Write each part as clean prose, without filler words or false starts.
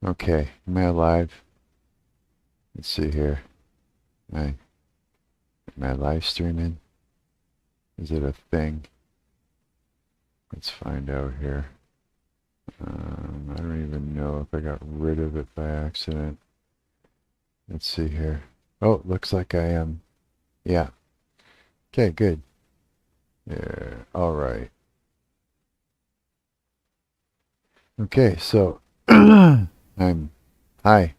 Okay, am I alive? Let's see here. Am I live streaming? Is it a thing? Let's find out here. I don't even know if I got rid of it by accident. Let's see here. Oh, looks like I am. Yeah. Okay, good. Yeah, all right. Okay, so I'm hi,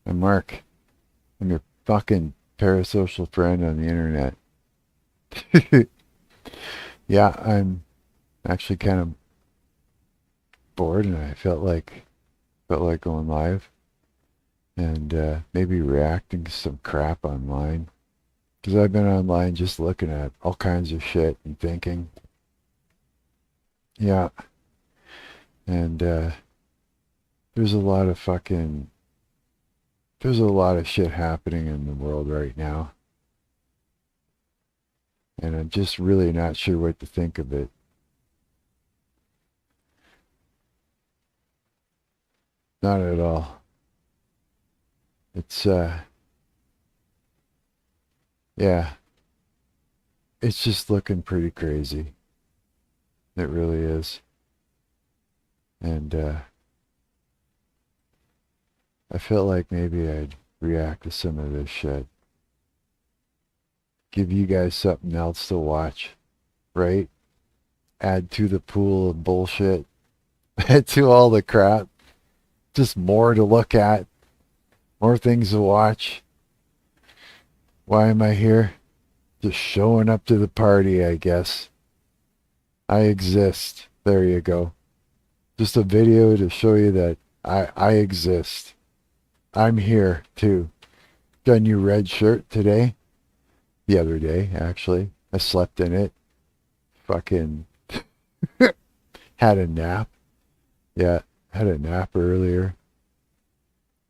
I'm Mark. I'm your fucking parasocial friend on the internet. Yeah, I'm actually kind of bored and I felt like going live and maybe reacting to some crap online because I've been online just looking at all kinds of shit and thinking. Yeah, and there's a lot of fucking there's a lot of shit happening in the world right now, and I'm just really not sure what to think of it. Not at all. It's yeah, it's just looking pretty crazy. It really is. And I felt like maybe I'd react to some of this shit. Give you guys something else to watch, right? Add to the pool of bullshit. Add to all the crap. Just more to look at. More things to watch. Why am I here? Just showing up to the party, I guess. I exist. There you go. Just a video to show you that I exist. I'm here too. Got a new red shirt today. The other day, actually. I slept in it. Fucking had a nap. Yeah, had a nap earlier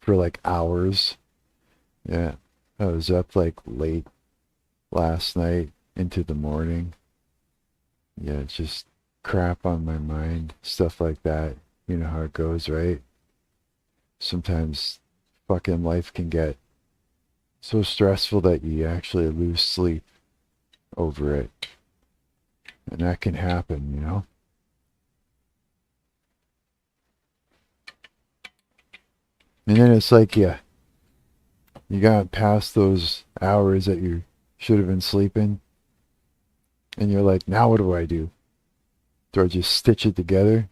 for like hours. Yeah, I was up like late last night into the morning. Yeah, just crap on my mind, stuff like that. You know how it goes, right? Sometimes fucking life can get so stressful that you actually lose sleep over it. And that can happen, you know? And then it's like, yeah, you got past those hours that you should have been sleeping. And you're like, now what do I do? Do I just stitch it together?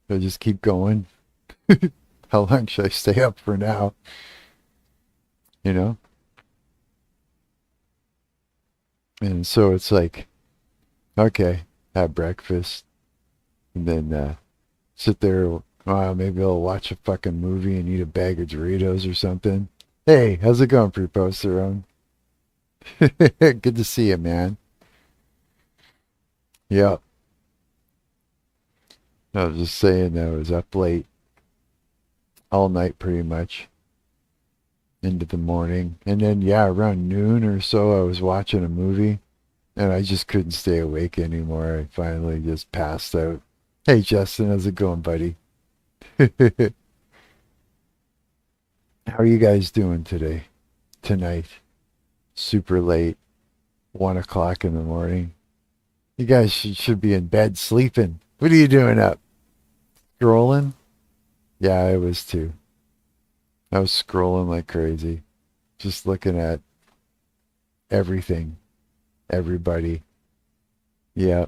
Do I just keep going? How long should I stay up for now? You know? And so it's like, okay, have breakfast. And then sit there. Maybe I'll watch a fucking movie and eat a bag of Doritos or something. Hey, how's it going, Preposterone? Good to see you, man. Yeah, I was just saying that I was up late all night pretty much into the morning. And then, yeah, around noon or so, I was watching a movie and I just couldn't stay awake anymore. I finally just passed out. Hey, Justin, how's it going, buddy? How are you guys doing today? Tonight? Super late, 1 o'clock in the morning. You guys should be in bed sleeping. What are you doing up? Scrolling? Yeah, I was too. I was scrolling like crazy, just looking at everything, everybody. Yeah,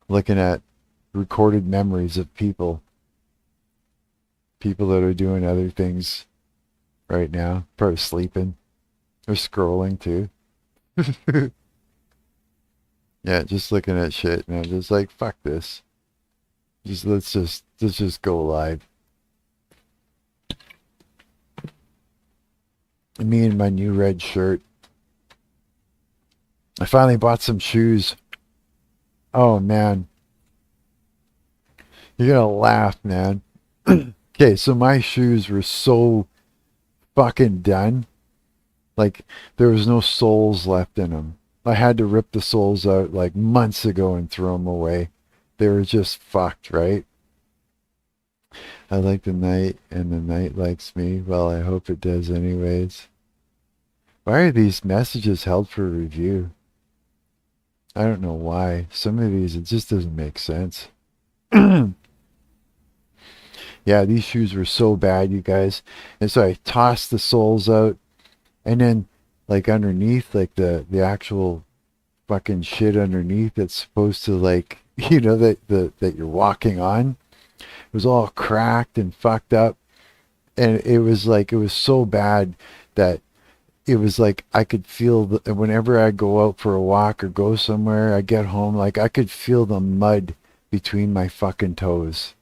looking at recorded memories of people that are doing other things right now, probably sleeping or scrolling too. Yeah, just looking at shit, and I'm just like, fuck this. Let's just go live. Me and my new red shirt. I finally bought some shoes. Oh man, you're gonna laugh, man. Okay, so my shoes were so fucking done. Like there was no soles left in them. I had to rip the soles out like months ago and throw them away. They were just fucked, right? I like the night, and the night likes me. Well, I hope it does anyways. Why are these messages held for review? I don't know why. Some of these, it just doesn't make sense. Yeah, these shoes were so bad, you guys. And so I tossed the soles out, and then, like, underneath, like, the actual fucking shit underneath that's supposed to, like, that you're walking on, it was all cracked and fucked up. And it was like, it was so bad that it was like I could feel whenever I go out for a walk or go somewhere, I get home, like I could feel the mud between my fucking toes.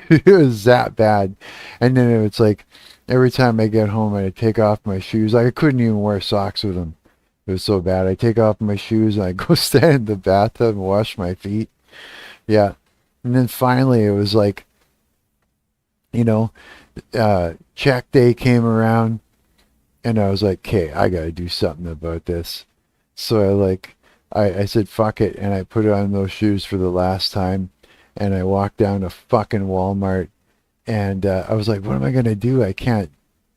It was that bad. And then it's like every time I get home, I take off my shoes. Like I couldn't even wear socks with them. It was so bad. I take off my shoes and I go stand in the bathtub and wash my feet. Yeah. And then finally, it was like, you know, check day came around, and I was like, okay, I gotta do something about this. So I said, fuck it, and I put on those shoes for the last time, and I walked down to fucking Walmart, and I was like, what am I gonna do? I can't,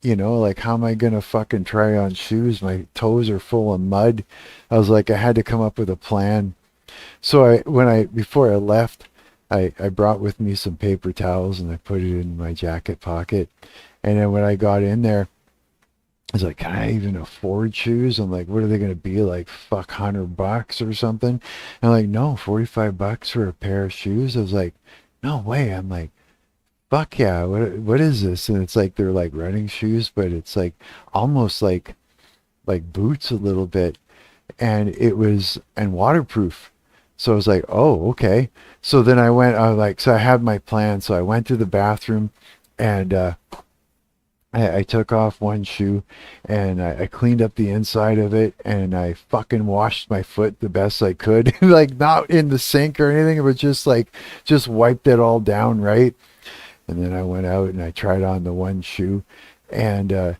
like, how am I gonna fucking try on shoes? My toes are full of mud. I was like, I had to come up with a plan. So before I left, I brought with me some paper towels and I put it in my jacket pocket. And then when I got in there, I was like, can I even afford shoes? I'm like, what are they going to be, like, fuck, $100 or something? And I'm like, no, $45 for a pair of shoes. I was like, no way. I'm like, fuck yeah, what is this? And it's like they're like running shoes, but it's like almost like boots a little bit, and it was and waterproof. So I was like, oh, okay. So then I was like, so I had my plan. So I went to the bathroom, and I took off one shoe, and I cleaned up the inside of it, and I fucking washed my foot the best I could. Like, not in the sink or anything, but just wiped it all down, right? And then I went out and I tried on the one shoe, and and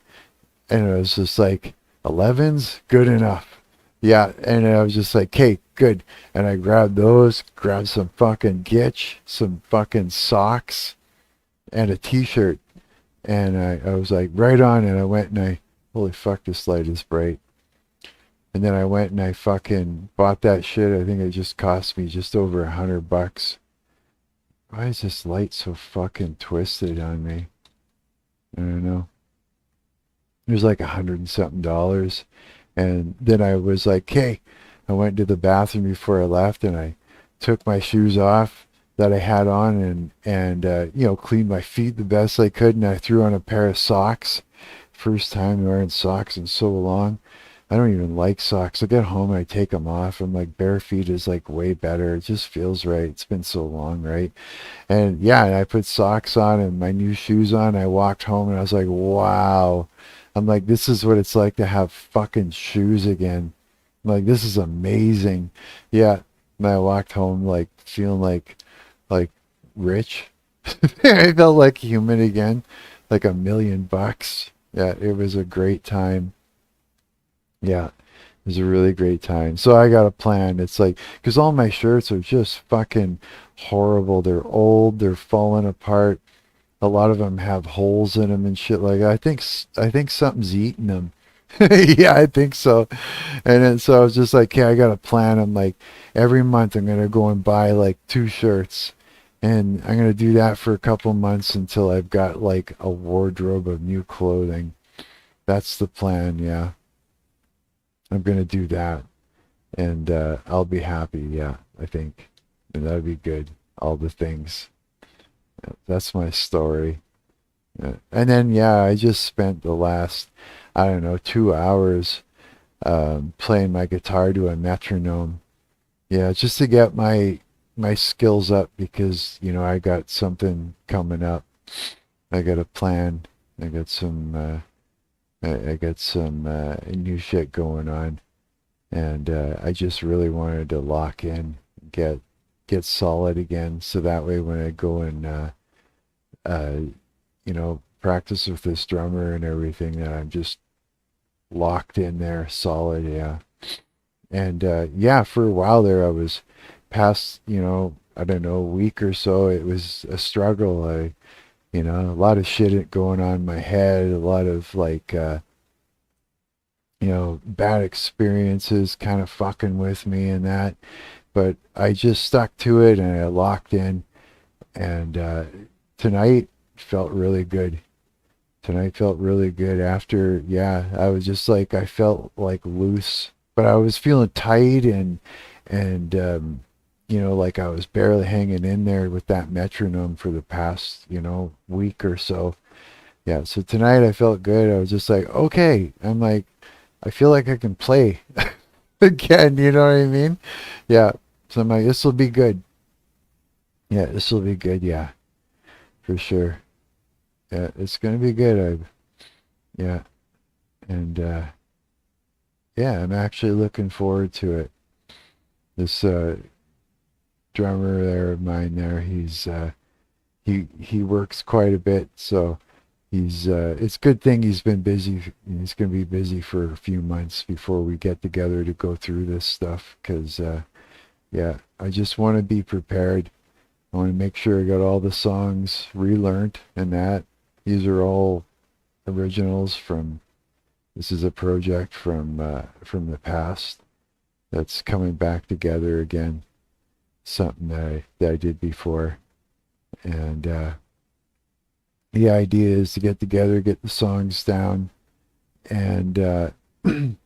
it was just like 11's good enough. Yeah, and I was just like, okay, good. And I grabbed those, grabbed some fucking gitch, some fucking socks, and a t-shirt. And I was like, right on. And I went and holy fuck, this light is bright. And then I went and I fucking bought that shit. I think it just cost me just over $100. Why is this light so fucking twisted on me? I don't know. It was like 100 and something dollars. And then I was like, hey, I went to the bathroom before I left, and I took my shoes off that I had on, and cleaned my feet the best I could, and I threw on a pair of socks. First time wearing socks in so long. I don't even like socks. I get home and I take them off. I'm like, bare feet is like way better. It just feels right. It's been so long, right? And yeah, and I put socks on and my new shoes on. I walked home and I was like, wow. I'm like, this is what it's like to have fucking shoes again. I'm like, this is amazing. Yeah. And I walked home like feeling like rich. I felt like human again, like $1,000,000. Yeah, it was a great time. Yeah, it was a really great time. So I got a plan. It's like, because all my shirts are just fucking horrible. They're old. They're falling apart. A lot of them have holes in them and shit like that. I think something's eating them. Yeah, I think so. And then so I was just like, okay, I got a plan. I'm like, every month I'm gonna go and buy like 2 shirts, and I'm gonna do that for a couple months until I've got like a wardrobe of new clothing. That's the plan. Yeah, I'm gonna do that, and I'll be happy. Yeah, I think, and that'd be good. All the things. Yeah, that's my story. Yeah. And then yeah, I just spent the last, I don't know, 2 hours playing my guitar to a metronome. Yeah, just to get my skills up, because I got something coming up. I got a plan. I got some I got some new shit going on, and I just really wanted to lock in, get solid again, so that way when I go and uh, practice with this drummer and everything, that I'm just locked in there, solid. Yeah. And yeah, for a while there, I was past, I don't know, a week or so. It was a struggle. You know, a lot of shit going on in my head, a lot of like, bad experiences kind of fucking with me and that. But I just stuck to it and I locked in. And tonight felt really good. Tonight felt really good after, yeah, I was just like, I felt like loose, but I was feeling tight and like I was barely hanging in there with that metronome for the past, week or so. Yeah, so tonight I felt good. I was just like, okay, I'm like, I feel like I can play again, you know what I mean? Yeah, so I'm like, this will be good. Yeah, this will be good, yeah, for sure. Yeah, it's gonna be good. Yeah, and yeah, I'm actually looking forward to it. This drummer there of mine there, he works quite a bit, so it's a good thing he's been busy. He's gonna be busy for a few months before we get together to go through this stuff, because yeah, I just want to be prepared. I want to make sure I got all the songs relearned and that. These are all originals from. This is a project from the past that's coming back together again. Something that I did before, and the idea is to get together, get the songs down, and when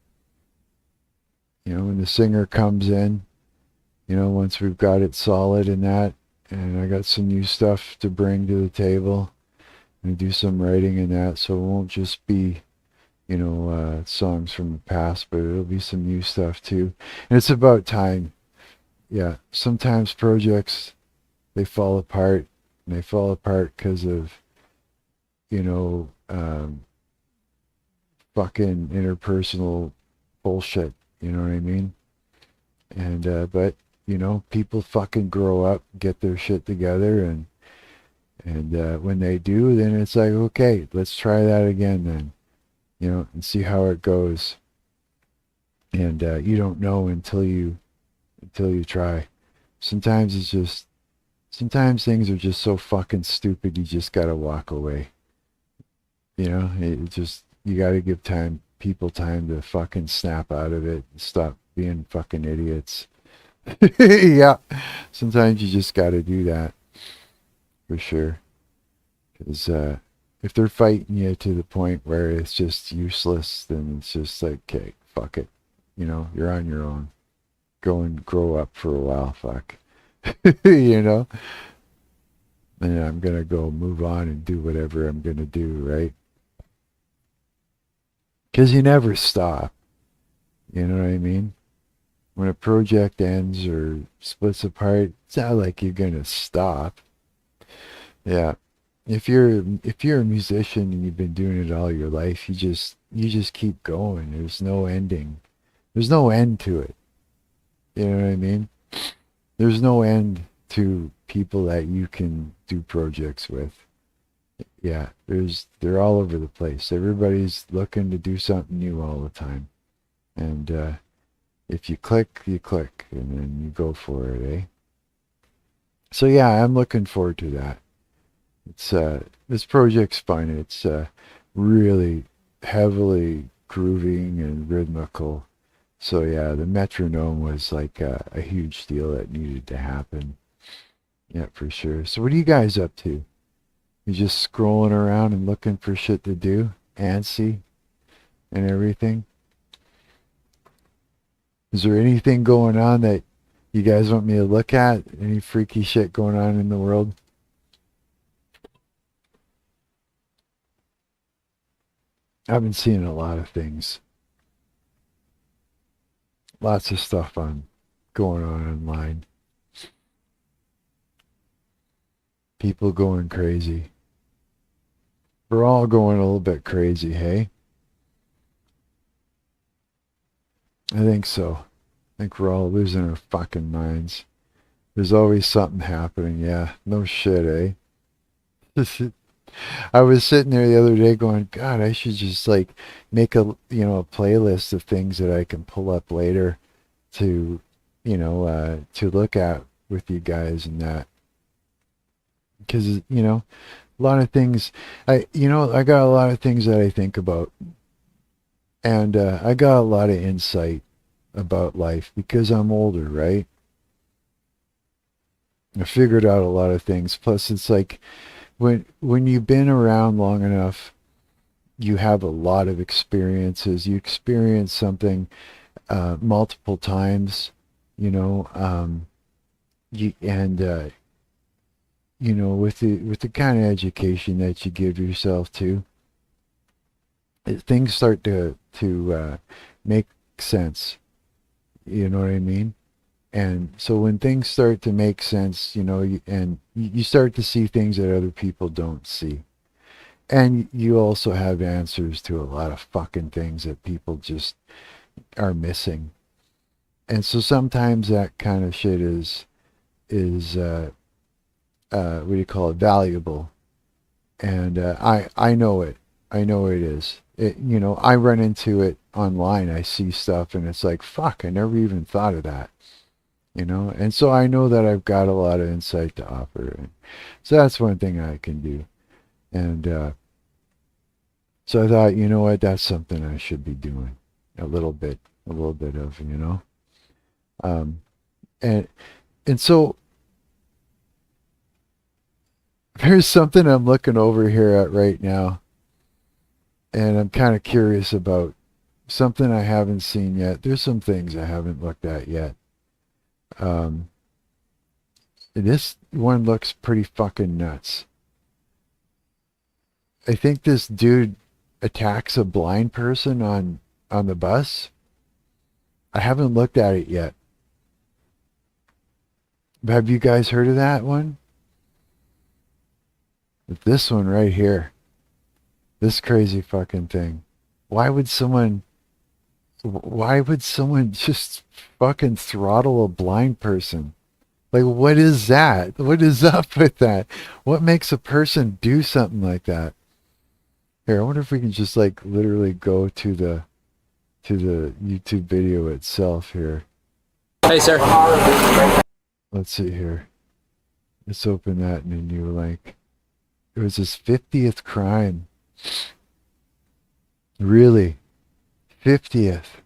the singer comes in, once we've got it solid and that, and I got some new stuff to bring to the table and do some writing in that, so it won't just be songs from the past, but it'll be some new stuff too. And it's about time. Yeah, sometimes projects, they fall apart, and they fall apart because of, you know, um, fucking interpersonal bullshit. You know what I mean? And, but, people fucking grow up, get their shit together, and when they do, then it's like, okay, let's try that again then, and see how it goes. And you don't know until you try. Sometimes sometimes things are just so fucking stupid you just gotta walk away. You gotta give people time to fucking snap out of it and stop being fucking idiots. Yeah, sometimes you just gotta do that for sure. Because if they're fighting you to the point where it's just useless, then it's just like, okay, fuck it. You're on your own. Go and grow up for a while, fuck. you know? And I'm gonna go move on and do whatever I'm gonna do, right? Because you never stop. You know what I mean? When a project ends or splits apart, it's not like you're gonna stop. Yeah. If you're a musician and you've been doing it all your life, you just keep going. There's no ending. There's no end to it. You know what I mean? There's no end to people that you can do projects with. Yeah, they're all over the place. Everybody's looking to do something new all the time. And if you click, you click, and then you go for it, eh? So yeah, I'm looking forward to that. It's this project's fun. It's really heavily grooving and rhythmical. So yeah, the metronome was like a huge deal that needed to happen. Yeah, for sure. So what are you guys up to? You just scrolling around and looking for shit to do? Antsy and everything? Is there anything going on that you guys want me to look at? Any freaky shit going on in the world? I've been seeing a lot of things. Lots of stuff on going on online. People going crazy. We're all going a little bit crazy, hey? I think so. I think we're all losing our fucking minds. There's always something happening, yeah. No shit, eh? I was sitting there the other day going, God, I should just like make a playlist of things that I can pull up later to, to look at with you guys and that. Because, A lot of things, I got a lot of things that I think about, and I got a lot of insight about life because I'm older, right? I figured out a lot of things. Plus, it's like when you've been around long enough, you have a lot of experiences. You experience something multiple times, you know, and with the kind of education that you give yourself to, things start to make sense. You know what I mean? And so when things start to make sense, you start to see things that other people don't see. And you also have answers to a lot of fucking things that people just are missing. And so sometimes that kind of shit is what do you call it, valuable. And I know it. I know it is. I run into it online. I see stuff and it's like, fuck, I never even thought of that. And so I know that I've got a lot of insight to offer. And so that's one thing I can do. And so I thought, you know what, that's something I should be doing a little bit of, um, and so there's something I'm looking over here at right now, and I'm kind of curious about something I haven't seen yet. There's some things I haven't looked at yet. This one looks pretty fucking nuts. I think this dude attacks a blind person on the bus. I haven't looked at it yet. Have you guys heard of that one? This one right here. This crazy fucking thing. Why would someone just fucking throttle a blind person? Like, what is that? What is up with that? What makes a person do something like that? Here, I wonder if we can just like literally go to the YouTube video itself here. Hey, sir. Let's see here. Let's open that in a new link. It was his 50th crime. Really? 50th.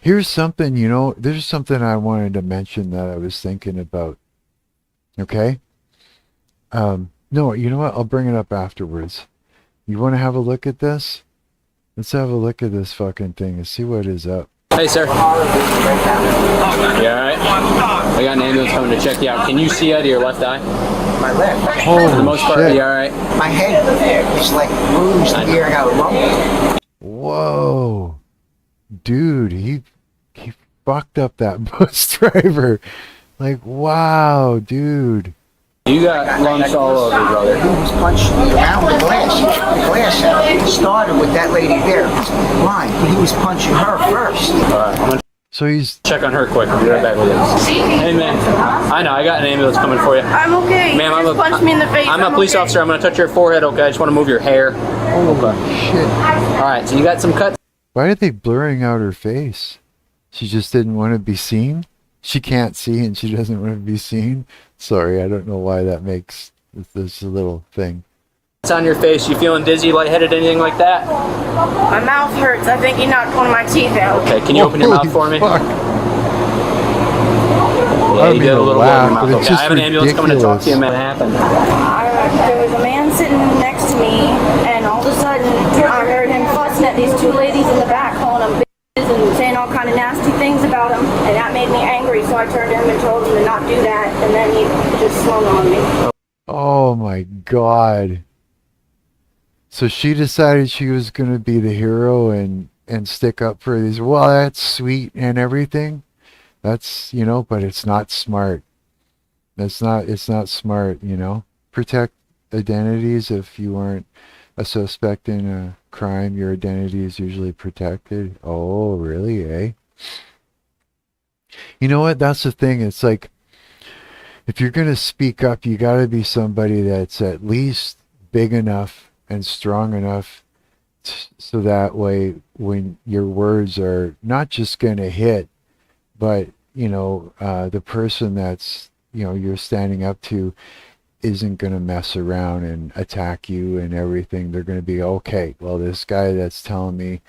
Here's something, there's something I wanted to mention that I was thinking about. Okay? No, you know what? I'll bring it up afterwards. You want to have a look at this? Let's have a look at this fucking thing and see what is up. Hey, sir. You alright? I got an ambulance coming to check you out. Can you see out of your left eye? My left. Holy For the most part, shit. you alright? My head is like bruised here. I got a lump. Whoa. Dude, he fucked up that bus driver. Like, wow, dude. You got lumps all over, brother. He was punched around the glass. The glass started with that lady there, blind. He was punching her first. Alright, I'm gonna So he's check on her quick. I'll be right back with you. Hey, man. I know, I got an ambulance coming for you. I'm okay. Ma'am, You just punched me in the face. I'm a police officer. I'm going to touch your forehead, okay? I just want to move your hair. shit. Alright, so you got some cuts? Why are they blurring out her face? She just didn't want to be seen? She can't see and she doesn't want to be seen? Sorry, I don't know why that makes this a little thing. It's on your face. You feeling dizzy, lightheaded, anything like that? My mouth hurts. I think he knocked one of my teeth out. Okay, can you open your mouth for me? Fuck. Yeah, you did a little laugh, more in but your mouth. it's Okay, I just have an ambulance coming to talk to you. Man, what happened? There was a man sitting next to me, and all of a sudden, I heard him fussing at these two ladies in the back, calling them bitches and saying all kind of nasty things about him, and that made me angry, so I turned to him and told him to not do that, and then he just swung on me. Oh my god. So she decided she was going to be the hero and stick up for these. Well, that's sweet and everything. That's, but it's not smart. It's not smart, Protect identities. If you aren't a suspect in a crime, your identity is usually protected. Oh, really, eh? You know what? That's the thing. It's like, if you're going to speak up, you got to be somebody that's at least big enough and strong enough so that way when your words are not just going to hit, but the person that's you're standing up to isn't going to mess around and attack you and everything. They're going to be, okay, well, this guy that's telling me,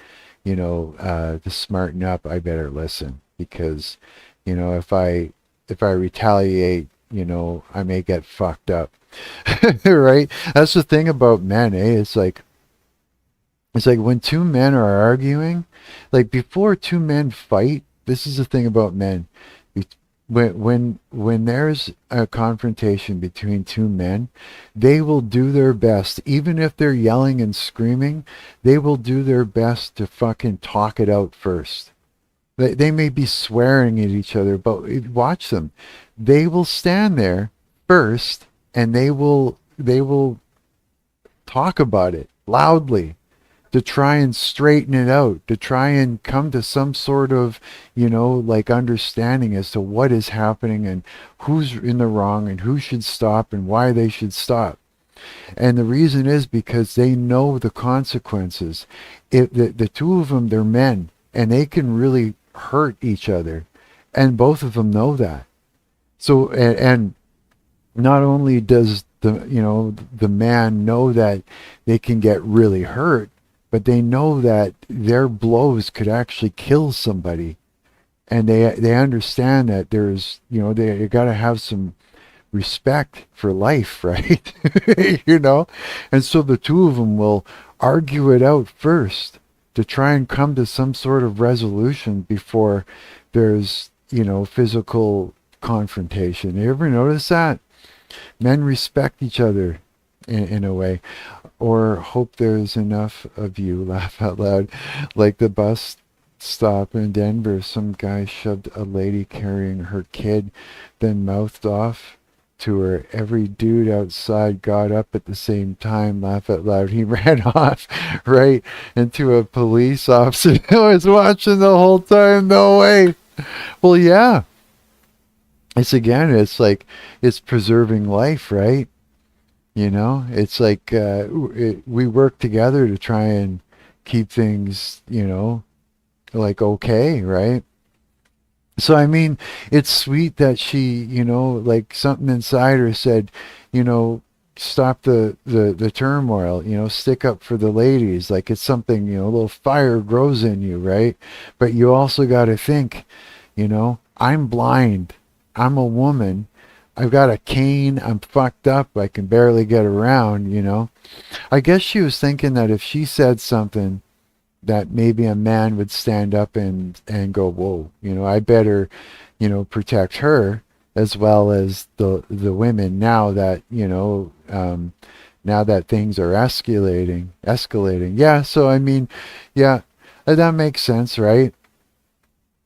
to smarten up, I better listen, because, if I retaliate, I may get fucked up. Right? That's the thing about men, eh? It's like when two men are arguing, like before two men fight, this is the thing about men. When there's a confrontation between two men, they will do their best, even if they're yelling and screaming, they will do their best to fucking talk it out first. They may be swearing at each other, but watch them. They will stand there first and they will talk about it loudly to try and straighten it out, to try and come to some sort of, like understanding as to what is happening and who's in the wrong and who should stop and why they should stop. And the reason is because they know the consequences. The two of them, they're men, and they can really hurt each other. And both of them know that. So, and not only does the man know that they can get really hurt, but they know that their blows could actually kill somebody. And they understand that there's, they got to have some respect for life, right? And so the two of them will argue it out first to try and come to some sort of resolution before there's, physical confrontation. You ever notice that? Men respect each other in a way. Or hope there's enough of you, laugh out loud. Like the bus stop in Denver, some guy shoved a lady carrying her kid, then mouthed off to her. Every dude outside got up at the same time, laugh out loud. He ran off right into a police officer who was watching the whole time. No way. Well, yeah. It's like, it's preserving life, right? It's like we work together to try and keep things, like okay, right? So, I mean, it's sweet that she, like something inside her said, stop the turmoil, stick up for the ladies. Like it's something, a little fire grows in you, right? But you also got to think, I'm blind. I'm a woman. I've got a cane. I'm fucked up. I can barely get around, I guess she was thinking that if she said something, that maybe a man would stand up and go, whoa, I better, protect her as well as the women now that, now that things are escalating. Yeah. So, I mean, yeah, that makes sense, right?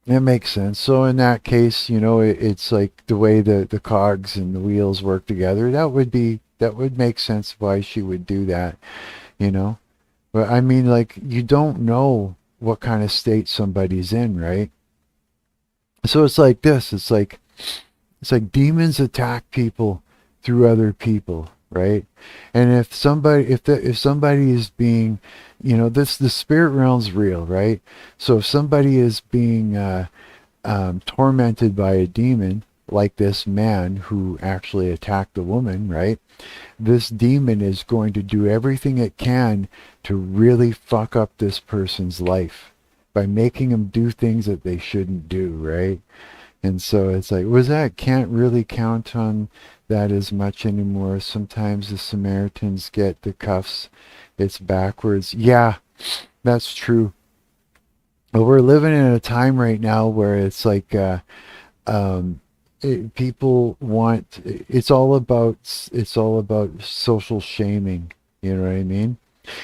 It makes sense. So in that case, it's like the way the cogs and the wheels work together. That would make sense why she would do that, But I mean, like, you don't know what kind of state somebody's in, right? So it's like this. It's like demons attack people through other people, right? And if somebody is being, the spirit realm's real, right? So if somebody is being tormented by a demon, like this man who actually attacked the woman, right? This demon is going to do everything it can to really fuck up this person's life by making them do things that they shouldn't do, right? And so it's like, can't really count on that as much anymore. Sometimes the Samaritans get the cuffs. It's backwards. Yeah, that's true. But we're living in a time right now where it's like, people want, it's all about social shaming. You know what I mean?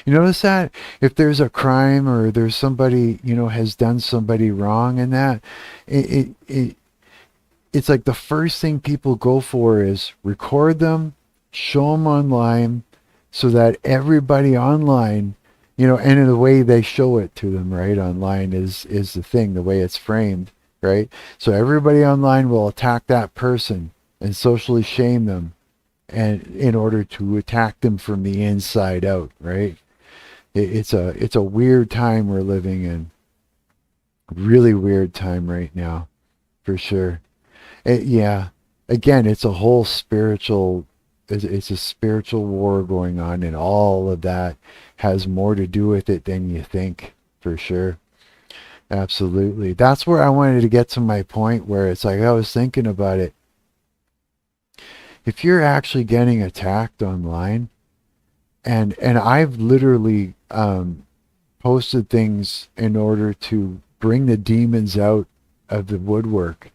You notice that if there's a crime or there's somebody, has done somebody wrong and that, it's like the first thing people go for is record them, show them online so that everybody online, and in the way they show it to them, right? Online is the thing, the way it's framed, right? So everybody online will attack that person and socially shame them, and in order to attack them from the inside out, right? It's a weird time we're living in. Really weird time right now, for sure. Yeah. Again, it's a whole spiritual it's a spiritual war going on, and all of that has more to do with it than you think, for sure. Absolutely. That's where I wanted to get to my point, where it's like I was thinking about it. If you're actually getting attacked online, and I've literally posted things in order to bring the demons out of the woodwork,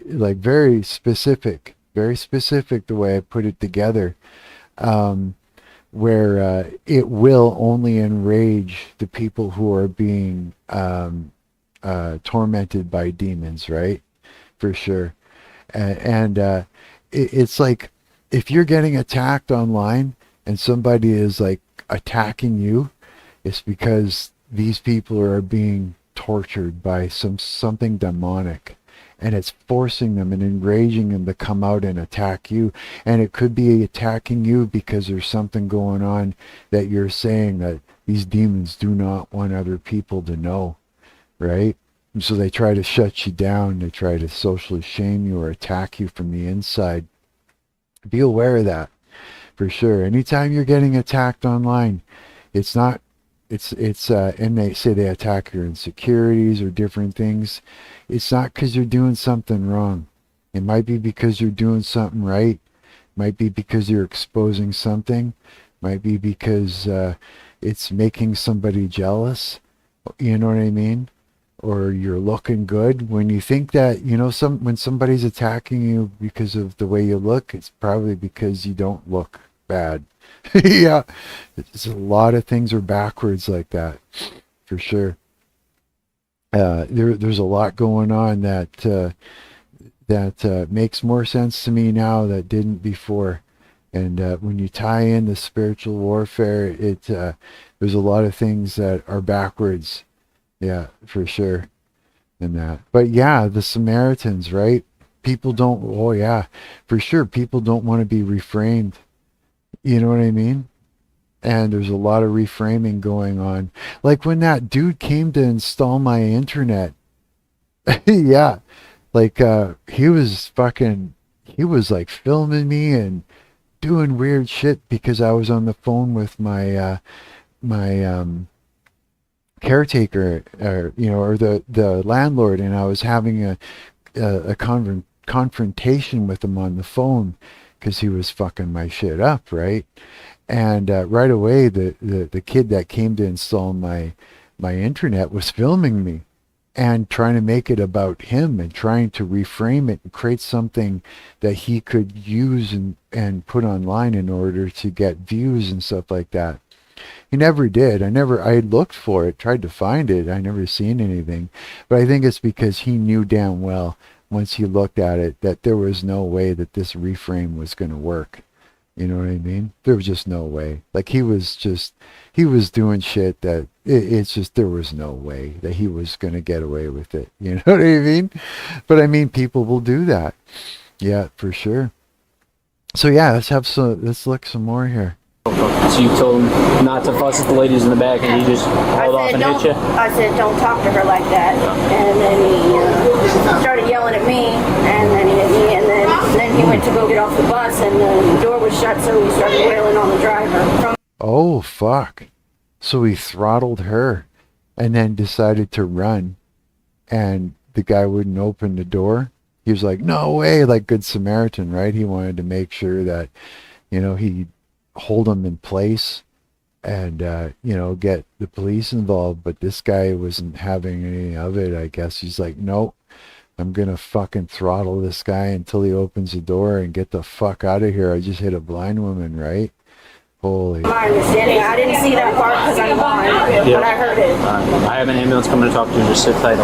like very specific the way I put it together, where it will only enrage the people who are being tormented by demons, right? For sure. And it's like, if you're getting attacked online and somebody is like attacking you, it's because these people are being tortured by something demonic, and it's forcing them and enraging them to come out and attack you. And it could be attacking you because there's something going on that you're saying that these demons do not want other people to know, right? And so they try to shut you down, they try to socially shame you or attack you from the inside. Be aware of that, for sure. Anytime you're getting attacked online, it's not, and they say they attack your insecurities or different things. It's not because you're doing something wrong. It might be because you're doing something right. It might be because you're exposing something. It might be because it's making somebody jealous. You know what I mean? Or you're looking good. When you think that, when somebody's attacking you because of the way you look, it's probably because you don't look bad. Yeah, it's a lot of things are backwards like that, for sure. There's a lot going on that makes more sense to me now that didn't before. And when you tie in the spiritual warfare, there's a lot of things that are backwards. Yeah, for sure. And that. But yeah, the Samaritans, right? People don't, oh yeah, for sure. People don't want to be reframed. You know what I mean? And there's a lot of reframing going on. Like when that dude came to install my internet. Yeah. Like he was like filming me and doing weird shit because I was on the phone with my caretaker, or the landlord, and I was having a confrontation with him on the phone because he was fucking my shit up, right? And right away, the kid that came to install my internet was filming me and trying to make it about him and trying to reframe it and create something that he could use and put online in order to get views and stuff like that. He never did. I looked for it, tried to find it. I never seen anything. But I think it's because he knew damn well, once he looked at it, that there was no way that this reframe was going to work. You know what I mean? There was just no way. Like he was doing shit that it's just, there was no way that he was going to get away with it. You know what I mean? But I mean, people will do that. Yeah, for sure. So yeah, let's look some more here. So you told him not to fuss at the ladies in the back, and he just hauled off and hit you? I said, don't talk to her like that. And then he started yelling at me, and then he hit me, and then he went to go get off the bus, and the door was shut, so he started wailing on the driver. Oh, fuck. So he throttled her and then decided to run, and the guy wouldn't open the door. He was like, no way, like Good Samaritan, right? He wanted to make sure that, he hold him in place and get the police involved, but this guy wasn't having any of it. I guess he's like, nope, I'm gonna fucking throttle this guy until he opens the door and get the fuck out of here. I just hit a blind woman, right? Holy. My understanding, I didn't see that part because I'm blind, but I heard it. I have an ambulance coming to talk to you. Just sit tight.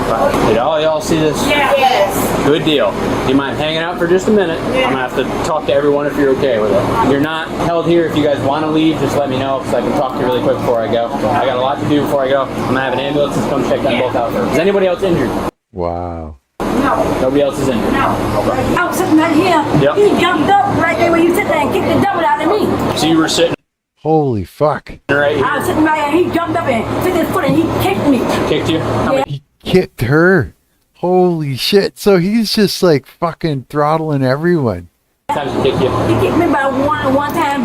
Did all y'all see this? Yes. Good deal. Do you mind hanging out for just a minute? I'm gonna have to talk to everyone if you're okay with it. You're not held here. If you guys want to leave, just let me know because I can talk to you really quick before I go. I got a lot to do before I go. I'm gonna have an ambulance that's come check them both out first. Is anybody else injured? Wow. No. Nobody else is injured? No. Okay. I was sitting right here. Yep. He jumped up right there where you sit there and kicked the devil out of me. So you were sitting Holy fuck. right here? I was sitting right here. He jumped up and took his foot and he kicked me. Kicked you? How many? He kicked her. Holy shit. So he's just like fucking throttling everyone. Times he kicked you. He kicked me about one time.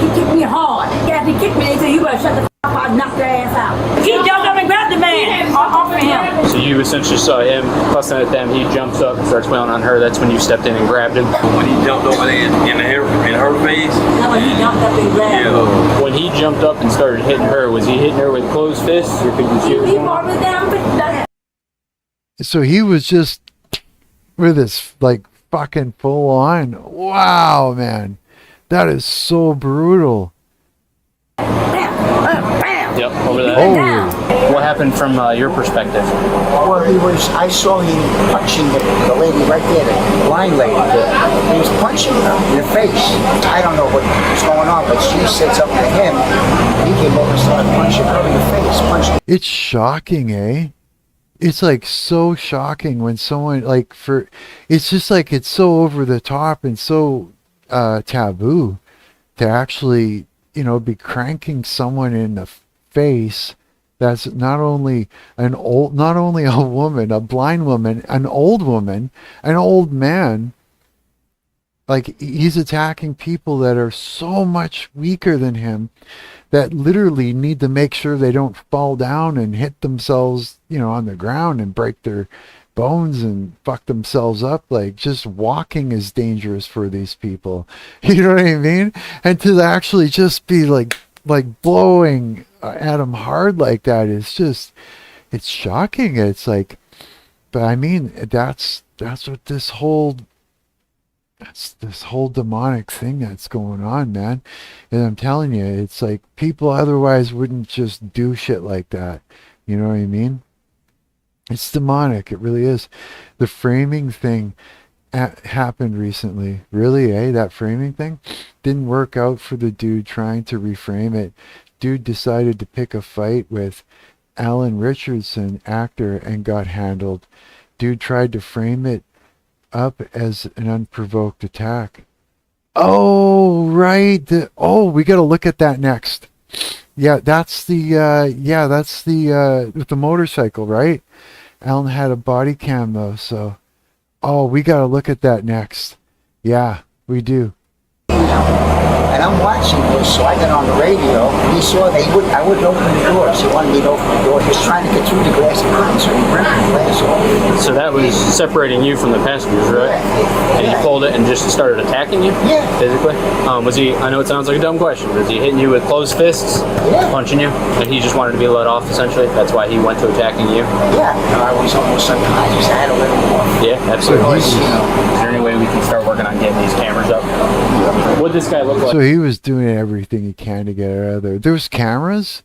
He kicked me hard. After he kicked me, they said, you better shut the f up, I'll knock your ass out. He jumped up and grabbed the man off of him. So you essentially saw him fussing at them. He jumps up and starts wailing on her. That's when you stepped in and grabbed him. When he jumped over there in her face. That's when he jumped up and grabbed her. Yeah. When he jumped up and started hitting her, was he hitting her with closed fists or could you see He her? brought me down. So he was just with his like fucking full on. Wow, man. That is so brutal. Yep, over that. Oh, What happened from your perspective? Well, I saw him punching the lady right there, the blind lady. He was punching her in the face. I don't know what was going on, but she said something to him. He came over and started punching her in the face. it's shocking, eh? It's like so shocking when someone like it's just like it's so over the top and so taboo to actually, be cranking someone in the face that's not only a woman, a blind woman, an old woman, an old man. Like he's attacking people that are so much weaker than him that literally need to make sure they don't fall down and hit themselves, on the ground and break their bones and fuck themselves up. Like just walking is dangerous for these people. You know what I mean? And to actually just be like blowing at them hard like that is just, it's shocking. It's like, but I mean, that's what this whole demonic thing that's going on, man. And I'm telling you, it's like people otherwise wouldn't just do shit like that. You know what I mean? It's demonic. It really is. The framing thing happened recently. Really, eh? That framing thing didn't work out for the dude trying to reframe it. Dude decided to pick a fight with Alan Richardson, actor, and got handled. Dude tried to frame it up as an unprovoked attack. Oh, right. We got to look at that next. Yeah, that's the with the motorcycle, right? Alan had a body cam though, so we got to look at that next. Yeah, we do. And I'm watching this, so I got on the radio. He saw that I wouldn't open the doors. He wanted me to open the door. He was trying to get through the glass curtain, so he ripped the glass off. So that was separating you from the passengers, right? And he pulled it and just started attacking you? Yeah. Physically? Was he, I know it sounds like a dumb question, was he hitting you with closed fists? Yeah. Punching you? And he just wanted to be let off, essentially? That's why he went to attacking you? Yeah. I was almost unconscious. I had to let him off. Yeah, absolutely. Because, Is there any way we can start working on getting these cameras up? What'd this guy look like? So he was doing everything he can to get out of there. There's cameras,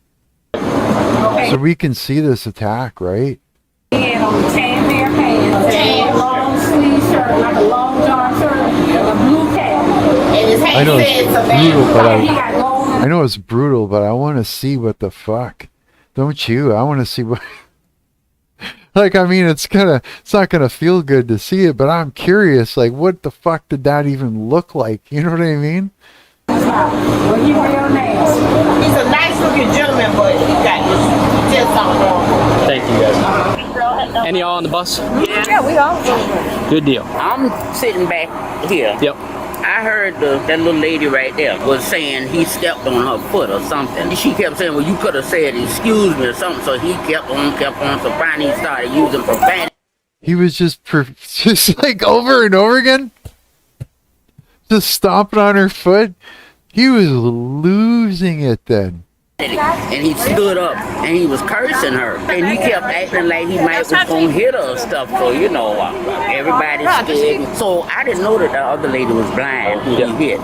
so we can see this attack, right? He had on tan pair of pants, a long sleeve shirt, like a long john shirt, and a blue cap. And his I know hand it's said brutal, but He got long. I know it's brutal, but I want to see what the fuck. Don't you? I want to see what. Like, I mean, it's not gonna feel good to see it, but I'm curious. Like, what the fuck did that even look like? You know what I mean? Well, he real nasty. he's a nice looking gentleman, but he got just something wrong. Thank you, guys. Any y'all on the bus? Yeah, we all. Good deal. I'm sitting back here. Yep. I heard that little lady right there was saying he stepped on her foot or something. She kept saying, well, you could have said excuse me or something. So he kept on. So finally he started using profanity. He was just like over and over again, just stomping on her foot. He was losing it then. And he stood up and he was cursing her. And he kept acting like he might was going to hit her or stuff. So, everybody's scared. So I didn't know that the other lady was blind who he hit.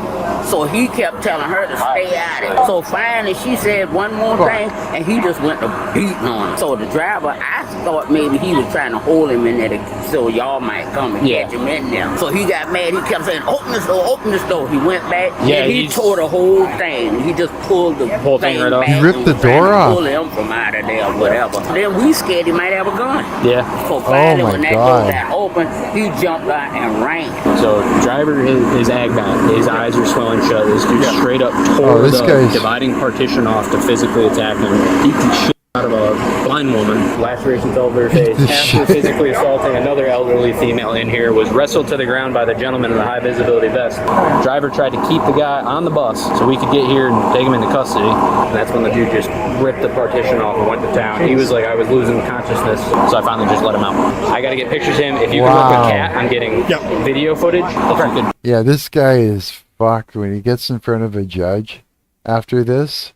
So he kept telling her to stay out of it. So finally she said one more thing and he just went to beating on her. So the driver, I thought maybe he was trying to hold him in there so y'all might come and catch him in there. So he got mad. He kept saying, open this door, open this door. He went back and he tore the whole thing. He just pulled the whole thing right off. He ripped the door off. Pull him from out of there or whatever. Then we scared he might have a gun. Yeah. So finally my when that God. door got open, he jumped out and ran. So driver is ag back. His eyes are swelling shut. This dude straight up tore this the guy's- dividing partition off to physically attack him. He could shit Out of a blind woman, lacerations all over her face, after physically assaulting another elderly female in here, was wrestled to the ground by the gentleman in the high visibility vest. Driver tried to keep the guy on the bus so we could get here and take him into custody, and that's when the dude just ripped the partition off and went to town. He was like, I was losing consciousness, so I finally just let him out. I gotta get pictures of him. If you can work with Kat, I'm getting video footage. If you could. Yeah, this guy is fucked when he gets in front of a judge after this.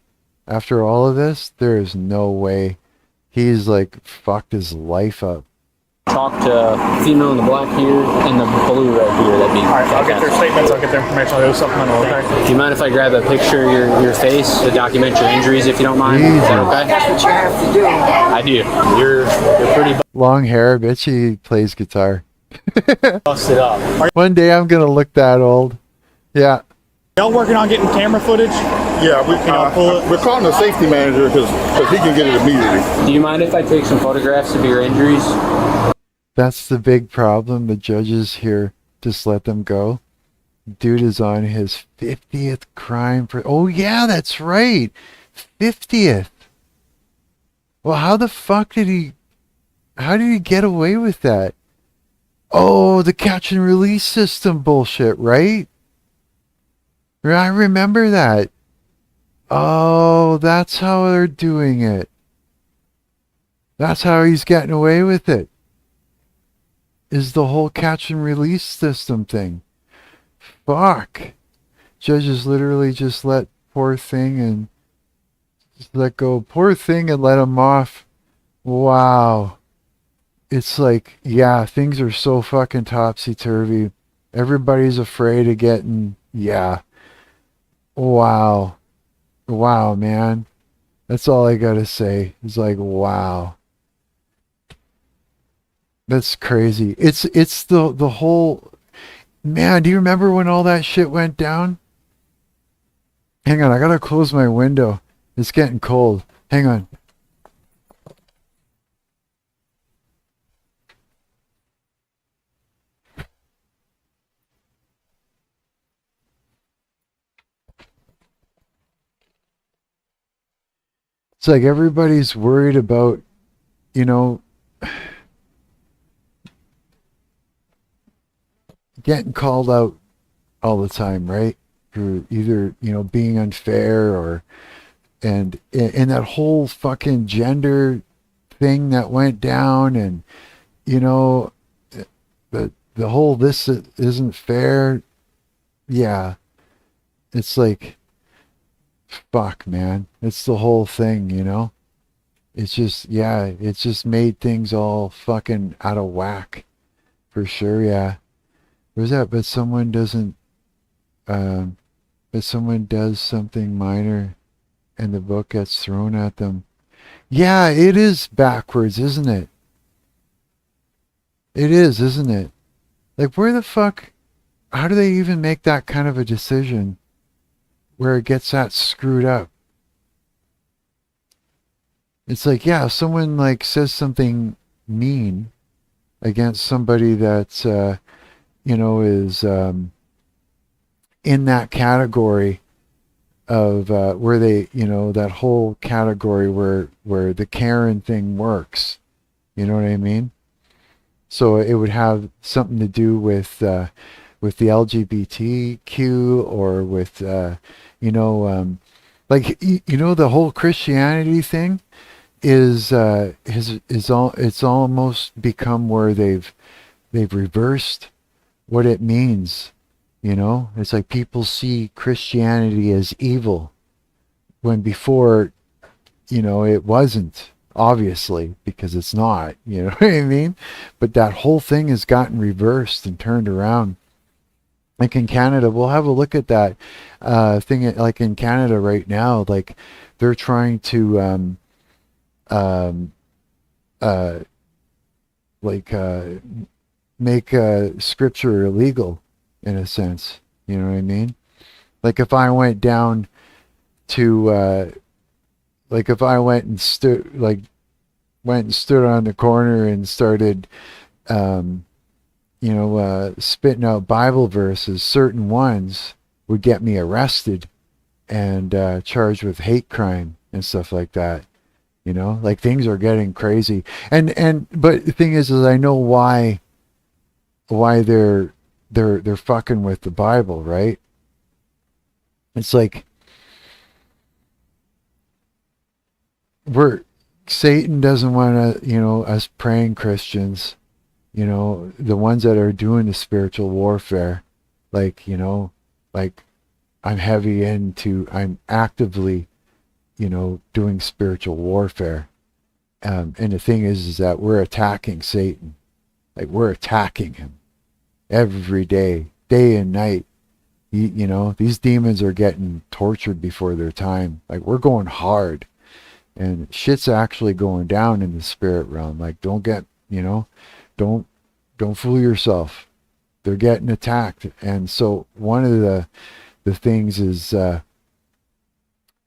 After all of this, there is no way he's like fucked his life up. Talk to female in the black here and the blue right here. That'd be Alright, I'll get their statements, I'll get their information, I'll do supplemental, okay? Do you mind if I grab a picture of your face to document your injuries if you don't mind? Is that okay? That's what you have to do. I do. You're pretty Long hair, bitch, he plays guitar. busted up. One day I'm gonna look that old. Yeah. Y'all working on getting camera footage? Yeah, pull it? we're calling the safety manager because he can get it immediately. Do you mind if I take some photographs of your injuries? That's the big problem. The judges here just let them go. Dude is on his 50th crime for. Oh yeah, that's right. 50th. Well, how the fuck did he get away with that? Oh, the catch and release system bullshit, right? I remember that. Oh, that's how they're doing it. That's how he's getting away with it. Is the whole catch and release system thing. Fuck. Judges literally just let poor thing and just let go. Poor thing and let him off. Wow. It's like, yeah, things are so fucking topsy-turvy. Everybody's afraid of getting, yeah. Wow. Wow, man. That's all I gotta say. It's like, wow. That's crazy. It's the whole, man, do you remember when all that shit went down? Hang on, I gotta close my window. It's getting cold. Hang on. It's like everybody's worried about, you know, getting called out all the time, right? For either, you know, being unfair or, and that whole fucking gender thing that went down and, you know, the whole this isn't fair. Yeah. It's like, fuck, man. It's the whole thing, you know? It's just, yeah, it's just made things all fucking out of whack. For sure, yeah. Where's that? But someone doesn't, but someone does something minor and the book gets thrown at them. Yeah, it is backwards, isn't it? It is, isn't it? Like, where the fuck, how do they even make that kind of a decision where it gets that screwed up? It's like, yeah, if someone like says something mean against somebody that's, you know, is in that category of where they, you know, that whole category where the Karen thing works. You know what I mean? So it would have something to do with the LGBTQ or with, you know, like, you know, the whole Christianity thing is it's almost become where they've reversed what it means. You know, it's like people see Christianity as evil when before, you know, it wasn't, obviously, because it's not, you know what I mean? But that whole thing has gotten reversed and turned around. Like in Canada, we'll have a look at that thing. Like in Canada right now, like they're trying to make scripture illegal in a sense. You know what I mean? Like if I went down to like if I went and stood on the corner and started you know, spitting out Bible verses, certain ones would get me arrested and charged with hate crime and stuff like that. You know, like things are getting crazy. But the thing is I know why they're fucking with the Bible, right? It's like Satan doesn't want to, us praying Christians, the ones that are doing the spiritual warfare, like, like I'm actively, doing spiritual warfare. And the thing is that we're attacking Satan. Like we're attacking him every day, day and night. These demons are getting tortured before their time. Like we're going hard, and shit's actually going down in the spirit realm. Like don't fool yourself. They're getting attacked. And so one of the things is, I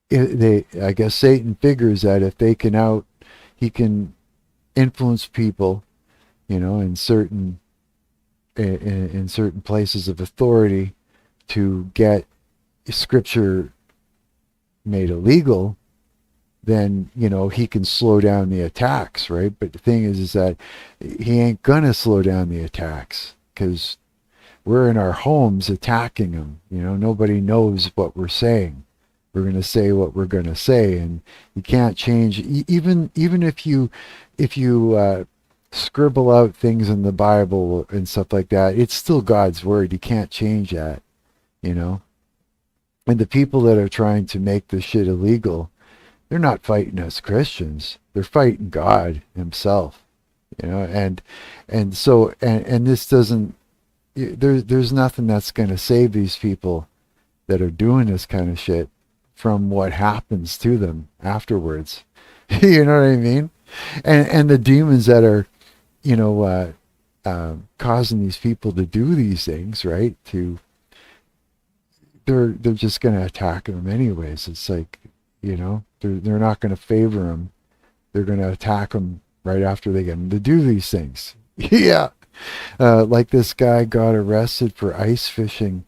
guess Satan figures that if he can influence people, in certain places of authority to get scripture made illegal, then he can slow down the attacks, right? But the thing is that he ain't gonna slow down the attacks because we're in our homes attacking him. Nobody knows what we're saying. We're gonna say what we're gonna say, and you can't change. Even if you scribble out things in the Bible and stuff like that, it's still God's word. You can't change that, And the people that are trying to make this shit illegal, they're not fighting us Christians. They're fighting God himself, and so this doesn't, there's nothing that's going to save these people that are doing this kind of shit from what happens to them afterwards. You know what I mean? And the demons that are, causing these people to do these things, right? They're just going to attack them anyways. It's like, they're not going to favor them. They're going to attack them right after they get them to do these things. Yeah. Like this guy got arrested for ice fishing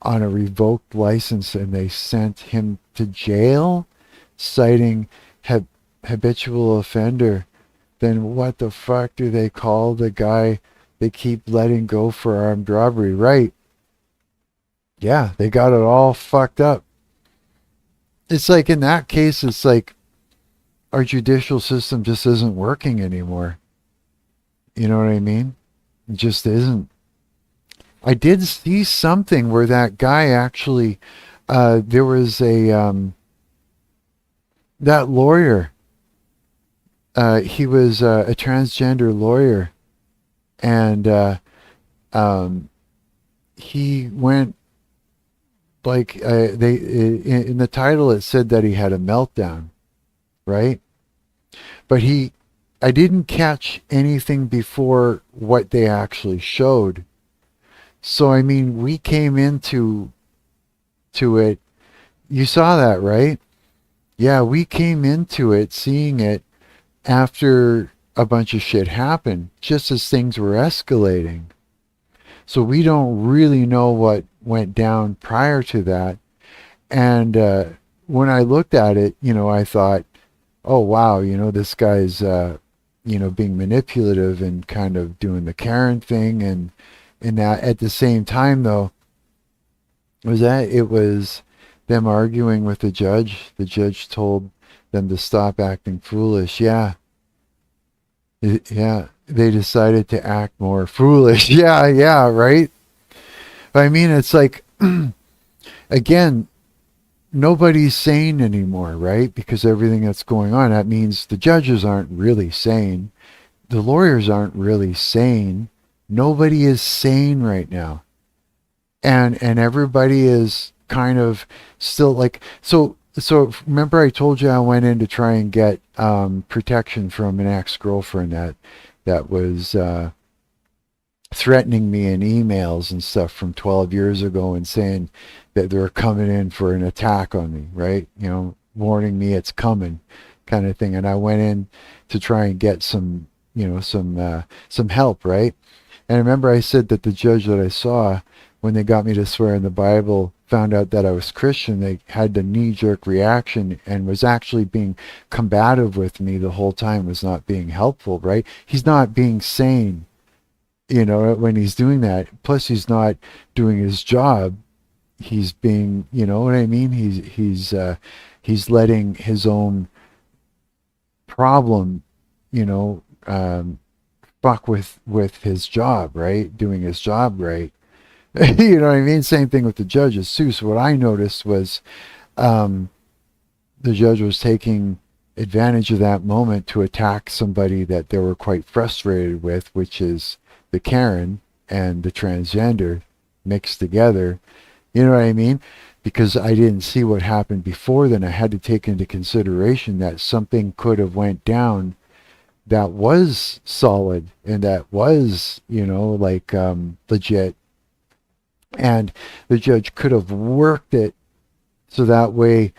on a revoked license, and they sent him to jail, citing habitual offender. Then what the fuck do they call the guy they keep letting go for armed robbery? Right. Yeah, they got it all fucked up. It's like in that case, it's like our judicial system just isn't working anymore. You know what I mean? It just isn't. I did see something where that guy actually, there was that lawyer, he was a transgender lawyer, and he went, like, in the title it said that he had a meltdown, right? But I didn't catch anything before what they actually showed. So, I mean, we came into it. You saw that, right? Yeah, we came into it, seeing it after a bunch of shit happened, just as things were escalating. So we don't really know what went down prior to that. And when I looked at it, I thought, oh, wow, this guy's, being manipulative and kind of doing the Karen thing. And that at the same time, though, it was them arguing with the judge. The judge told them to stop acting foolish. Yeah. Yeah. They decided to act more foolish. Yeah, right? I mean, it's like, again, nobody's sane anymore, right? Because everything that's going on, that means the judges aren't really sane. The lawyers aren't really sane. Nobody is sane right now. And everybody is kind of still like, so remember I told you I went in to try and get protection from an ex-girlfriend that was threatening me in emails and stuff from 12 years ago and saying that they were coming in for an attack on me, right? Warning me it's coming, kind of thing. And I went in to try and get some help, right? And I remember I said that the judge that I saw when they got me to swear in the Bible, found out that I was Christian, they had the knee-jerk reaction and was actually being combative with me the whole time, was not being helpful, right? He's not being sane, when he's doing that. Plus, he's not doing his job. He's being, you know what I mean? He's letting his own problem, fuck with his job, right? Doing his job right. You know what I mean? Same thing with the judges too. So what I noticed was the judge was taking advantage of that moment to attack somebody that they were quite frustrated with, which is the Karen and the transgender mixed together. You know what I mean? Because I didn't see what happened before then. I had to take into consideration that something could have went down that was solid and that was, legit. And the judge could have worked it so that way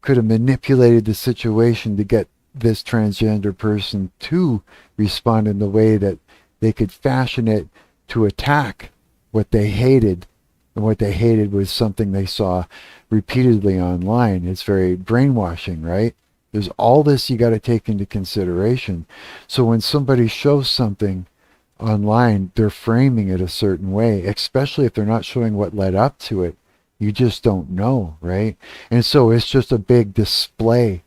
could have manipulated the situation to get this transgender person to respond in the way that they could fashion it to attack what they hated. And what they hated was something they saw repeatedly online. It's very brainwashing, right? There's all this you got to take into consideration. So when somebody shows something online, they're framing it a certain way, especially if they're not showing what led up to it. You just don't know, right? And so it's just a big display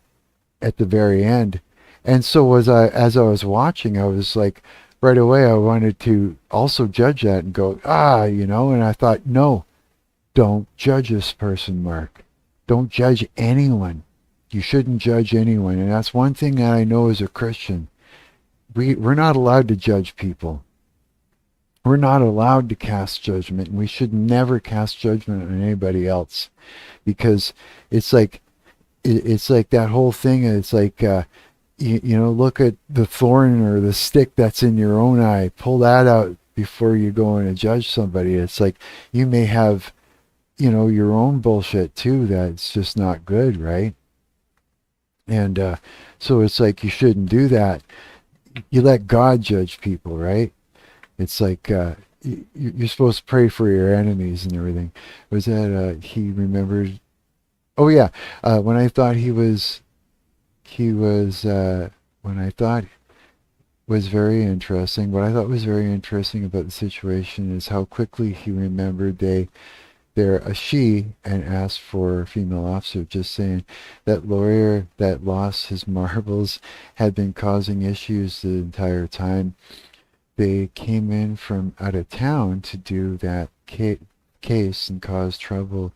at the very end. And so as I was watching, I was like, right away, I wanted to also judge that and go, and I thought, no, don't judge this person, Mark. Don't judge anyone. You shouldn't judge anyone. And that's one thing that I know as a Christian. We're not allowed to judge people. We're not allowed to cast judgment, and we should never cast judgment on anybody else, because it's like that whole thing. It's like look at the thorn or the stick that's in your own eye. Pull that out before you go in and judge somebody. It's like you may have, your own bullshit too that's just not good, right? And so it's like you shouldn't do that. You let God judge people, right? It's like you're supposed to pray for your enemies and everything. Was that he remembered? Oh yeah, when I thought when I thought was very interesting. What I thought was very interesting about the situation is how quickly he remembered they're a she and asked for a female officer, just saying that lawyer that lost his marbles had been causing issues the entire time. They came in from out of town to do that case and cause trouble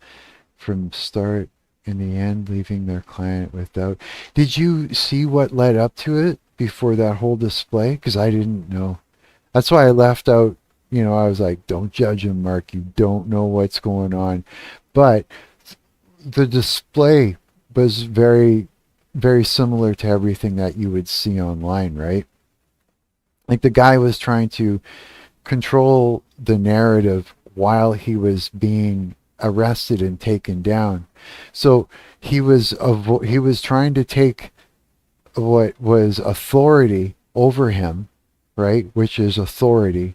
from start in the end, leaving their client without. Did you see what led up to it before that whole display? Because I didn't know. That's why I left out. I was like, don't judge him, Mark. You don't know what's going on. But the display was very, very similar to everything that you would see online, right? Like the guy was trying to control the narrative while he was being arrested and taken down. So he was trying to take what was authority over him, right? Which is authority.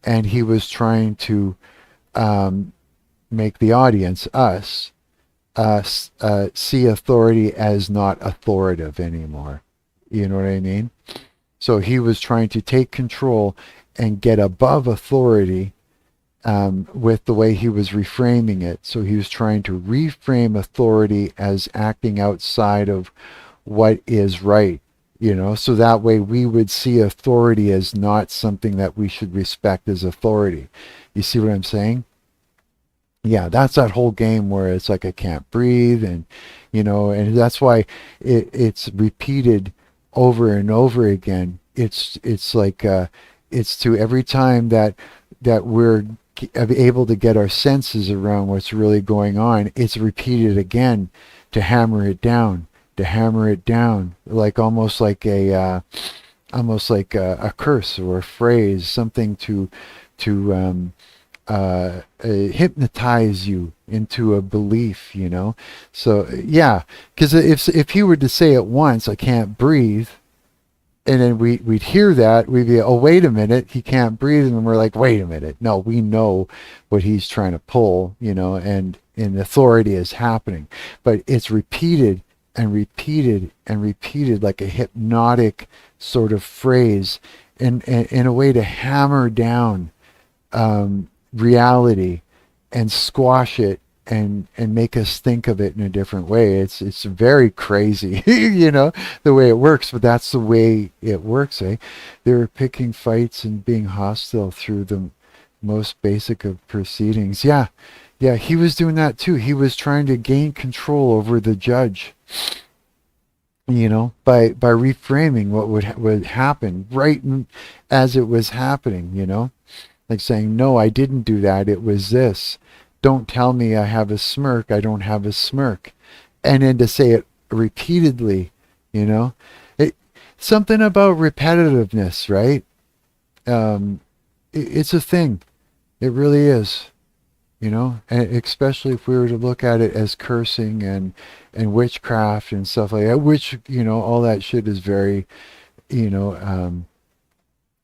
And he was trying to make the audience, us, see authority as not authoritative anymore. You know what I mean? So he was trying to take control and get above authority with the way he was reframing it. So he was trying to reframe authority as acting outside of what is right. So that way we would see authority as not something that we should respect as authority. You see what I'm saying? Yeah, that's that whole game where it's like I can't breathe, and and that's why it's repeated over and over again. It's like it's to every time that we're able to get our senses around what's really going on, it's repeated again to hammer it down. Like almost like a curse or a phrase, something to hypnotize you into a belief, So yeah, because if he were to say it once, I can't breathe, And then we'd hear that, we'd be, oh, wait a minute, he can't breathe. And we're like, wait a minute. No, we know what he's trying to pull, and authority is happening. But it's repeated and repeated and repeated like a hypnotic sort of phrase in a way to hammer down reality and squash it and make us think of it in a different way. It's very crazy, the way it works, but that's the way it works, eh? They're picking fights and being hostile through the most basic of proceedings. Yeah, he was doing that too. He was trying to gain control over the judge, by reframing what would happen right as it was happening, like saying, no, I didn't do that, it was this. Don't tell me I have a smirk. I don't have a smirk. And then to say it repeatedly, something about repetitiveness, right? It's a thing. It really is, and especially if we were to look at it as cursing and witchcraft and stuff like that, which, all that shit is very,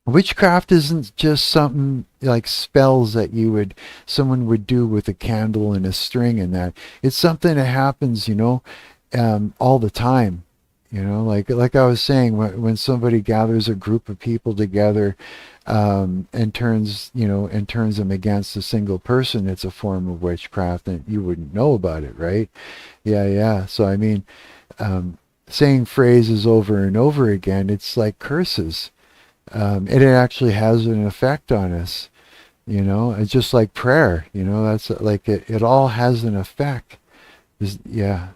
witchcraft isn't just something like spells that someone would do with a candle and a string and that. It's something that happens, all the time. Like I was saying, when somebody gathers a group of people together, and turns them against a single person, it's a form of witchcraft, and you wouldn't know about it, right? Yeah. So I mean, saying phrases over and over again, it's like curses. And it actually has an effect on us, it's just like prayer, that's like it all has an effect.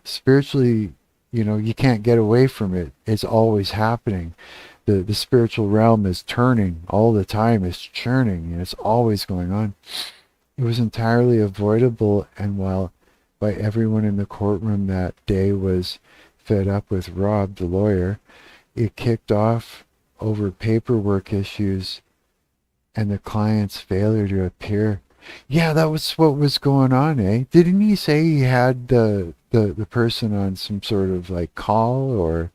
Spiritually, you can't get away from it. It's always happening. The spiritual realm is turning all the time. It's churning, and it's always going on. It was entirely avoidable, and while everyone in the courtroom that day was fed up with Rob, the lawyer, it kicked off over paperwork issues and the client's failure to appear. Yeah, that was what was going on, eh? Didn't he say he had the person on some sort of like call or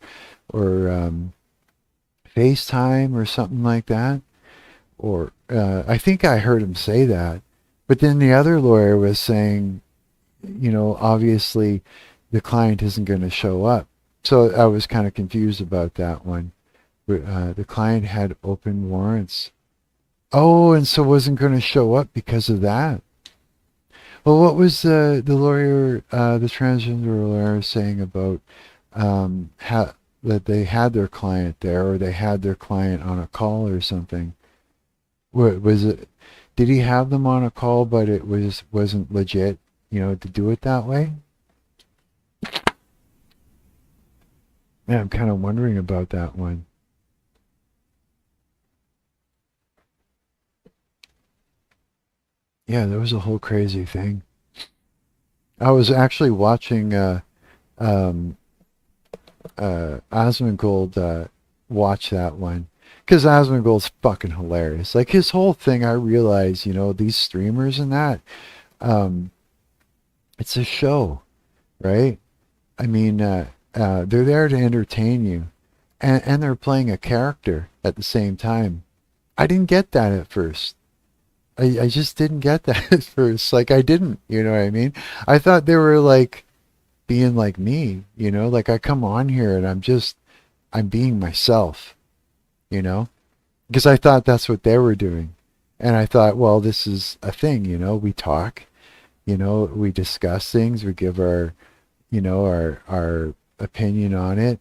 FaceTime or something like that? Or I think I heard him say that. But then the other lawyer was saying, obviously the client isn't going to show up. So I was kind of confused about that one. The client had open warrants. Oh, and so wasn't going to show up because of that. Well, what was the lawyer, the transgender lawyer, saying about that they had their client there, or they had their client on a call or something? What was it? Did he have them on a call, but it wasn't legit, to do it that way? Yeah, I'm kind of wondering about that one. Yeah, there was a whole crazy thing. I was actually watching Asmongold watch that one, because Asmongold's fucking hilarious. Like his whole thing, I realize, these streamers and that, it's a show, right? I mean, they're there to entertain you, and they're playing a character at the same time. I didn't get that at first. I just didn't get that at first. Like I didn't, you know what I mean? I thought they were like being like me, like I come on here and I'm being myself, because I thought that's what they were doing. And I thought, well, this is a thing, we talk, we discuss things, we give our our opinion on it.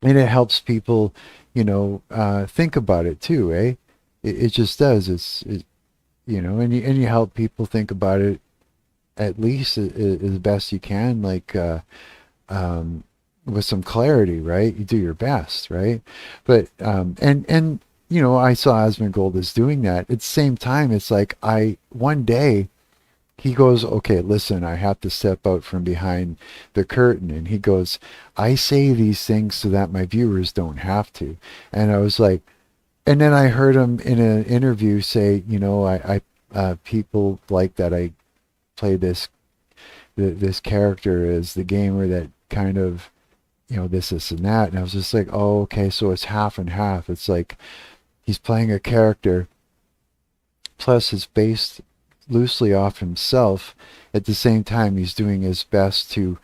And it helps people, think about it too, eh? It just does. And you help people think about it at least as best you can, like with some clarity, right? You do your best, right? But and I saw Asmongold as doing that. At the same time, it's like one day he goes, okay, listen, I have to step out from behind the curtain, and he goes, I say these things so that my viewers don't have to. And I was like, and then I heard him in an interview say, I people like that I play this character as the gamer that kind of this and that. And I was just like, oh, okay, so it's half and half. It's like he's playing a character, plus it's based loosely off himself. At the same time, he's doing his best to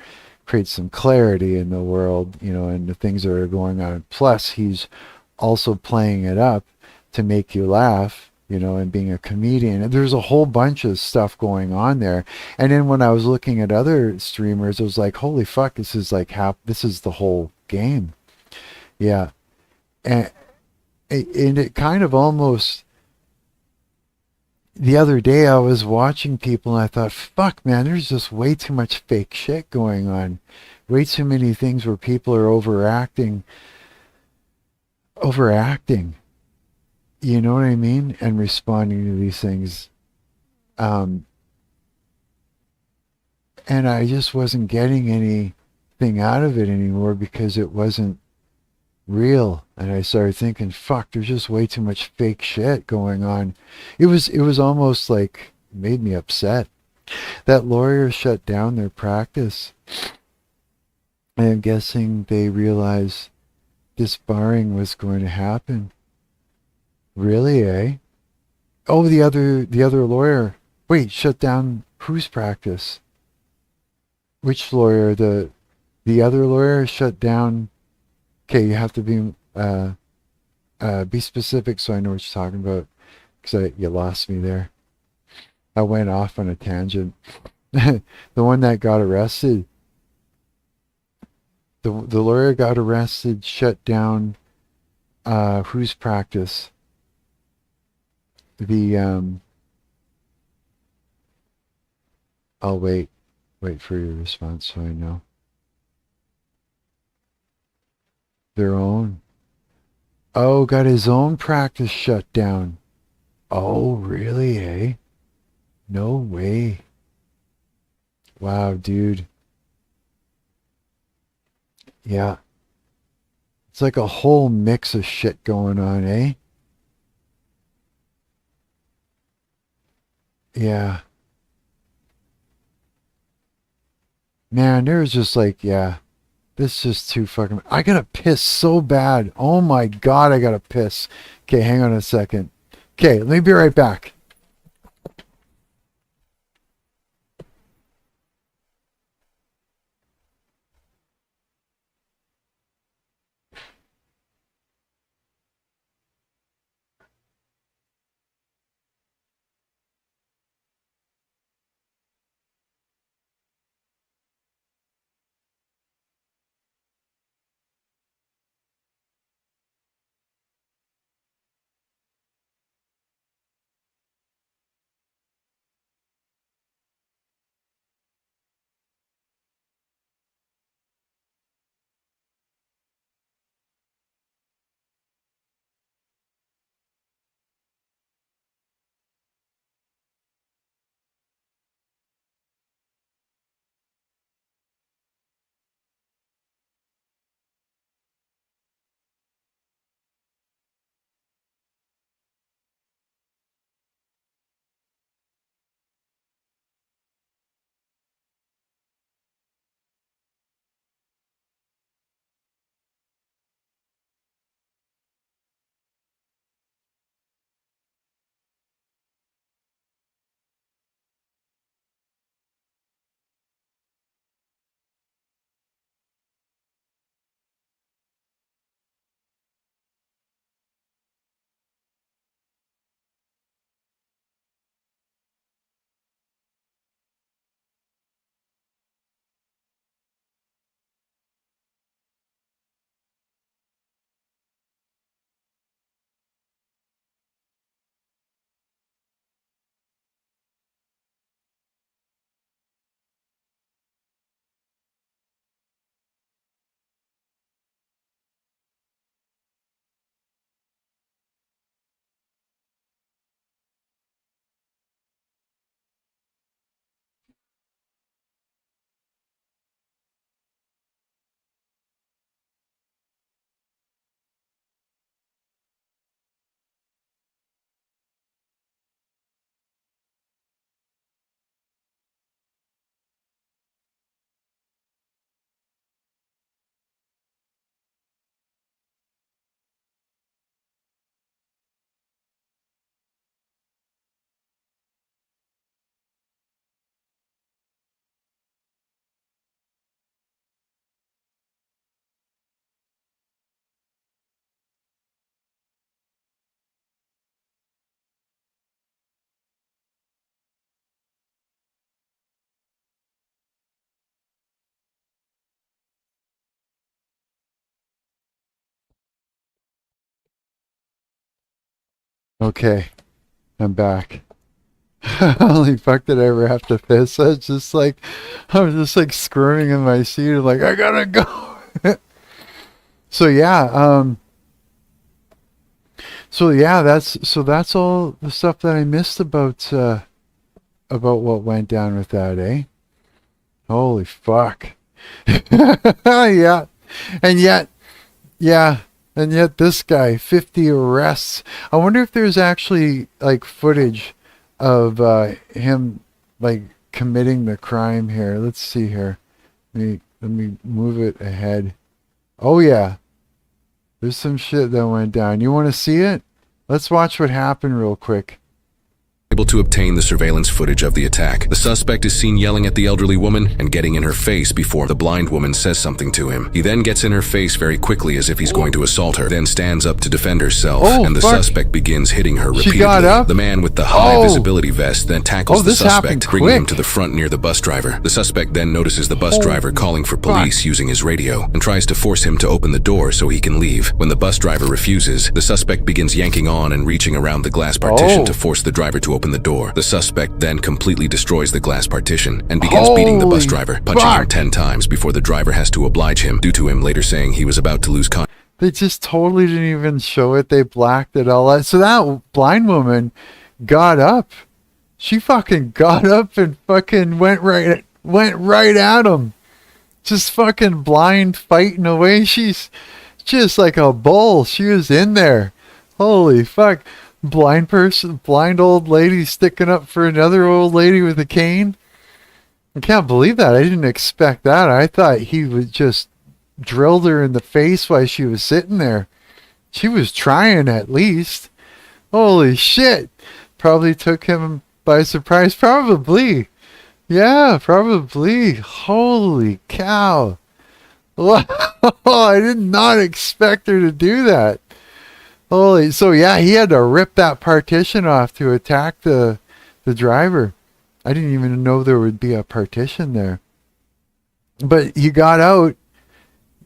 create some clarity in the world, and the things that are going on. Plus, he's also playing it up to make you laugh, and being a comedian. And there's a whole bunch of stuff going on there. And then when I was looking at other streamers, I was like, holy fuck, this is like this is the whole game. Yeah. And, and it kind of almost, the other day I was watching people and I thought, fuck man, there's just way too much fake shit going on. Way too many things where people are overacting. You know what I mean? And responding to these things. Um, and I just wasn't getting anything out of it anymore because it wasn't real. And I started thinking, fuck, there's just way too much fake shit going on. It was almost like, it made me upset. That lawyer shut down their practice. I'm guessing they realized disbarring was going to happen. Really, eh? Oh, the other lawyer. Wait, shut down whose practice? Which lawyer? The other lawyer shut down. Okay, you have to be specific so I know what you're talking about, because you lost me there. I went off on a tangent. The one that got arrested. The lawyer got arrested, shut down whose practice? The I'll wait for your response so I know. Their own. Oh, got his own practice shut down. Oh, really, eh? No way. Wow, dude. Yeah. It's like a whole mix of shit going on, eh? Yeah. Man, there's just like, yeah. This is just too fucking. I gotta piss so bad. Oh my god, I gotta piss. Okay, hang on a second. Okay, let me be right back. Okay, I'm back. Holy fuck, did I ever have to piss? I was just like squirming in my seat. I'm like, I gotta go. So yeah, that's all the stuff that I missed about what went down with that, eh? Holy fuck. Yeah. And yet, yeah. And yet this guy, 50 arrests. I wonder if there's actually like footage of him like committing the crime here. Let's see here. Let me move it ahead. Oh yeah. There's some shit that went down. You want to see it? Let's watch what happened real quick. Able to obtain the surveillance footage of the attack. The suspect is seen yelling at the elderly woman and getting in her face before the blind woman says something to him. He then gets in her face very quickly as if he's going to assault her, then stands up to defend herself, and the suspect begins hitting her repeatedly. She got up? The man with the high visibility vest then tackles the suspect, bringing him to the front near the bus driver. The suspect then notices the bus driver calling for police using his radio and tries to force him to open the door so he can leave. When the bus driver refuses, the suspect begins yanking on and reaching around the glass partition to force the driver to open the door. The suspect then completely destroys the glass partition and begins beating the bus driver, punching him 10 times before the driver has to oblige him, due to him later saying he was about to lose consciousness. They just totally didn't even show it. They blacked it all out. So that blind woman got up. She fucking got up and fucking went right at him. Just fucking blind fighting away. She's just like a bull. She was in there. Holy fuck. Blind old lady sticking up for another old lady with a cane. I can't believe that. I didn't expect that. I thought he would just drilled her in the face while she was sitting there. She was trying at least. Holy shit. Probably took him by surprise. Probably. Yeah, probably. Holy cow. Wow. I did not expect her to do that. Holy, so yeah, he had to rip that partition off to attack the driver. I didn't even know there would be a partition there. But he got out.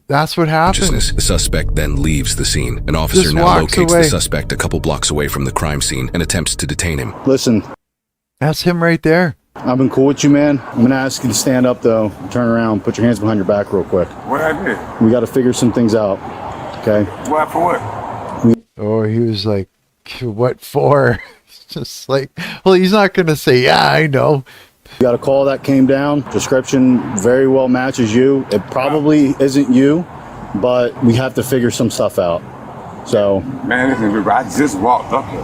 That's what happened. The suspect then leaves the scene. An officer now locates the suspect a couple blocks away from the crime scene and attempts to detain him. Listen. That's him right there. I've been cool with you, man. I'm going to ask you to stand up, though. Turn around. Put your hands behind your back real quick. What I did? We got to figure some things out. Okay? What for what? Oh, he was like, what for? Just like, well, he's not going to say, yeah, I know. You got a call that came down. Description very well matches you. It probably isn't you, but we have to figure some stuff out. So. Man, listen, I just walked up here.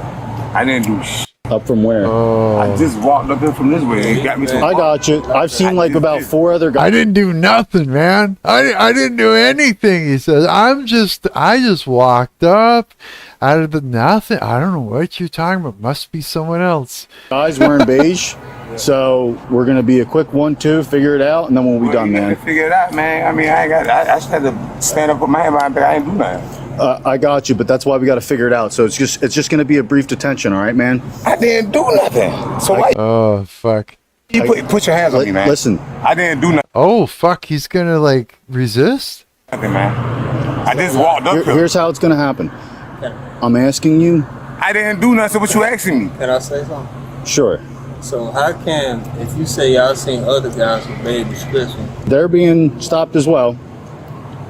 I didn't do shit. Up from where? I just walked up here from this way. It got me I got you. I've seen like about 4 other guys. I didn't do nothing, man. I didn't do anything. He says, I just walked up out of the nothing. I don't know what you're talking about. Must be someone else. Guys wearing beige. So we're gonna be a quick 1-2, figure it out, and then we'll be done, man. Figure it out, man. I mean, I just had to stand up with my hand behind, but I didn't do nothing. I got you, but that's why we got to figure it out. So it's just going to be a brief detention, all right, man? I didn't do nothing. So why? Oh fuck! You put your hands on me, man. Listen, I didn't do nothing. Oh fuck! He's gonna like resist. Nothing, man. I just walked up. Here's how it's going to happen. I'm asking you. I didn't do nothing. So what you asking me? Can I say something? Sure. So how can, if you say y'all seen other guys with bad description, they're being stopped as well.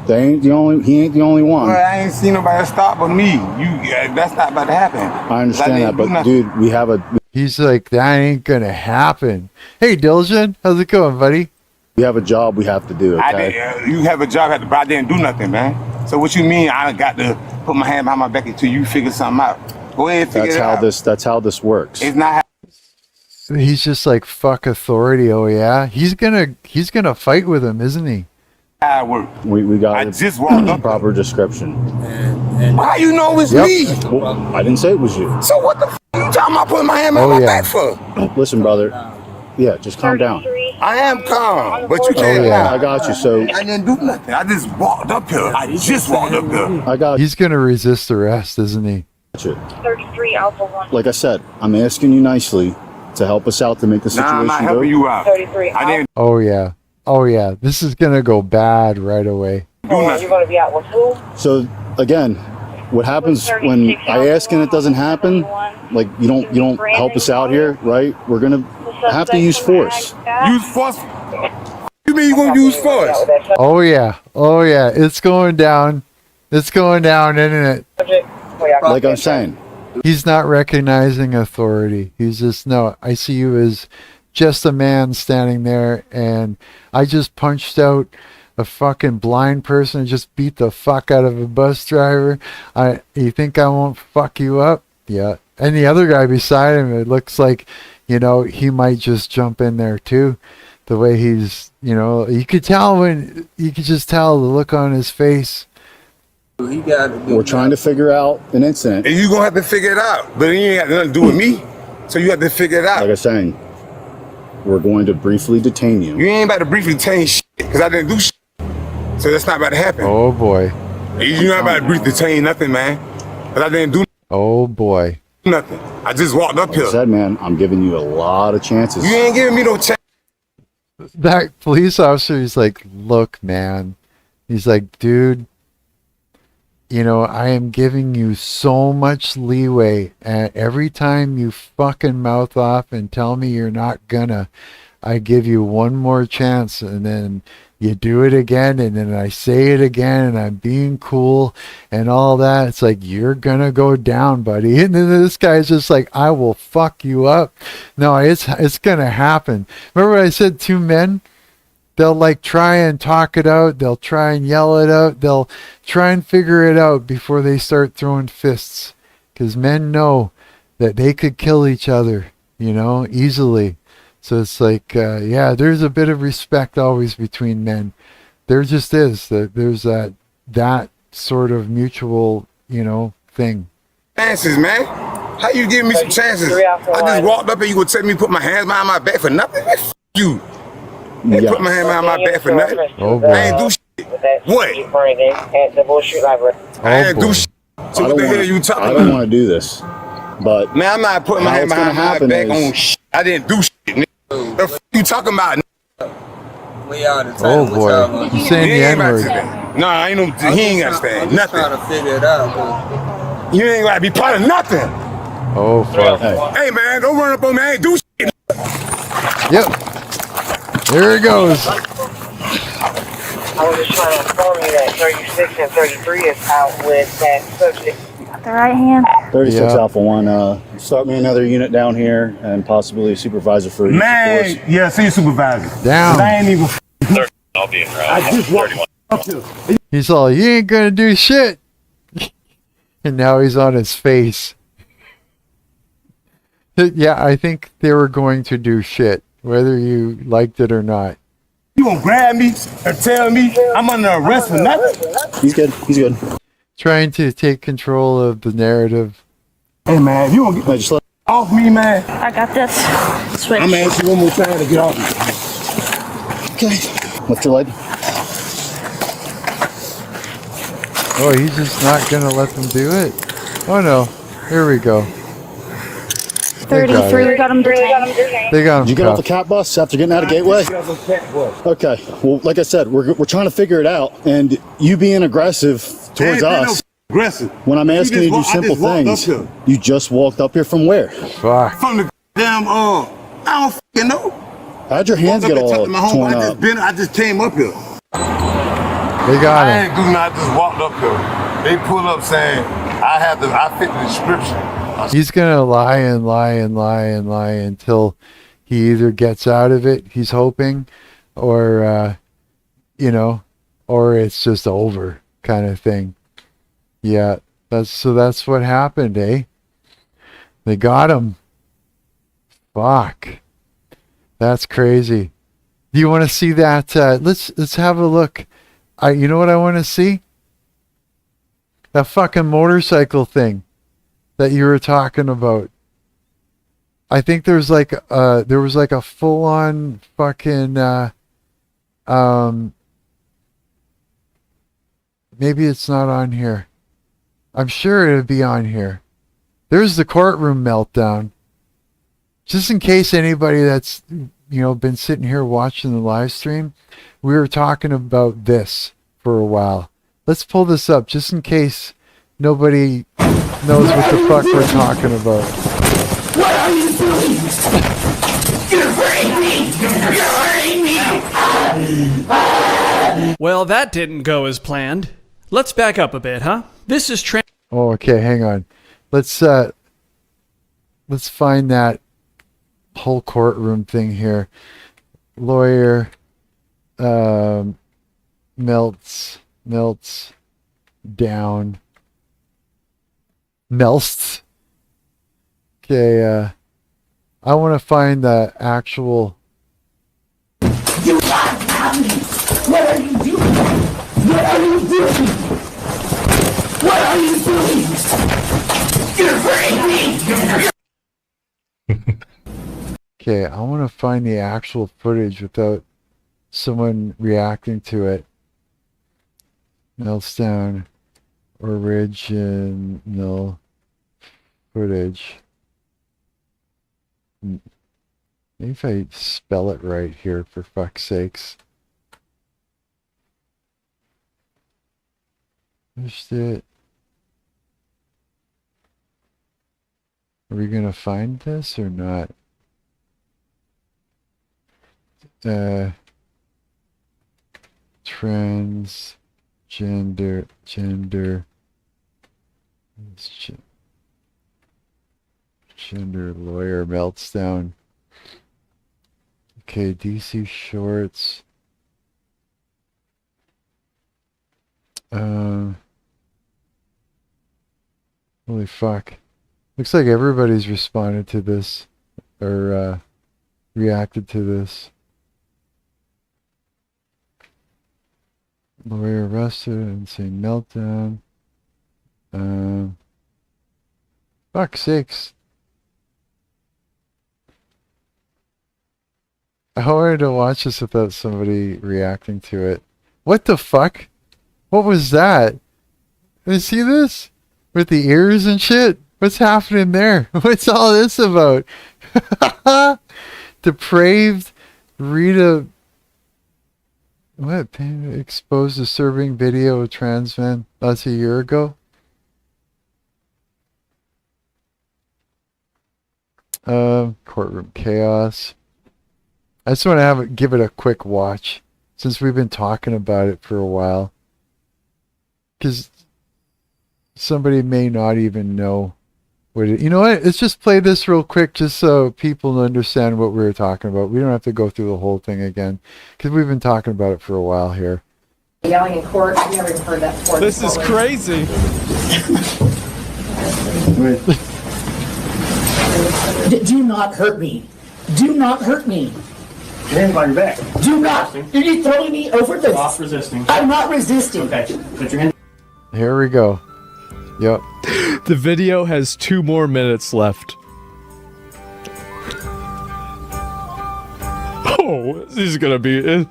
They ain't the only. He ain't the only one. Well, I ain't seen nobody stop but me. That's not about to happen. I understand that, but dude, we have a. He's like, that ain't gonna happen. Hey, Diljan, how's it going, buddy? We have a job we have to do. Okay. You have a job, but I didn't do nothing, man. So what you mean? I got to put my hand behind my back until you figure something out. Go ahead, figure it out. That's how this works. It's not. He's just like, fuck authority. Oh yeah, he's gonna fight with him, isn't he? I work. We got. I just walked up. Proper description. and How you know it's me? Well, I didn't say it was you. So what the f you talking about putting my hand behind my back for? Listen, brother. Yeah, just calm down. I am calm, but you can't. I got you. So I didn't do nothing. I just walked up here. I just walked up here. I got. He's gonna resist arrest, isn't he? 33 Alpha 1. Like I said, I'm asking you nicely to help us out to make the situation I'm not helping you out. 33 I didn't. Oh yeah. Oh yeah. This is gonna go bad right away. You're going to be out with who? So again, what happens when I ask and it doesn't happen, like you don't help us out here, right? We're gonna have to use force. Use force? You mean you gonna use force? Oh yeah, it's going down. It's going down, isn't it? Like I'm saying, he's not recognizing authority. He's just, no, I see you as just a man standing there, and I just punched out a fucking blind person and just beat the fuck out of a bus driver. You think I won't fuck you up? Yeah. And the other guy beside him, it looks like, he might just jump in there too. The way he's, you could just tell the look on his face. We're trying to figure out an incident. And you're gonna have to figure it out. But it ain't got nothing to do with me. So you have to figure it out. Like I was saying, we're going to briefly detain you. You ain't about to briefly detain shit, because I didn't do shit. So that's not about to happen. Oh boy. You're not about to briefly detain nothing, man. Because I didn't do Oh boy. nothing. I just walked up Like here. I said, man, I'm giving you a lot of chances. You ain't giving me no chance. That police officer, he's like, look, man. He's like, dude, I am giving you so much leeway, and every time you fucking mouth off and tell me you're not gonna, I give you one more chance, and then you do it again, and then I say it again, and I'm being cool and all that. It's like, you're gonna go down, buddy. And then this guy's just like, I will fuck you up. No, it's gonna happen. Remember what I said, two men? They'll like try and talk it out. They'll try and yell it out. They'll try and figure it out before they start throwing fists. Because men know that they could kill each other, easily. So it's like, there's a bit of respect always between men. There just is. There's that sort of mutual, thing. Chances, man. How you giving me some chances? I just walked up and you gonna tell me put my hands behind my back for nothing? Man, f you. They put my hand behind my back for nothing. Oh boy. I ain't do shit. What? I ain't do shit. So what the hell are you talking about? I don't want to do this, but man, I'm not putting my hand behind my back on shit. I didn't do shit. Nigga. The f you talking about? Oh boy. You saying the N-word. No, I ain't no. He ain't gotta stand nothing. Trying to figure it out. You ain't gotta be part of nothing. Oh fuck. Hey man, don't run up on me. I ain't do shit. Yep. There it goes. I was just trying to inform you that 36 and 33 is out with that subject. The right hand. 36 Alpha 1, start me another unit down here and possibly a supervisor for each Man, force. yeah, see your supervisor. Down. I ain't even. I'll be in route. I just walked up here. He's all, you ain't gonna do shit. And now he's on his face. Yeah, I think they were going to do shit, whether you liked it or not. You gonna grab me and tell me I'm under arrest for nothing? He's good. He's good. Trying to take control of the narrative. Hey man, if you gonna get off me, man. I got this. Switch. I'm gonna ask you one more time to get off me. Okay. Lift your leg. Oh, he's just not gonna let them do it? Oh no. Here we go. 33, we got him detained. They got him. Did you get off the cat bus after getting out of Gateway? Okay. Well, like I said, we're trying to figure it out, and you being aggressive towards us. Aggressive. When I'm asking you to do simple things, you just walked up here from where? Fuck. From the damn I don't fucking know. How'd your hands get all torn up? I just came up here. They got him. I ain't do nothing. I just walked up here. They pulled up saying I fit the description. He's gonna lie and lie and lie and lie until he either gets out of it, he's hoping, or or it's just over kind of thing. Yeah, that's what happened, eh? They got him. Fuck. That's crazy. Do you want to see that? Let's have a look. You know what I want to see? That fucking motorcycle thing that you were talking about. I think there was like a full on fucking maybe it's not on here. I'm sure it'd be on here. There's the courtroom meltdown. Just in case anybody that's been sitting here watching the live stream, we were talking about this for a while. Let's pull this up just in case nobody knows what the fuck we're talking about. What are you doing? You're hurting me! You're hurting me! Well, that didn't go as planned. Let's back up a bit, huh? This is Oh, okay, hang on. Let's find that whole courtroom thing here. Lawyer melts down. Melts. Okay, I want to find the actual. You can't have me! What are you doing? What are you doing? What are you doing? You're hurting me! Okay, I want to find the actual footage without someone reacting to it. Melts down. Original footage. Maybe if I spell it right here, for fuck's sakes. Pushed it. Are we gonna find this or not? Transgender gender lawyer melts down. Okay, DC shorts. Holy fuck. Looks like everybody's responded to this or reacted to this. Lawyer arrested, insane meltdown. Fuck's sakes. I wanted to watch this without somebody reacting to it. What the fuck? What was that? Did you see this? With the ears and shit? What's happening there? What's all this about? Depraved Rita. What? Exposed disturbing video of trans men. That's a year ago. Courtroom chaos. I just want to give it a quick watch since we've been talking about it for a while. Because somebody may not even know what it... You know what? Let's just play this real quick just so people understand what we were talking about. We don't have to go through the whole thing again because we've been talking about it for a while here. Yelling in court. I've never heard that before. This is crazy. Do not hurt me. Do not hurt me. Your hands on your back. Do not. Are you throwing me over the... Stop resisting. I'm not resisting. Okay. Put your hand. Here we go. Yep. The video has 2 more minutes left. Oh, this is gonna be it.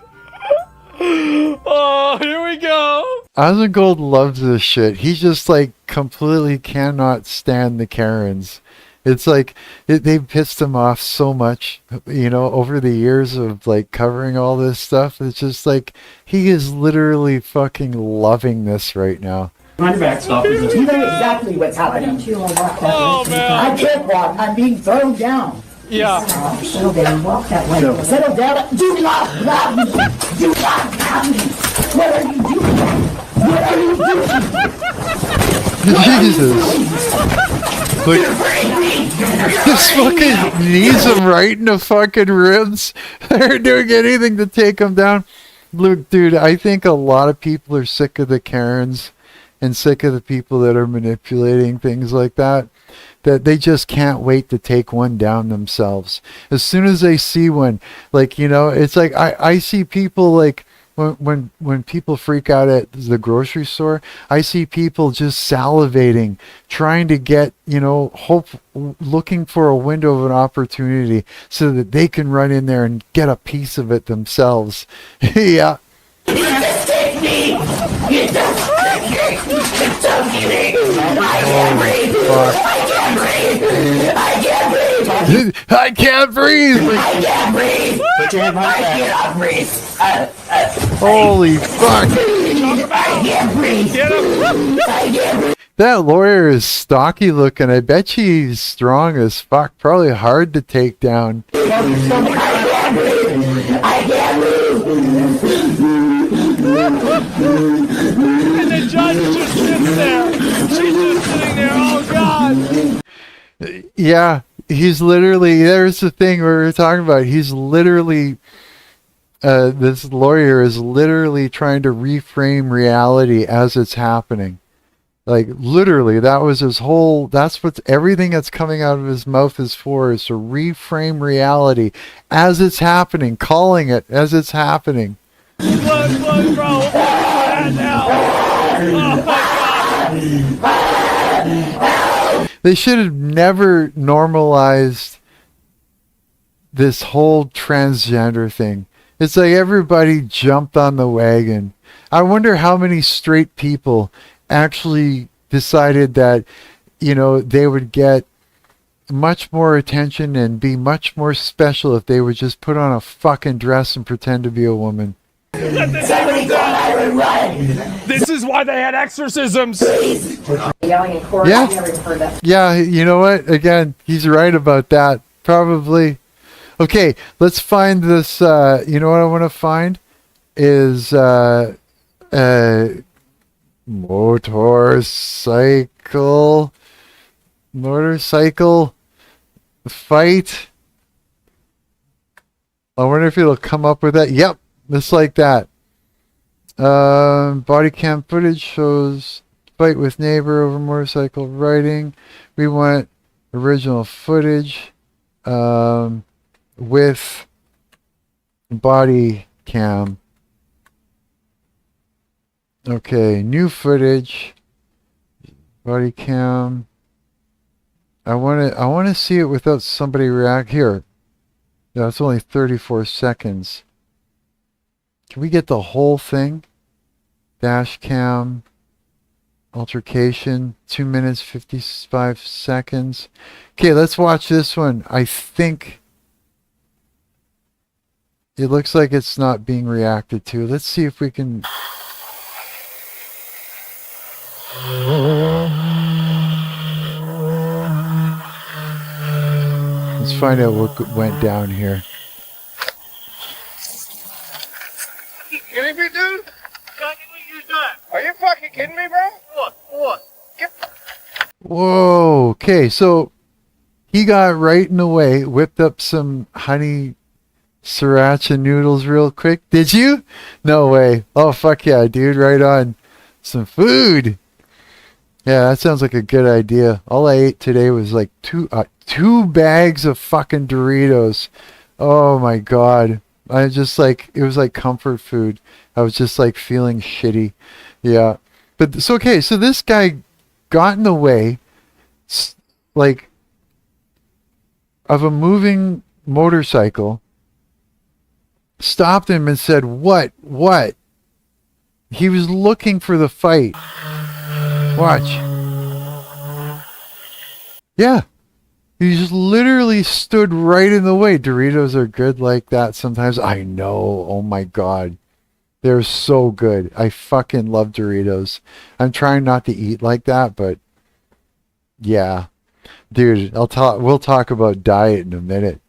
Oh, here we go. Ozengold loves this shit. He just like completely cannot stand the Karens. It's like they've pissed him off so much, you know, over the years of like covering all this stuff. It's just like he is literally fucking loving this right now. On your back, stop resisting. You know exactly what's happening. Oh, man. I can't walk. I'm being thrown down. Yeah. Settle down. Walk that way. Settle down. Do not grab me. Do not grab me. What are you doing? What are you doing? Jesus. Like, this fucking knees him right in the fucking ribs. They're doing anything to take him down. Look, dude, I think a lot of people are sick of the Karens and sick of the people that are manipulating things like that. That they just can't wait to take one down themselves. As soon as they see one, like, you know, it's like I see people like when people freak out at the grocery store, I see people just salivating, trying to get, you know, looking for a window of an opportunity so that they can run in there and get a piece of it themselves. Yeah. I can't breathe. Put your hand right there. I cannot breathe. Holy fuck. I can't breathe. That lawyer is stocky looking. I bet he's strong as fuck. Probably hard to take down. I can't move. And the judge just sits there. She's just sitting there. Oh God. Yeah, he's literally. There's the thing we were talking about. He's literally. This lawyer is literally trying to reframe reality as it's happening. Like literally, that was his whole. That's what everything that's coming out of his mouth is for, is to reframe reality as it's happening, calling it as it's happening. Look, bro. That now. Oh my God. They should have never normalized this whole transgender thing. It's like everybody jumped on the wagon. I wonder how many straight people actually decided that, you know, they would get much more attention and be much more special if they would just put on a fucking dress and pretend to be a woman. This is why they had exorcisms. Yelling in court. Yeah. I've never heard that. Yeah, you know what? Again, he's right about that. Probably. Okay, let's find this. You know what I want to find is motorcycle fight. I wonder if it'll come up with that. Yep, just like that. Body cam footage shows fight with neighbor over motorcycle riding. We want original footage with body cam. Okay, new footage. Body cam. I want to see it without somebody react here. Yeah, it's only 34 seconds. Can we get the whole thing? Dash cam. Altercation. 2 minutes, 55 seconds. Okay, let's watch this one. I think it looks like it's not being reacted to. Let's see if we can... Let's find out what went down here. You kidding me, dude? Are you fucking kidding me, bro? What? Whoa. Okay, so he got right in the way, whipped up some honey sriracha noodles real quick. Did you? No way. Oh, fuck yeah, dude. Right on. Some food. Yeah, that sounds like a good idea. All I ate today was like two bags of fucking Doritos. Oh my God. I just like, it was like comfort food. I was just like feeling shitty. Yeah. But it's okay. So this guy got in the way, like, of a moving motorcycle, stopped him and said, what? He was looking for the fight. Watch. Yeah. He just literally stood right in the way. Doritos are good like that sometimes. I know. Oh my God. They're so good. I fucking love Doritos. I'm trying not to eat like that, but yeah. Dude, we'll talk about diet in a minute.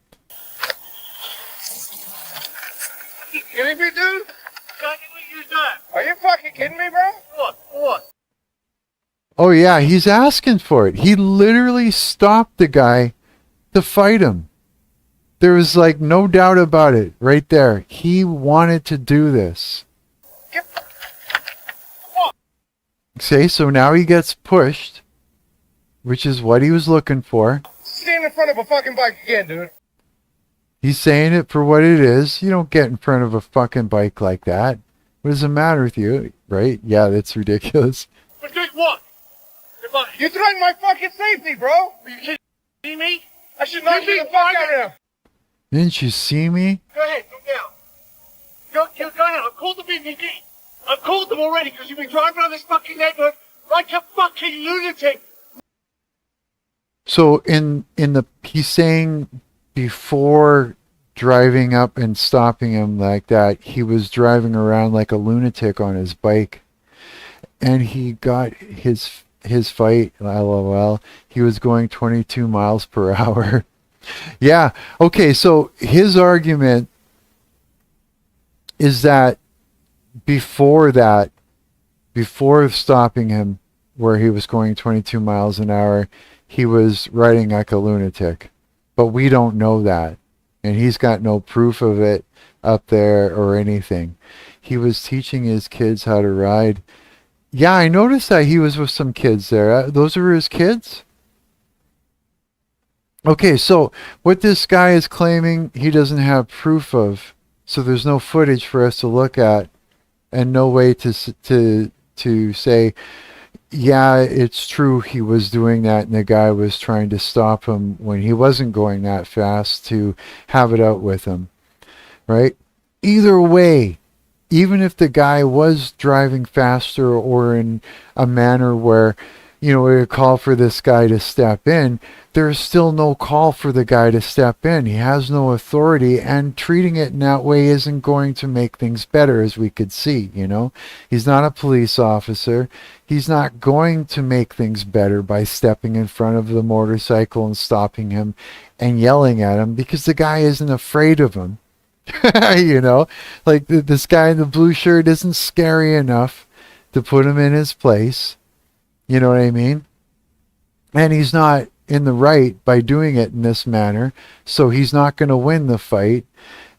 You kidding me, dude? Are you fucking kidding me, bro? What? Oh yeah, he's asking for it. He literally stopped the guy to fight him. There was like no doubt about it right there. He wanted to do this. See, so now he gets pushed, which is what he was looking for. Stand in front of a fucking bike again, dude. He's saying it for what it is. You don't get in front of a fucking bike like that. What does the matter with you, right? Yeah, that's ridiculous. But take what? You threatened my fucking safety, bro. Are you kidding me? I should knock you the fuck out of here. Didn't you see me? Go ahead, go down. Go ahead. I've called the BPD. I've called them already because you've been driving around this fucking neighborhood like a fucking lunatic. So he's saying before driving up and stopping him like that, he was driving around like a lunatic on his bike, and he got his his fight, LOL, he was going 22 miles per hour. Yeah. Okay, so his argument is that before stopping him where he was going 22 miles an hour, he was riding like a lunatic. But we don't know that. And he's got no proof of it up there or anything. He was teaching his kids how to ride. Yeah, I noticed that he was with some kids there. Those are his kids? Okay, so what this guy is claiming he doesn't have proof of, so there's no footage for us to look at and no way to say, yeah, it's true he was doing that and the guy was trying to stop him when he wasn't going that fast to have it out with him, right? Either way, even if the guy was driving faster or in a manner where, we would call for this guy to step in, there's still no call for the guy to step in. He has no authority, and treating it in that way isn't going to make things better, as we could see, He's not a police officer. He's not going to make things better by stepping in front of the motorcycle and stopping him and yelling at him, because the guy isn't afraid of him. Like this guy in the blue shirt isn't scary enough to put him in his place. You know what I mean? And he's not in the right by doing it in this manner, so he's not going to win the fight.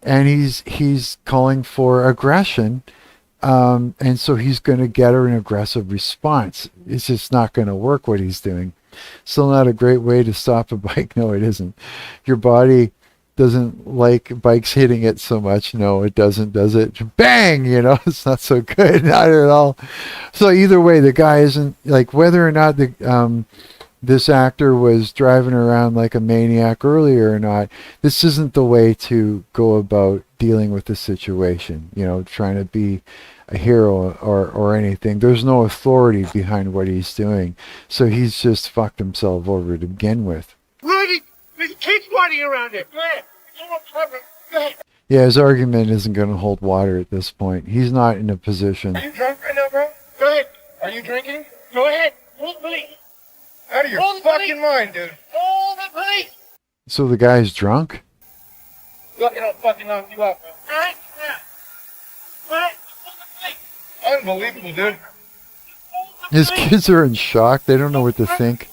And he's calling for aggression, and so he's going to get an aggressive response. It's just not going to work what he's doing. Still not a great way to stop a bike. No, it isn't. Your body doesn't like bikes hitting it so much. No, it doesn't, does it? Bang! It's not so good. Not at all. So either way, the guy isn't, like, whether or not this actor was driving around like a maniac earlier or not, this isn't the way to go about dealing with the situation, trying to be a hero or anything. There's no authority behind what he's doing. So he's just fucked himself over to begin with. Rudy, there's kids running around here. Go ahead. Go ahead. Yeah, his argument isn't going to hold water at this point. He's not in a position. Are you drunk right now, bro? Go ahead. Are you drinking? Go ahead. Hold the police. Out of your fucking mind, dude. Hold the police. So the guy's drunk? Look, you don't fucking knock you out, bro. All right? Yeah. Unbelievable, dude. His kids are in shock. They don't know what to think.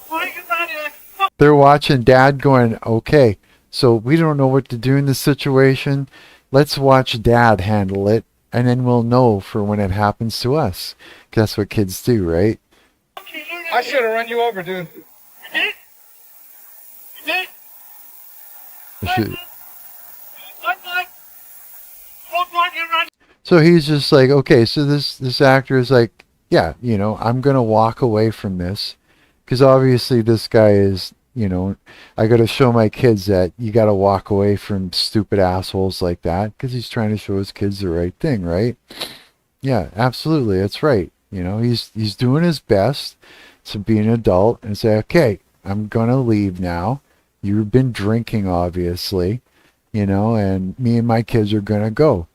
They're watching Dad going, okay, so we don't know what to do in this situation. Let's watch Dad handle it, and then we'll know for when it happens to us. That's what kids do, right? I should have run you over, dude. So he's just like, okay, so this actor is like, yeah, I'm going to walk away from this. Because obviously this guy is, I got to show my kids that you got to walk away from stupid assholes like that. Because he's trying to show his kids the right thing, right? Yeah, absolutely. That's right. He's doing his best to be an adult and say, okay, I'm going to leave now. You've been drinking, obviously, and me and my kids are going to go.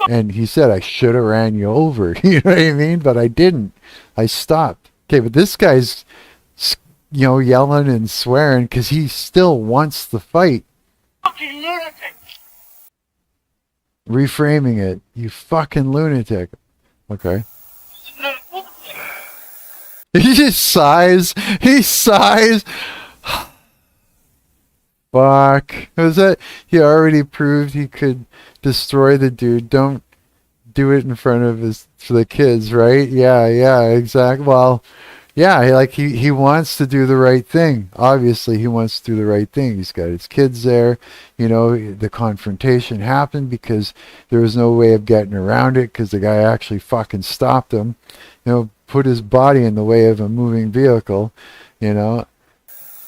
And he said, I should have ran you over. You know what I mean? But I didn't. I stopped. Okay, but this guy's, yelling and swearing because he still wants the fight. Fucking lunatic. Reframing it. You fucking lunatic. Okay. He just sighs. He sighs. Fuck. Was that? He already proved he could destroy the dude. Don't do it in front of for the kids, right? Yeah, exactly. Well, yeah, like he wants to do the right thing. Obviously, he wants to do the right thing. He's got his kids there. The confrontation happened because there was no way of getting around it because the guy actually fucking stopped him. Put his body in the way of a moving vehicle, and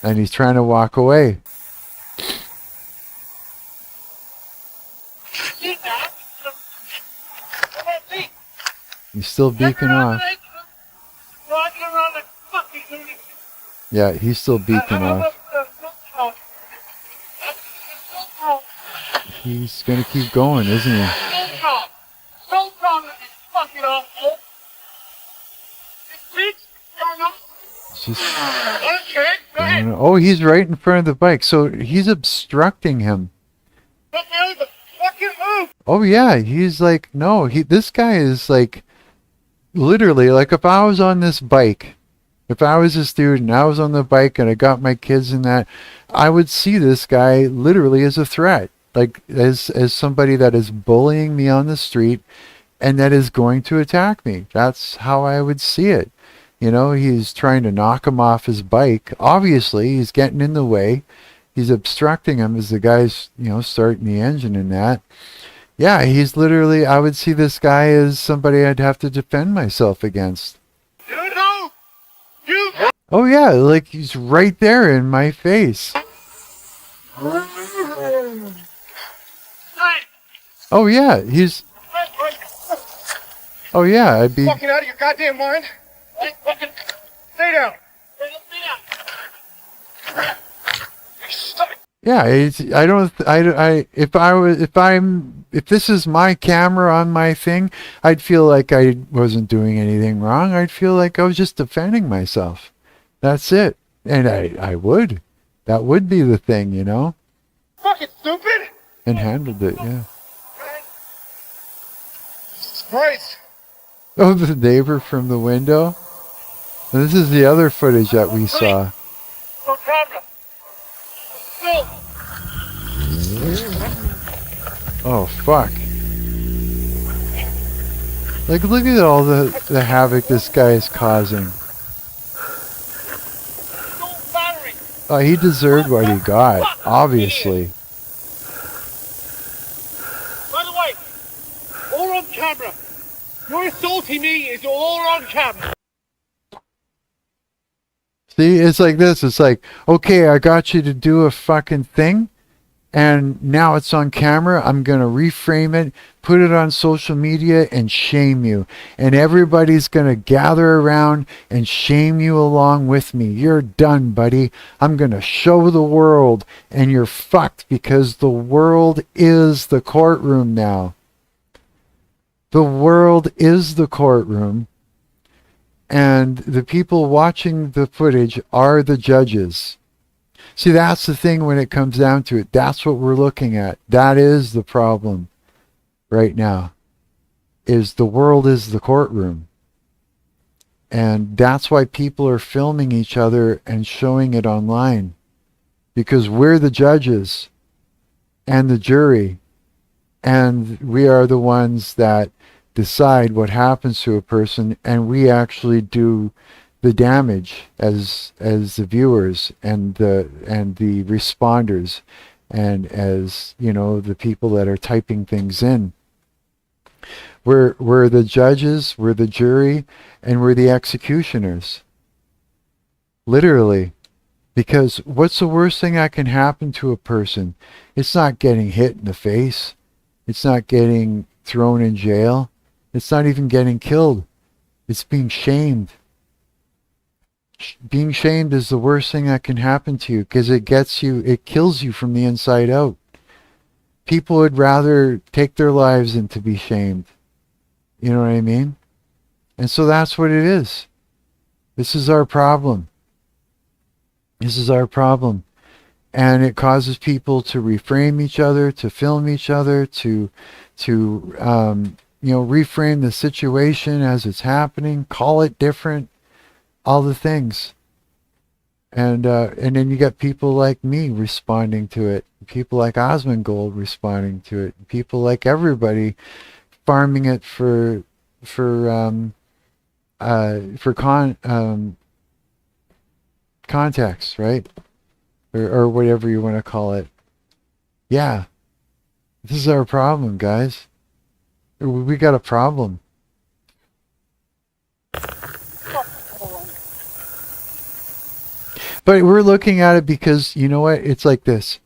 he's trying to walk away. He's still beaking off. Yeah, he's still beaking off. He's gonna keep going, isn't he? just. Okay, go ahead. Oh, he's right in front of the bike, so he's obstructing him. Let me out of the fucking move. Oh yeah, he's like, no, this guy is like, literally, like if I was on this bike, if I was a student, I was on the bike and I got my kids in that, I would see this guy literally as a threat, like as somebody that is bullying me on the street and that is going to attack me. That's how I would see it. You know, he's trying to knock him off his bike. Obviously, he's getting in the way. He's obstructing him as the guy's, starting the engine and that. Yeah, he's literally, I would see this guy as somebody I'd have to defend myself against. Oh yeah, like he's right there in my face. Oh yeah, he's... Oh yeah, I'd be... Fucking out of your goddamn mind. Fucking stay down. Yeah, if this is my camera on my thing, I'd feel like I wasn't doing anything wrong. I'd feel like I was just defending myself. That's it. And I would. That would be the thing, Fucking stupid. And handled it, yeah. Christ. Oh, the neighbor from the window? And this is the other footage that we saw. No camera. No. Oh, fuck. Like, look at all the havoc this guy is causing. Oh, he deserved what he got, obviously. By the way, all on camera. Your assaulting me is all on camera. See, it's like this. It's like, okay, I got you to do a fucking thing, and now it's on camera. I'm going to reframe it, put it on social media, and shame you. And everybody's going to gather around and shame you along with me. You're done, buddy. I'm going to show the world, and you're fucked because the world is the courtroom now. The world is the courtroom, and the people watching the footage are the judges. See, that's the thing when it comes down to it. That's what we're looking at. That is the problem right now, is the world is the courtroom. And that's why people are filming each other and showing it online, because we're the judges and the jury, and we are the ones that decide what happens to a person, and we actually do the damage as the viewers and the responders, and as the people that are typing things in. We're the judges, we're the jury, and we're the executioners. Literally. Because what's the worst thing that can happen to a person? It's not getting hit in the face. It's not getting thrown in jail. It's not even getting killed. It's being shamed. Being shamed is the worst thing that can happen to you, because it kills you from the inside out. People would rather take their lives than to be shamed. You know what I mean? And so that's what it is. This is our problem. This is our problem. And it causes people to reframe each other, to film each other, to reframe the situation as it's happening, call it different, all the things. And then you got people like me responding to it, people like Osmongold responding to it, people like everybody farming it for context, right? Or whatever you want to call it. Yeah. This is our problem, guys. We got a problem. But we're looking at it because, you know what? It's like this.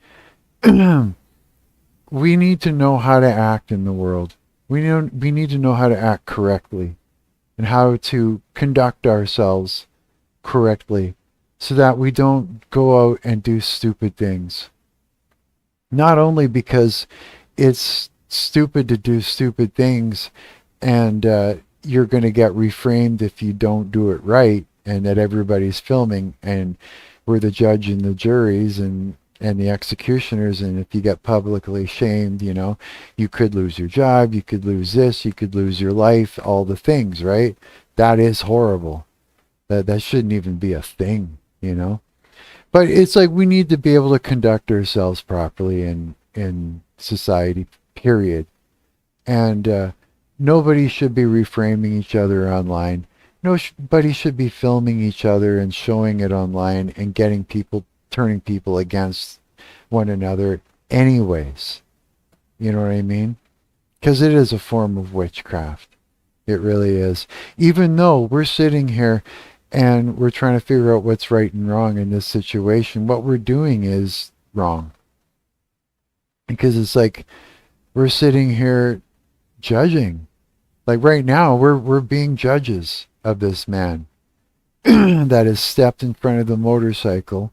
We need to know how to act in the world. We need to know how to act correctly and how to conduct ourselves correctly so that we don't go out and do stupid things. Not only because it's stupid to do stupid things and you're going to get reframed if you don't do it right, and that everybody's filming, and we're the judge and the juries and the executioners, and if you get publicly shamed, you know, you could lose your job, you could lose this, you could lose your life, all the things, right? That is horrible. That shouldn't even be a thing, you know? But it's like we need to be able to conduct ourselves properly in society, period. And nobody should be reframing each other online. Nobody should be filming each other and showing it online and turning people against one another anyways. You know what I mean? Because it is a form of witchcraft. It really is. Even though we're sitting here and we're trying to figure out what's right and wrong in this situation, what we're doing is wrong. Because it's like we're sitting here judging. Like right now, we're being judges of this man that has stepped in front of the motorcycle,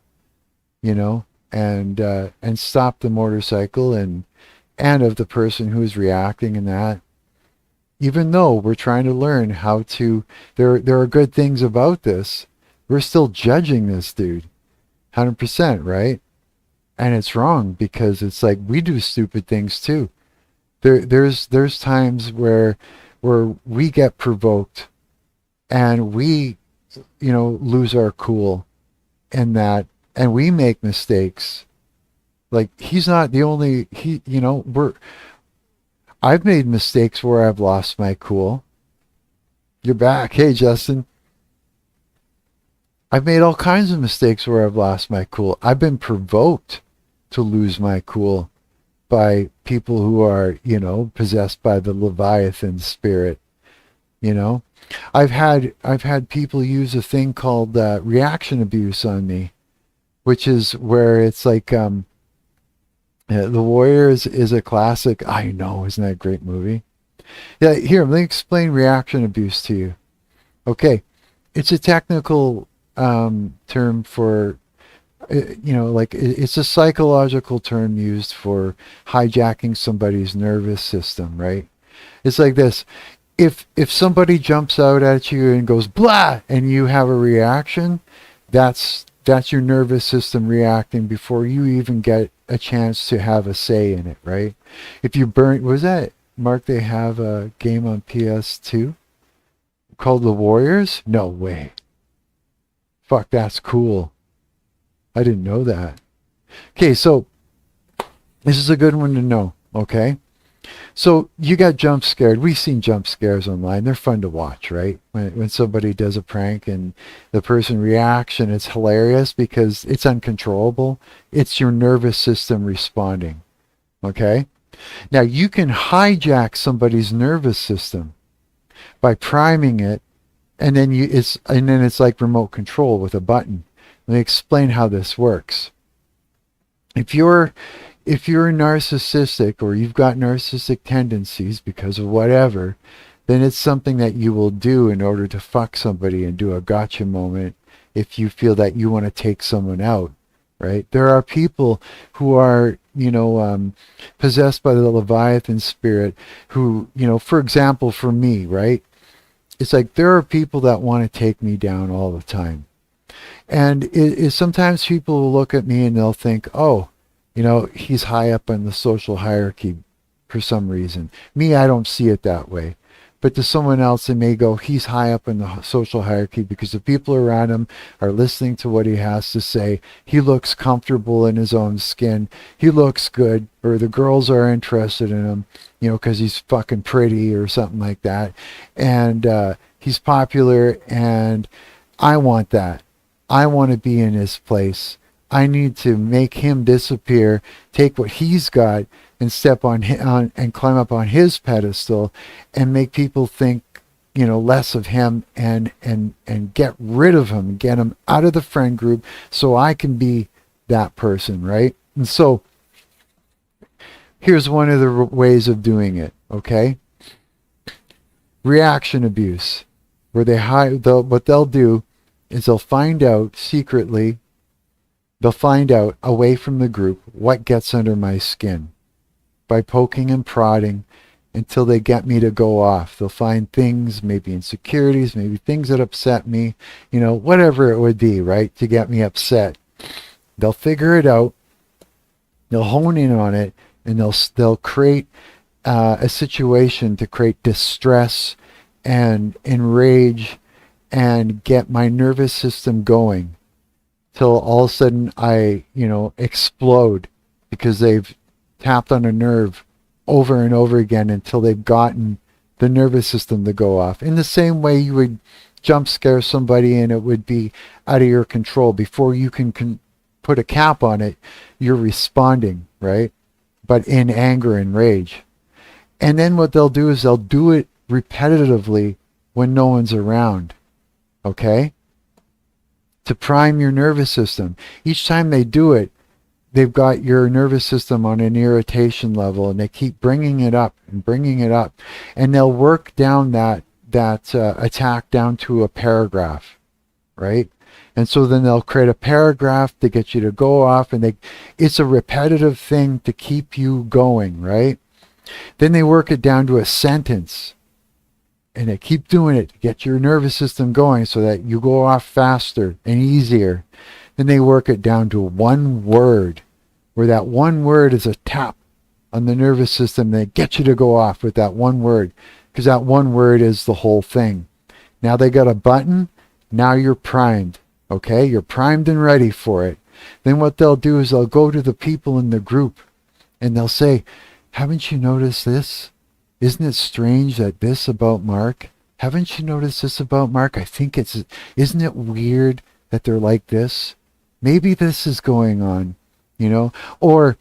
you know, and stopped the motorcycle, and of the person who's reacting in that. Even though we're trying to learn how to, there are good things about this, we're still judging this dude, 100%, right? And it's wrong, because it's like we do stupid things too. There's times where we get provoked and we, you know, lose our cool in that, and we make mistakes. Like he's not the only, you know, I've made mistakes where I've lost my cool. You're back. Hey, Justin. I've made all kinds of mistakes where I've lost my cool. I've been provoked to lose my cool by people who are, you know, possessed by the Leviathan spirit. You know, I've had people use a thing called reaction abuse on me, which is where it's like, The Warriors is a classic. I know, isn't that a great movie? Yeah, here, let me explain reaction abuse to you. Okay, it's a technical term for, you know, like it's a psychological term used for hijacking somebody's nervous system, right? It's like this. If somebody jumps out at you and goes blah, and you have a reaction, that's your nervous system reacting before you even get a chance to have a say in it, right? If you was that, Mark, they have a game on PS2 called The Warriors? No way. Fuck, that's cool. I didn't know that. Okay, so this is a good one to know, okay? So you got jump scared. We've seen jump scares online. They're fun to watch, right? When somebody does a prank and the person reacts, and it's hilarious because it's uncontrollable. It's your nervous system responding. Okay? Now you can hijack somebody's nervous system by priming it, and then it's like remote control with a button. Let me explain how this works. If you're narcissistic, or you've got narcissistic tendencies because of whatever, then it's something that you will do in order to fuck somebody and do a gotcha moment if you feel that you want to take someone out, right? There are people who are, you know, possessed by the Leviathan spirit who, you know, for example, for me, right? It's like there are people that want to take me down all the time. And sometimes people will look at me and they'll think, oh, you know, he's high up on the social hierarchy for some reason. Me, I don't see it that way. But to someone else, they may go, he's high up in the social hierarchy because the people around him are listening to what he has to say. He looks comfortable in his own skin. He looks good, or the girls are interested in him, you know, because he's fucking pretty or something like that. And he's popular, and I want that. I want to be in his place. I need to make him disappear, take what he's got, and step on and climb up on his pedestal, and make people think, you know, less of him, and get rid of him, get him out of the friend group, so I can be that person, right? And so here's one of the ways of doing it. Okay, reaction abuse, where what they'll do is they'll find out secretly. They'll find out away from the group what gets under my skin by poking and prodding until they get me to go off. They'll find things, maybe insecurities, maybe things that upset me, whatever it would be, right, to get me upset. They'll figure it out, they'll hone in on it, and they'll create a situation to create distress and enrage and get my nervous system going till all of a sudden I, explode because they've tapped on a nerve over and over again until they've gotten the nervous system to go off. In the same way you would jump scare somebody and it would be out of your control. Before you can put a cap on it, you're responding, right? But in anger and rage. And then what they'll do is they'll do it repetitively when no one's around, okay? To prime your nervous system. Each time they do it, they've got your nervous system on an irritation level, and they keep bringing it up and bringing it up, and they'll work down that attack down to a paragraph, right? And so then they'll create a paragraph to get you to go off, and it's a repetitive thing to keep you going, right? Then they work it down to a sentence, and they keep doing it to get your nervous system going so that you go off faster and easier. Then they work it down to one word, where that one word is a tap on the nervous system. They get you to go off with that one word, because that one word is the whole thing. Now they got a button. Now you're primed, okay? You're primed and ready for it. Then what they'll do is they'll go to the people in the group, and they'll say, haven't you noticed this? Isn't it strange that this about Mark? Haven't you noticed this about Mark? I think isn't it weird that they're like this? Maybe this is going on, or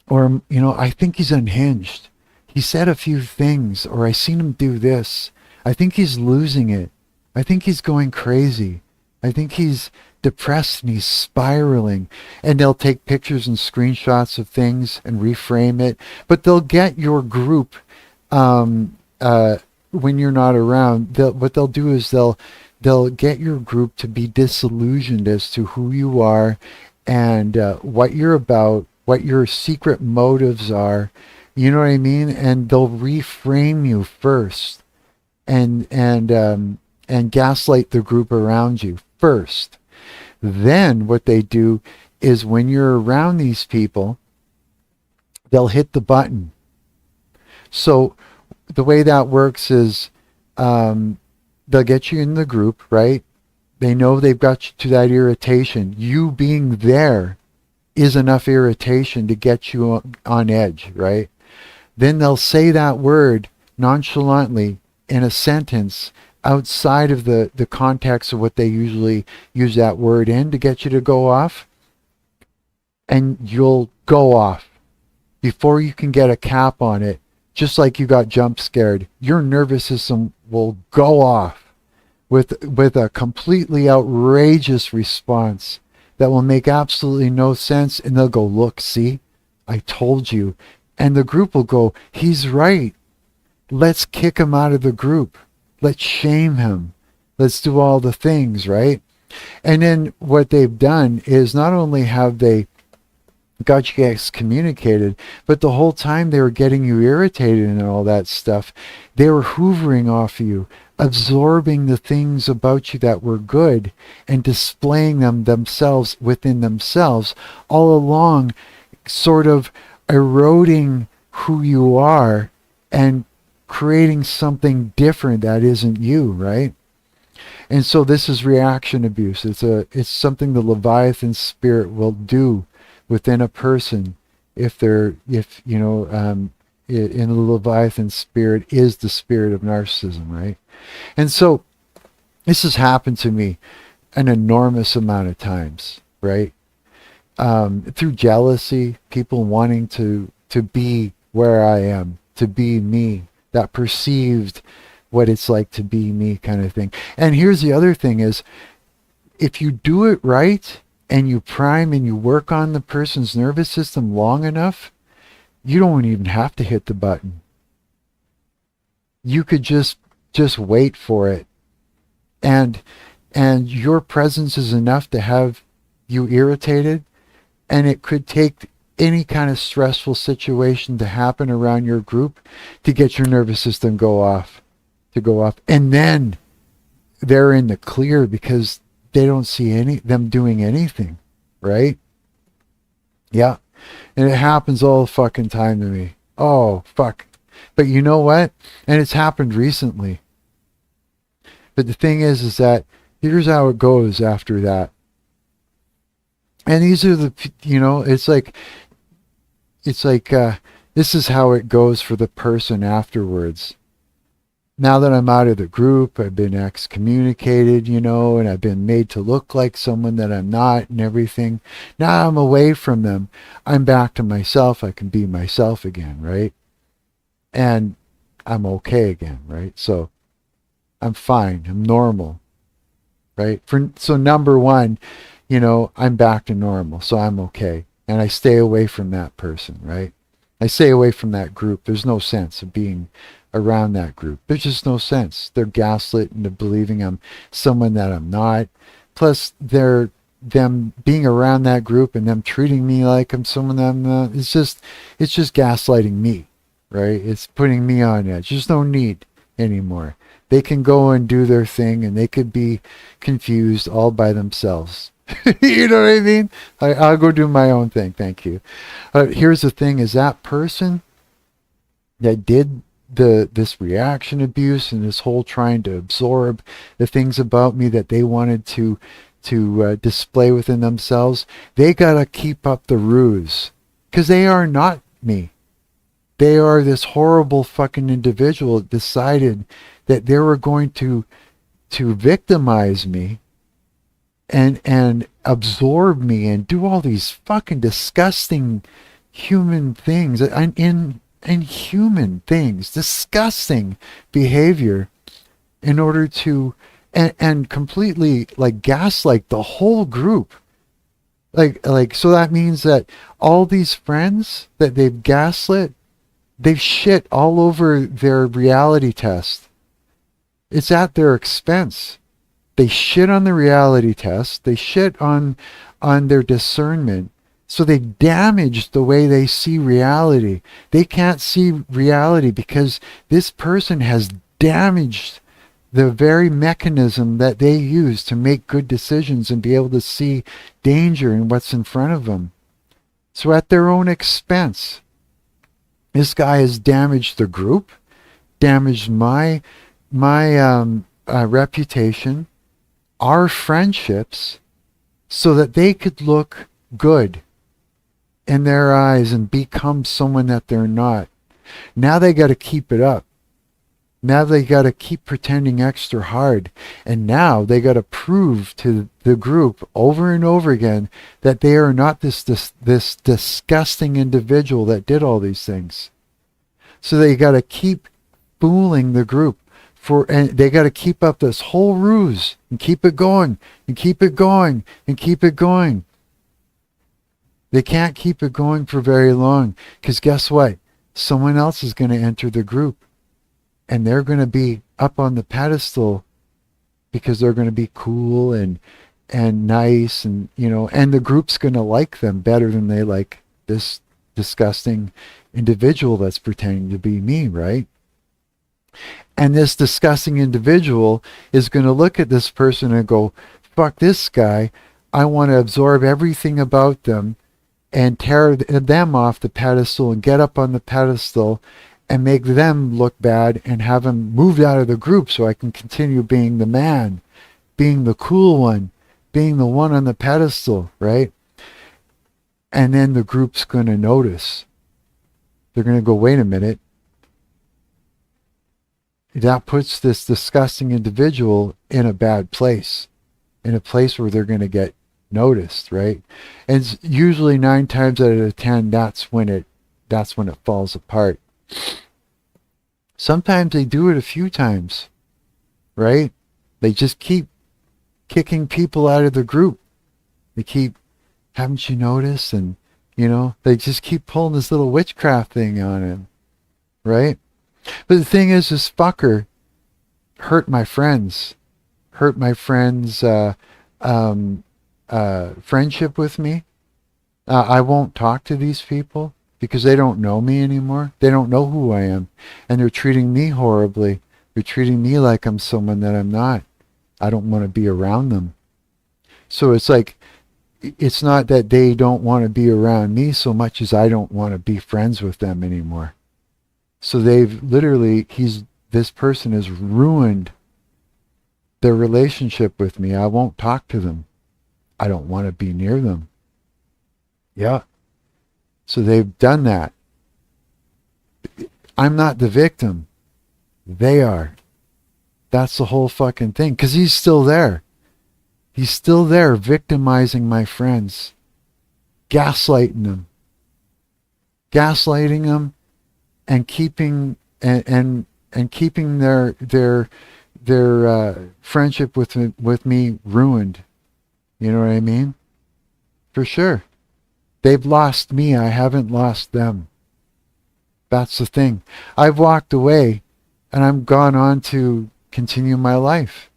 I think he's unhinged. He said a few things, or I seen him do this. I think he's losing it. I think he's going crazy. I think he's depressed and he's spiraling. And they'll take pictures and screenshots of things and reframe it. But they'll get your group when you're not around. What they'll do is they'll get your group to be disillusioned as to who you are and what you're about, what your secret motives are. You know what I mean? And they'll reframe you first and gaslight the group around you first. Then what they do is when you're around these people, they'll hit the button. So the way that works is they'll get you in the group, right? They know they've got you to that irritation. You being there is enough irritation to get you on edge, right? Then they'll say that word nonchalantly in a sentence outside of the context of what they usually use that word in to get you to go off. And you'll go off. Before you can get a cap on it, just like you got jump scared, your nervous system will go off with a completely outrageous response that will make absolutely no sense. And they'll go, look, see, I told you. And the group will go, he's right. Let's kick him out of the group. Let's shame him. Let's do all the things, right? And then what they've done is not only have they got you excommunicated, but the whole time they were getting you irritated and all that stuff, they were hoovering off of you, absorbing the things about you that were good and displaying them themselves within themselves, all along sort of eroding who you are and creating something different that isn't you, right? And so this is reaction abuse. It's something the Leviathan spirit will do within a person if in the Leviathan spirit is the spirit of narcissism, right? And so this has happened to me an enormous amount of times, right? Through jealousy, people wanting to be where I am, to be me, that perceived what it's like to be me kind of thing. And here's the other thing is, if you do it right and you prime and you work on the person's nervous system long enough, you don't even have to hit the button. You could just wait for it. And your presence is enough to have you irritated, and it could take any kind of stressful situation to happen around your group to get your nervous system to go off. And then they're in the clear because they don't see them doing anything, right? Yeah. And it happens all the fucking time to me. Oh, fuck. But you know what? And it's happened recently. But the thing is that here's how it goes after that. And these are the, it's like, this is how it goes for the person afterwards. Now that I'm out of the group, I've been excommunicated, and I've been made to look like someone that I'm not and everything. Now I'm away from them. I'm back to myself. I can be myself again, right? And I'm okay again, right? So I'm fine. I'm normal, right? So number one, I'm back to normal. So I'm okay. And I stay away from that person, right? I stay away from that group. There's no sense of being around that group. There's just no sense. They're gaslit into believing I'm someone that I'm not. Plus, them being around that group and them treating me like I'm someone that I'm not. It's just gaslighting me, right? It's putting me on edge. There's no need anymore. They can go and do their thing, and they could be confused all by themselves. You know what I mean? I'll go do my own thing. Thank you. Here's the thing: is that person that did this reaction abuse and this whole trying to absorb the things about me that they wanted to display within themselves, they gotta keep up the ruse, because they are not me. They are this horrible fucking individual that decided that they were going to victimize me and absorb me and do all these fucking disgusting human things and human things, disgusting behavior, in order to and completely like gaslight the whole group. Like so that means that all these friends that they've gaslit, they've shit all over their reality test. It's at their expense. They shit on the reality test. They shit on their discernment. So they damaged the way they see reality. They can't see reality because this person has damaged the very mechanism that they use to make good decisions and be able to see danger in what's in front of them. So at their own expense, this guy has damaged the group, damaged my reputation, our friendships, so that they could look good in their eyes and become someone that they're not. Now they got to keep it up. Now they got to keep pretending extra hard. And now they got to prove to the group over and over again that they are not this disgusting individual that did all these things. So they got to keep fooling the group. And they got to keep up this whole ruse and keep it going and keep it going and keep it going. They can't keep it going for very long, because guess what? Someone else is going to enter the group, and they're going to be up on the pedestal because they're going to be cool and nice, and and the group's going to like them better than they like this disgusting individual that's pretending to be me, right? And this disgusting individual is going to look at this person and go, fuck this guy. I want to absorb everything about them and tear them off the pedestal and get up on the pedestal and make them look bad and have them moved out of the group so I can continue being the man, being the cool one, being the one on the pedestal, right? And then the group's going to notice. They're going to go, wait a minute. That puts this disgusting individual in a bad place, in a place where they're going to get noticed, right? And it's usually 9 times out of 10, that's when it falls apart. Sometimes they do it a few times, right? They just keep kicking people out of the group. They keep, haven't you noticed? And, they just keep pulling this little witchcraft thing on him, right? But the thing is, this fucker hurt my friends, friendship with me, I won't talk to these people because they don't know me anymore. They don't know who I am. And they're treating me horribly. They're treating me like I'm someone that I'm not. I don't want to be around them. So it's like, it's not that they don't want to be around me so much as I don't want to be friends with them anymore. So they've literally, this person has ruined their relationship with me. I won't talk to them. I don't want to be near them. Yeah. So they've done that. I'm not the victim. They are. That's the whole fucking thing. Because he's still there. He's still there victimizing my friends. Gaslighting them. Gaslighting them and keeping and keeping their friendship with me ruined. You know what I mean? For sure. They've lost me. I haven't lost them. That's the thing. I've walked away and I'm gone on to continue my life.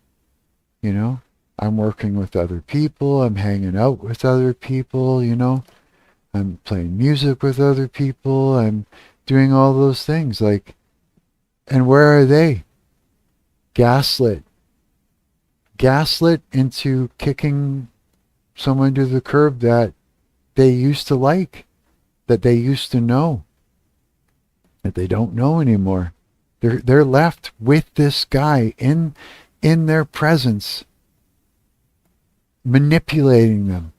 You know, I'm working with other people. I'm hanging out with other people, you know. I'm playing music with other people. I'm doing all those things. Like, and where are they? Gaslit. Gaslit into kicking someone to the curb that they used to like, that they used to know, that they don't know anymore. They're left with this guy in their presence, manipulating them.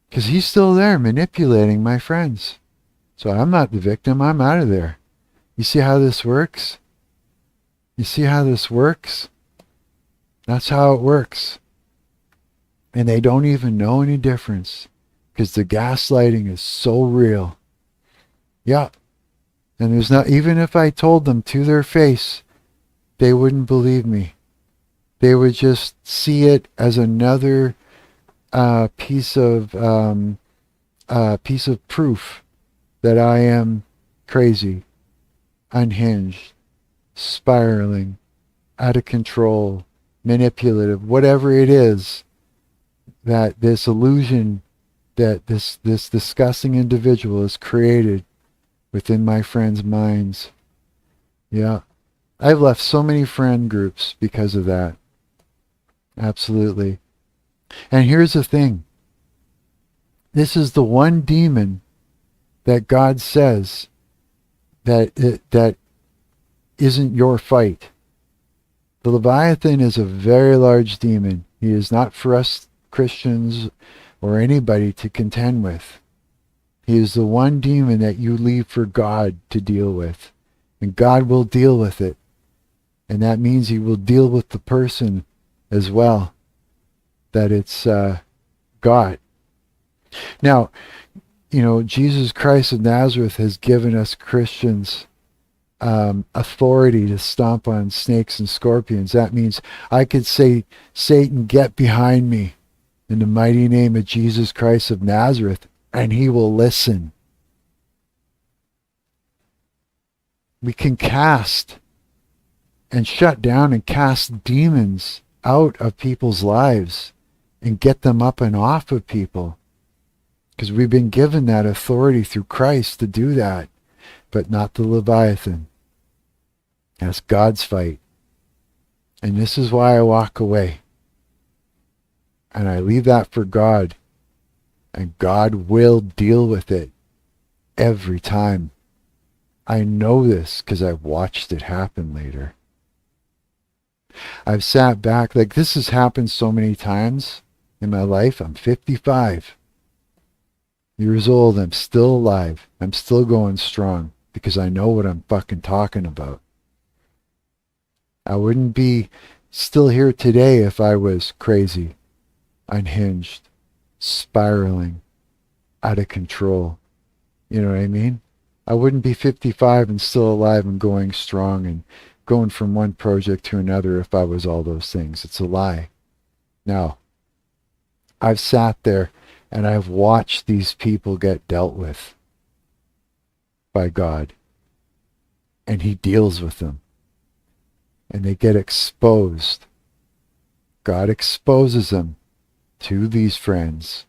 Because he's still there manipulating my friends. So I'm not the victim. I'm out of there. You see how this works? You see how this works? That's how it works. And they don't even know any difference. Because the gaslighting is so real. Yeah. And there's not, even if I told them to their face, they wouldn't believe me. They would just see it as another piece of proof that I am crazy, unhinged, spiraling, out of control, manipulative, whatever it is, that this illusion that this disgusting individual has created within my friends' minds. Yeah. I've left so many friend groups because of that. Absolutely. And here's the thing. This is the one demon that God says that isn't your fight. The Leviathan is a very large demon. He is not for us Christians or anybody to contend with. He is the one demon that you leave for God to deal with. And God will deal with it. And that means he will deal with the person as well. That it's God. Now, you know, Jesus Christ of Nazareth has given us Christians authority to stomp on snakes and scorpions. That means I could say, Satan, get behind me in the mighty name of Jesus Christ of Nazareth, and he will listen. We can cast and shut down and cast demons out of people's lives and get them up and off of people. Because we've been given that authority through Christ to do that. But not the Leviathan. That's God's fight. And this is why I walk away. And I leave that for God. And God will deal with it every time. I know this because I've watched it happen later. I've sat back, like this has happened so many times in my life. I'm 55 years old. I'm still alive. I'm still going strong because I know what I'm fucking talking about. I wouldn't be still here today if I was crazy, unhinged, spiraling, out of control. You know what I mean? I wouldn't be 55 and still alive and going strong and going from one project to another if I was all those things. It's a lie. Now, I've sat there and I've watched these people get dealt with by God. And he deals with them. And they get exposed. God exposes them to these friends.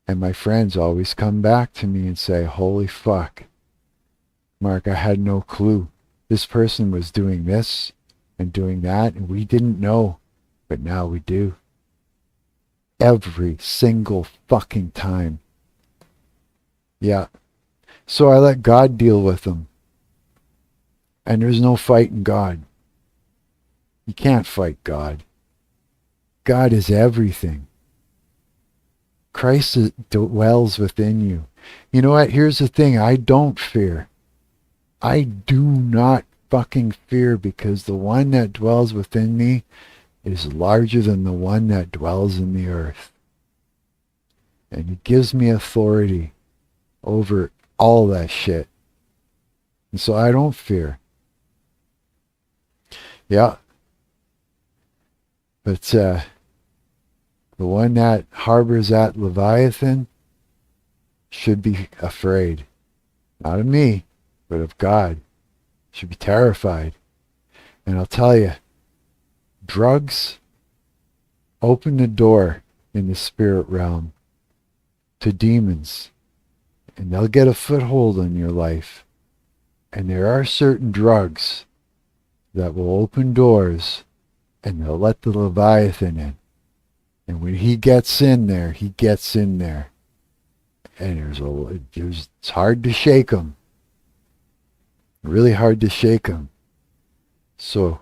And my friends always come back to me and say, holy fuck, Mark, I had no clue. This person was doing this and doing that, and we didn't know, but now we do. Every single fucking time. Yeah. So I let God deal with them. And there's no fighting God. You can't fight God. God is everything. Christ dwells within you. You know what? Here's the thing. I don't fear. I do not fucking fear, because the one that dwells within me is larger than the one that dwells in the earth. And he gives me authority over all that shit. And so I don't fear. Yeah. But the one that harbors that Leviathan should be afraid. Not of me, but of God. Should be terrified. And I'll tell you, drugs open the door in the spirit realm to demons. And they'll get a foothold in your life. And there are certain drugs that will open doors, and they'll let the Leviathan in. And when he gets in there, he gets in there. And it's hard to shake him. Really hard to shake him. So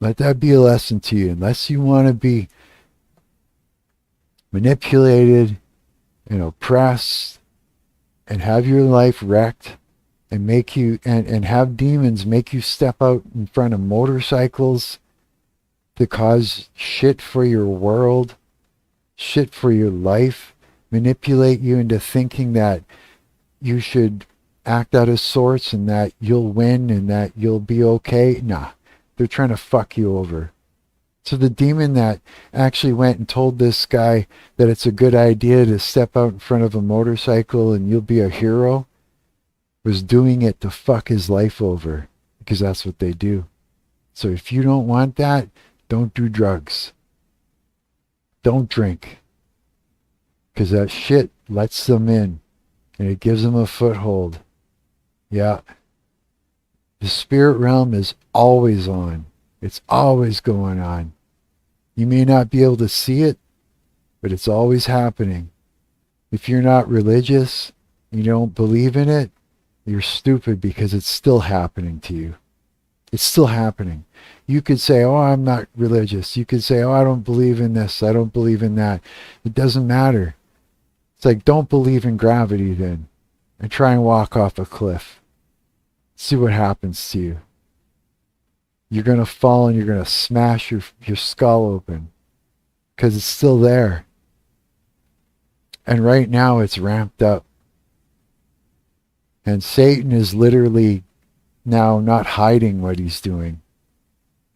let that be a lesson to you. Unless you want to be manipulated and oppressed and have your life wrecked and make you and have demons make you step out in front of motorcycles to cause shit for your world, shit for your life, manipulate you into thinking that you should act out of sorts and that you'll win and that you'll be okay. Nah, they're trying to fuck you over. So the demon that actually went and told this guy that it's a good idea to step out in front of a motorcycle and you'll be a hero was doing it to fuck his life over, because that's what they do. So if you don't want that, don't do drugs. Don't drink. Because that shit lets them in and it gives them a foothold. Yeah. The spirit realm is always on. It's always going on. You may not be able to see it, but it's always happening. If you're not religious, you don't believe in it, you're stupid, because it's still happening to you. It's still happening. You could say, oh, I'm not religious. You could say, oh, I don't believe in this. I don't believe in that. It doesn't matter. It's like, don't believe in gravity then, and try and walk off a cliff. See what happens to you. You're going to fall and you're going to smash your skull open, because it's still there. And right now it's ramped up. And Satan is literally now not hiding what he's doing.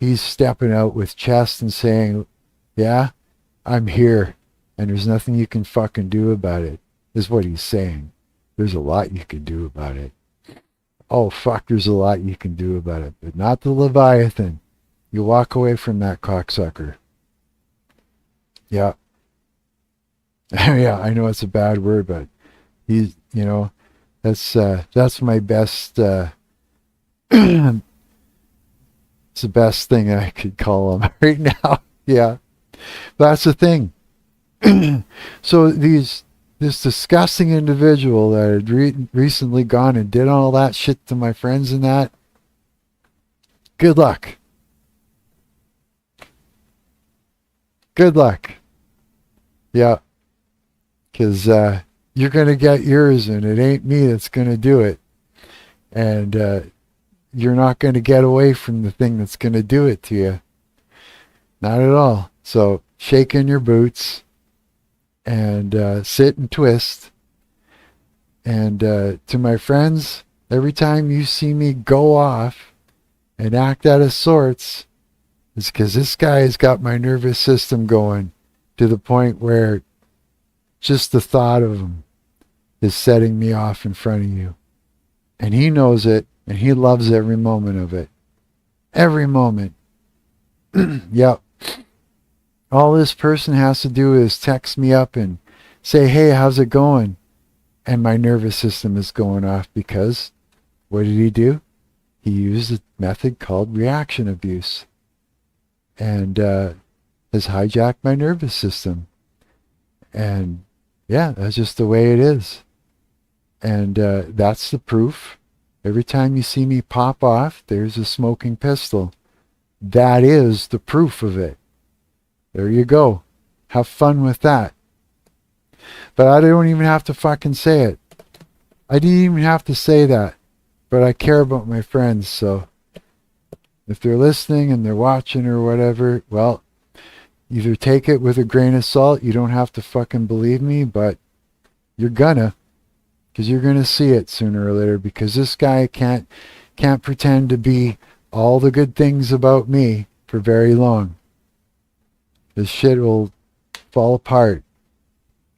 He's stepping out with chest and saying, yeah, I'm here, and there's nothing you can fucking do about it, is what he's saying. There's a lot you can do about it. Oh, fuck, there's a lot you can do about it, but not the Leviathan. You walk away from that cocksucker. Yeah. Yeah, I know it's a bad word, but he's, you know, that's my best, it's the best thing I could call him right now. Yeah. That's the thing. So this disgusting individual that had recently gone and did all that shit to my friends and that, good luck. Good luck. Yeah. Because you're going to get yours, and it ain't me that's going to do it. And you're not going to get away from the thing that's going to do it to you. Not at all. So shake in your boots and sit and twist. And to my friends, every time you see me go off and act out of sorts, it's because this guy has got my nervous system going to the point where just the thought of him is setting me off in front of you. And he knows it, and he loves every moment of it. Every moment. Yep. All this person has to do is text me up and say, hey, how's it going? And my nervous system is going off because what did he do? He used a method called reaction abuse and has hijacked my nervous system. And yeah, that's just the way it is. And that's the proof. Every time you see me pop off, there's a smoking pistol. That is the proof of it. There you go. Have fun with that. But I don't even have to fucking say it. I didn't even have to say that. But I care about my friends, so if they're listening and they're watching or whatever, well, either take it with a grain of salt. You don't have to fucking believe me, but you're gonna. Because you're gonna see it sooner or later, because this guy can't pretend to be all the good things about me for very long. This shit will fall apart.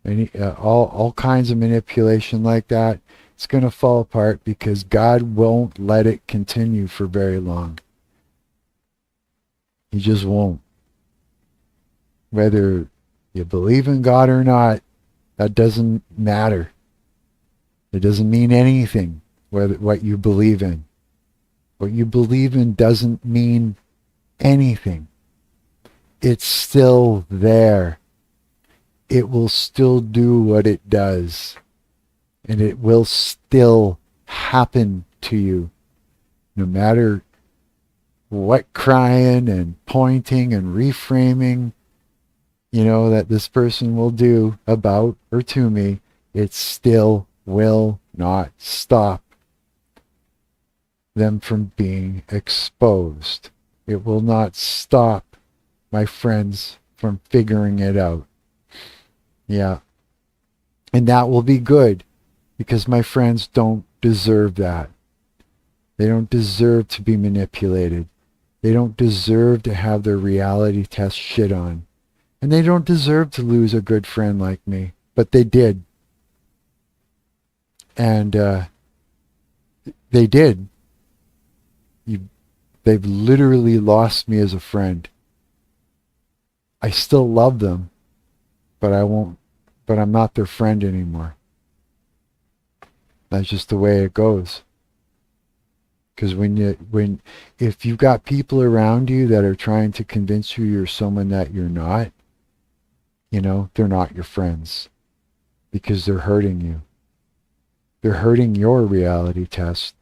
And all kinds of manipulation like that, it's going to fall apart because God won't let it continue for very long. He just won't. Whether you believe in God or not, that doesn't matter. It doesn't mean anything, what you believe in. What you believe in doesn't mean anything. It's still there. It will still do what it does. And it will still happen to you. No matter what crying and pointing and reframing, that this person will do about or to me, it still will not stop them from being exposed. It will not stop my friends from figuring it out. Yeah. And that will be good, because my friends don't deserve that. They don't deserve to be manipulated. They don't deserve to have their reality test shit on. And they don't deserve to lose a good friend like me. But they did. And they did. They've literally lost me as a friend. I still love them, but I'm not their friend anymore. That's just the way it goes. Because if you've got people around you that are trying to convince you you're someone that you're not, they're not your friends, because they're hurting you. They're hurting your reality test.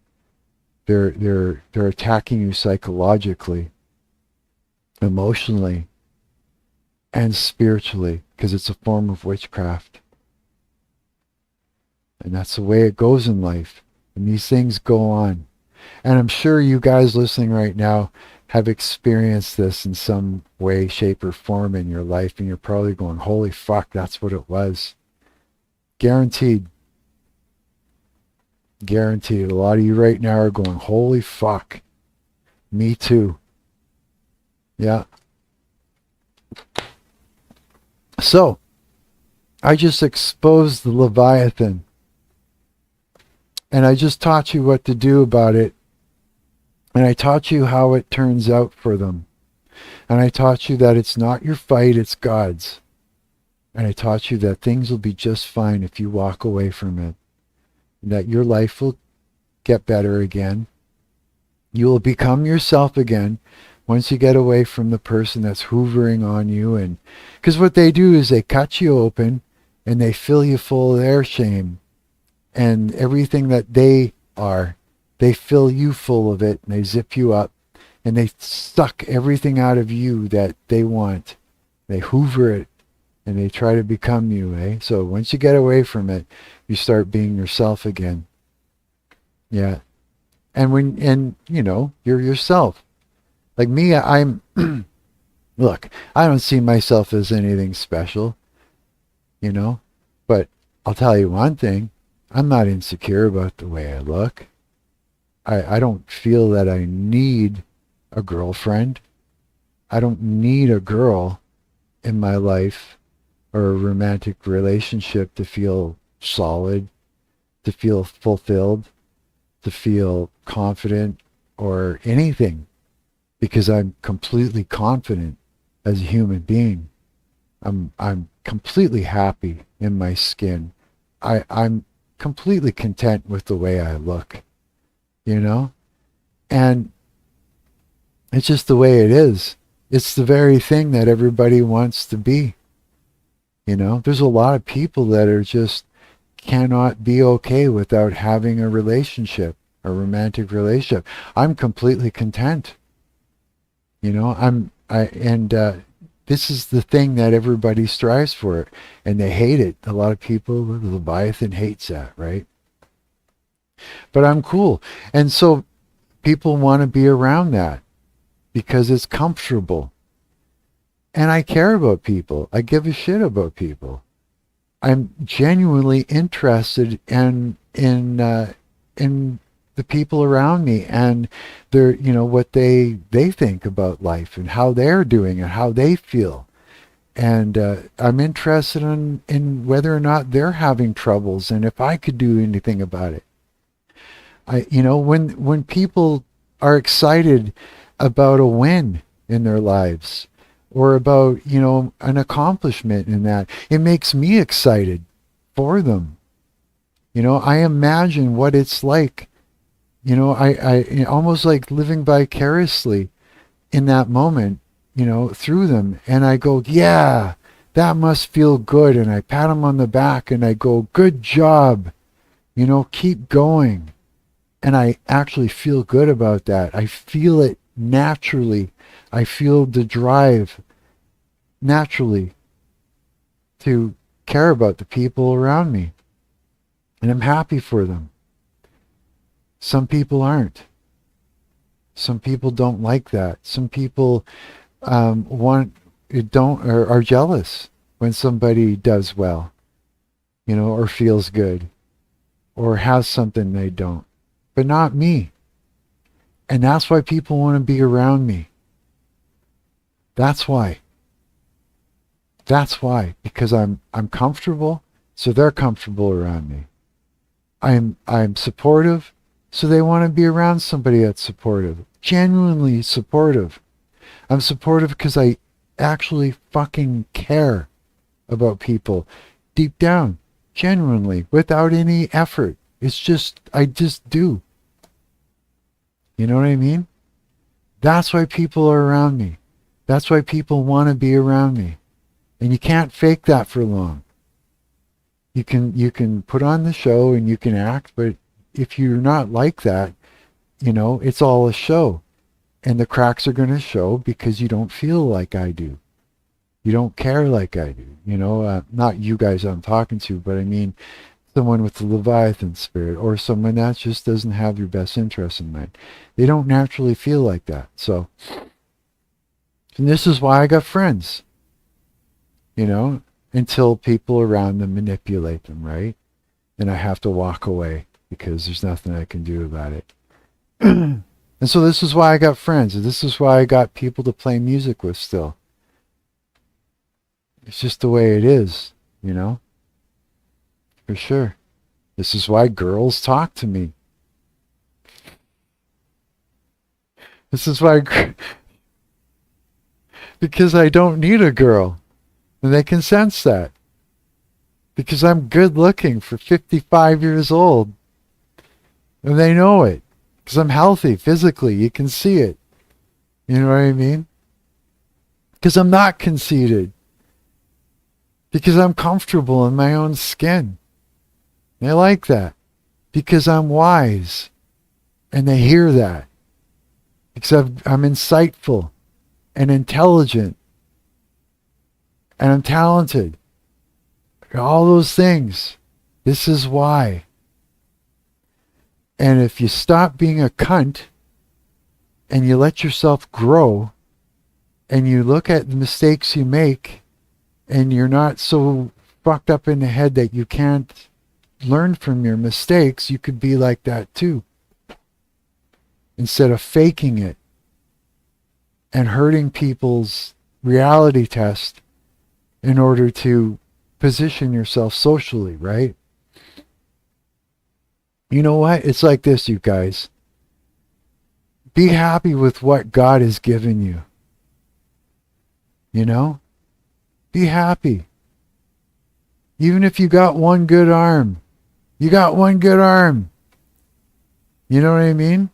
They're attacking you psychologically, emotionally, and spiritually, because it's a form of witchcraft. And that's the way it goes in life. And these things go on. And I'm sure you guys listening right now have experienced this in some way, shape, or form in your life. And you're probably going, holy fuck, that's what it was. Guaranteed. Guaranteed. A lot of you right now are going, holy fuck. Me too. Yeah. So, I just exposed the Leviathan. And I just taught you what to do about it. And I taught you how it turns out for them. And I taught you that it's not your fight, it's God's. And I taught you that things will be just fine if you walk away from it. And that your life will get better again. You will become yourself again once you get away from the person that's hoovering on you. And because what they do is they cut you open and they fill you full of their shame. And everything that they are, they fill you full of it, and they zip you up, and they suck everything out of you that they want. They hoover it, and they try to become you, eh? So once you get away from it, you start being yourself again. Yeah. And you're yourself. Like me, I'm, look, I don't see myself as anything special, but I'll tell you one thing. I'm not insecure about the way I look. I don't feel that I need a girlfriend. I don't need a girl in my life or a romantic relationship to feel solid, to feel fulfilled, to feel confident or anything, because I'm completely confident as a human being. I'm completely happy in my skin. I'm completely content with the way I look, you know? And it's just the way it is. It's the very thing that everybody wants to be. You know, there's a lot of people that are just cannot be okay without having a relationship, a romantic relationship. I'm completely content. You know, this is the thing that everybody strives for, and they hate it. A lot of people, Leviathan hates that, right? But I'm cool. And so people want to be around that because it's comfortable. And I care about people. I give a shit about people. I'm genuinely interested in the people around me and their, you know, what they think about life and how they're doing and how they feel. And I'm interested in whether or not they're having troubles and if I could do anything about it. You know, when people are excited about a win in their lives or about, you know, an accomplishment in that, it makes me excited for them. You know, I imagine what it's like. You know, I almost like living vicariously in that moment, you know, through them. And I go, yeah, that must feel good. And I pat them on the back and I go, good job. You know, keep going. And I actually feel good about that. I feel it naturally. I feel the drive naturally to care about the people around me. And I'm happy for them. Some people aren't. Some people don't like that. Some people are jealous when somebody does well, you know, or feels good, or has something they don't. But not me. And that's why people want to be around me. That's why. That's why. Because I'm comfortable, so they're comfortable around me. I'm supportive, so they want to be around somebody that's supportive. Genuinely supportive. I'm supportive because I actually fucking care about people deep down, genuinely, without any effort. It's just, I just do. You know what I mean? That's why people are around me. That's why people want to be around me. And you can't fake that for long. You can put on the show and you can act, but if you're not like that, you know, it's all a show. And the cracks are going to show because you don't feel like I do. You don't care like I do. You know, not you guys I'm talking to, but I mean someone with the Leviathan spirit or someone that just doesn't have your best interest in mind. They don't naturally feel like that. So, and this is why I got friends, you know, until people around them manipulate them, right? Then I have to walk away because there's nothing I can do about it. And so this is why I got friends. And this is why I got people to play music with still. It's just the way it is, you know? For sure. This is why girls talk to me. This is why... because I don't need a girl. And they can sense that. Because I'm good looking for 55 years old. And they know it. Because I'm healthy physically. You can see it. You know what I mean? Because I'm not conceited. Because I'm comfortable in my own skin. They like that. Because I'm wise. And they hear that. Because I'm insightful and intelligent. And I'm talented. All those things. This is why. And if you stop being a cunt and you let yourself grow and you look at the mistakes you make and you're not so fucked up in the head that you can't learn from your mistakes, you could be like that too. Instead of faking it and hurting people's reality test in order to position yourself socially, right? You know what? It's like this, you guys. Be happy with what God has given you. You know? Be happy. Even if you got one good arm. You got one good arm. You know what I mean?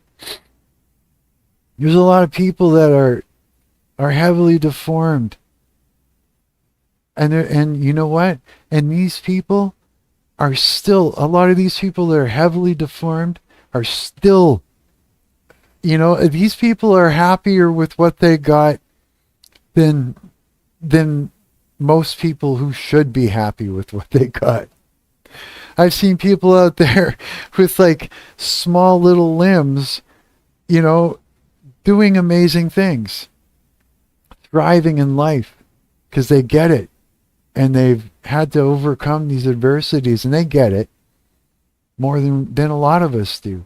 There's a lot of people that are heavily deformed. And you know what? And these people are still, a lot of these people that are heavily deformed are still, you know, these people are happier with what they got than most people who should be happy with what they got. I've seen people out there with like small little limbs, you know, doing amazing things, thriving in life because they get it. And they've had to overcome these adversities, and they get it more than a lot of us do.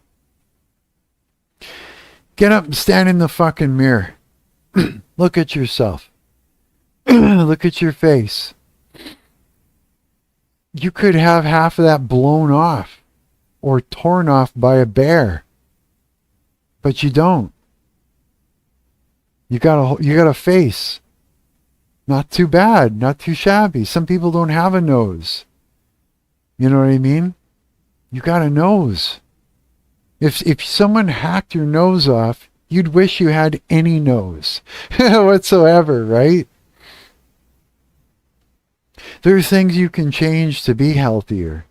Get up and stand in the fucking mirror. Look at yourself. Look at your face. You could have half of that blown off or torn off by a bear, but you don't. You got a face. Not too bad, not too shabby. Some people don't have a nose. You know what I mean? You got a nose. If someone hacked your nose off, you'd wish you had any nose whatsoever, right? There are things you can change to be healthier,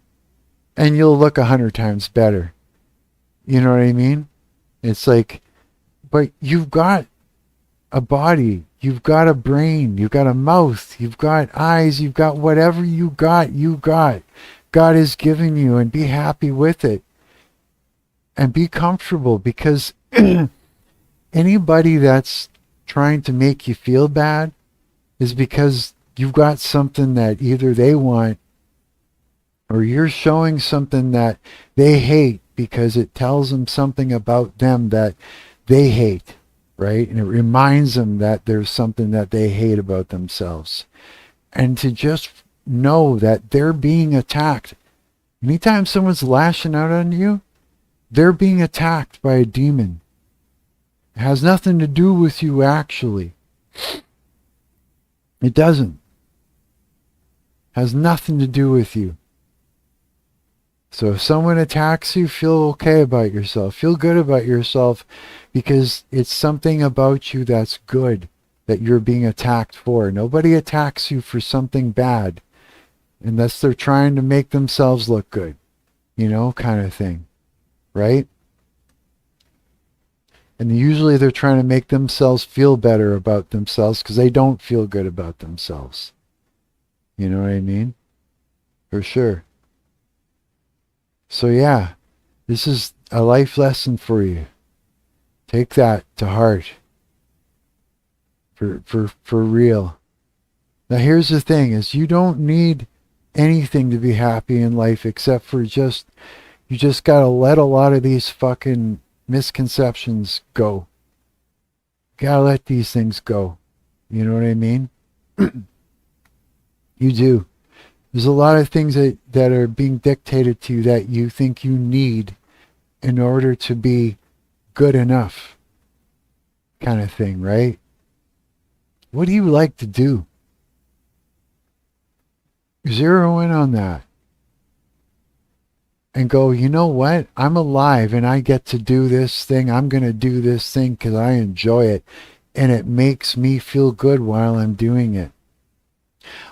and you'll look 100 times better. You know what I mean? It's like, but you've got a body, you've got a brain, you've got a mouth, you've got eyes, you've got whatever you got. God is giving you, and be happy with it. And be comfortable, because anybody that's trying to make you feel bad is because you've got something that either they want or you're showing something that they hate because it tells them something about them that they hate. Right? And it reminds them that there's something that they hate about themselves. And to just know that they're being attacked. Anytime someone's lashing out on you, they're being attacked by a demon. It has nothing to do with you, actually. It doesn't. It has nothing to do with you. So if someone attacks you, feel okay about yourself. Feel good about yourself, because it's something about you that's good that you're being attacked for. Nobody attacks you for something bad unless they're trying to make themselves look good, you know, kind of thing, right? And usually they're trying to make themselves feel better about themselves because they don't feel good about themselves. You know what I mean? For sure. So yeah, this is a life lesson for you. Take that to heart. For real. Now here's the thing, is you don't need anything to be happy in life except for you just gotta let a lot of these fucking misconceptions go. You gotta let these things go. You know what I mean? You do. There's a lot of things that are being dictated to you that you think you need in order to be good enough, kind of thing, right? What do you like to do? Zero in on that. And go, you know what? I'm alive and I get to do this thing. I'm going to do this thing because I enjoy it. And it makes me feel good while I'm doing it.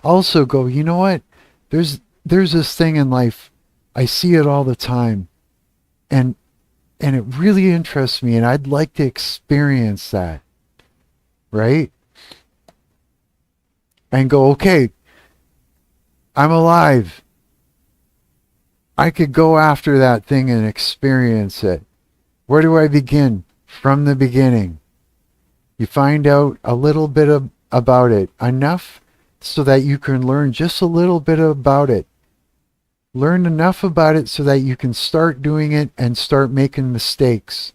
Also go, you know what? There's this thing in life, I see it all the time, and it really interests me, and I'd like to experience that, right? And go, okay, I'm alive. I could go after that thing and experience it. Where do I begin? From the beginning. You find out a little bit about it, enough so that you can learn just a little bit about it. Learn enough about it so that you can start doing it and start making mistakes.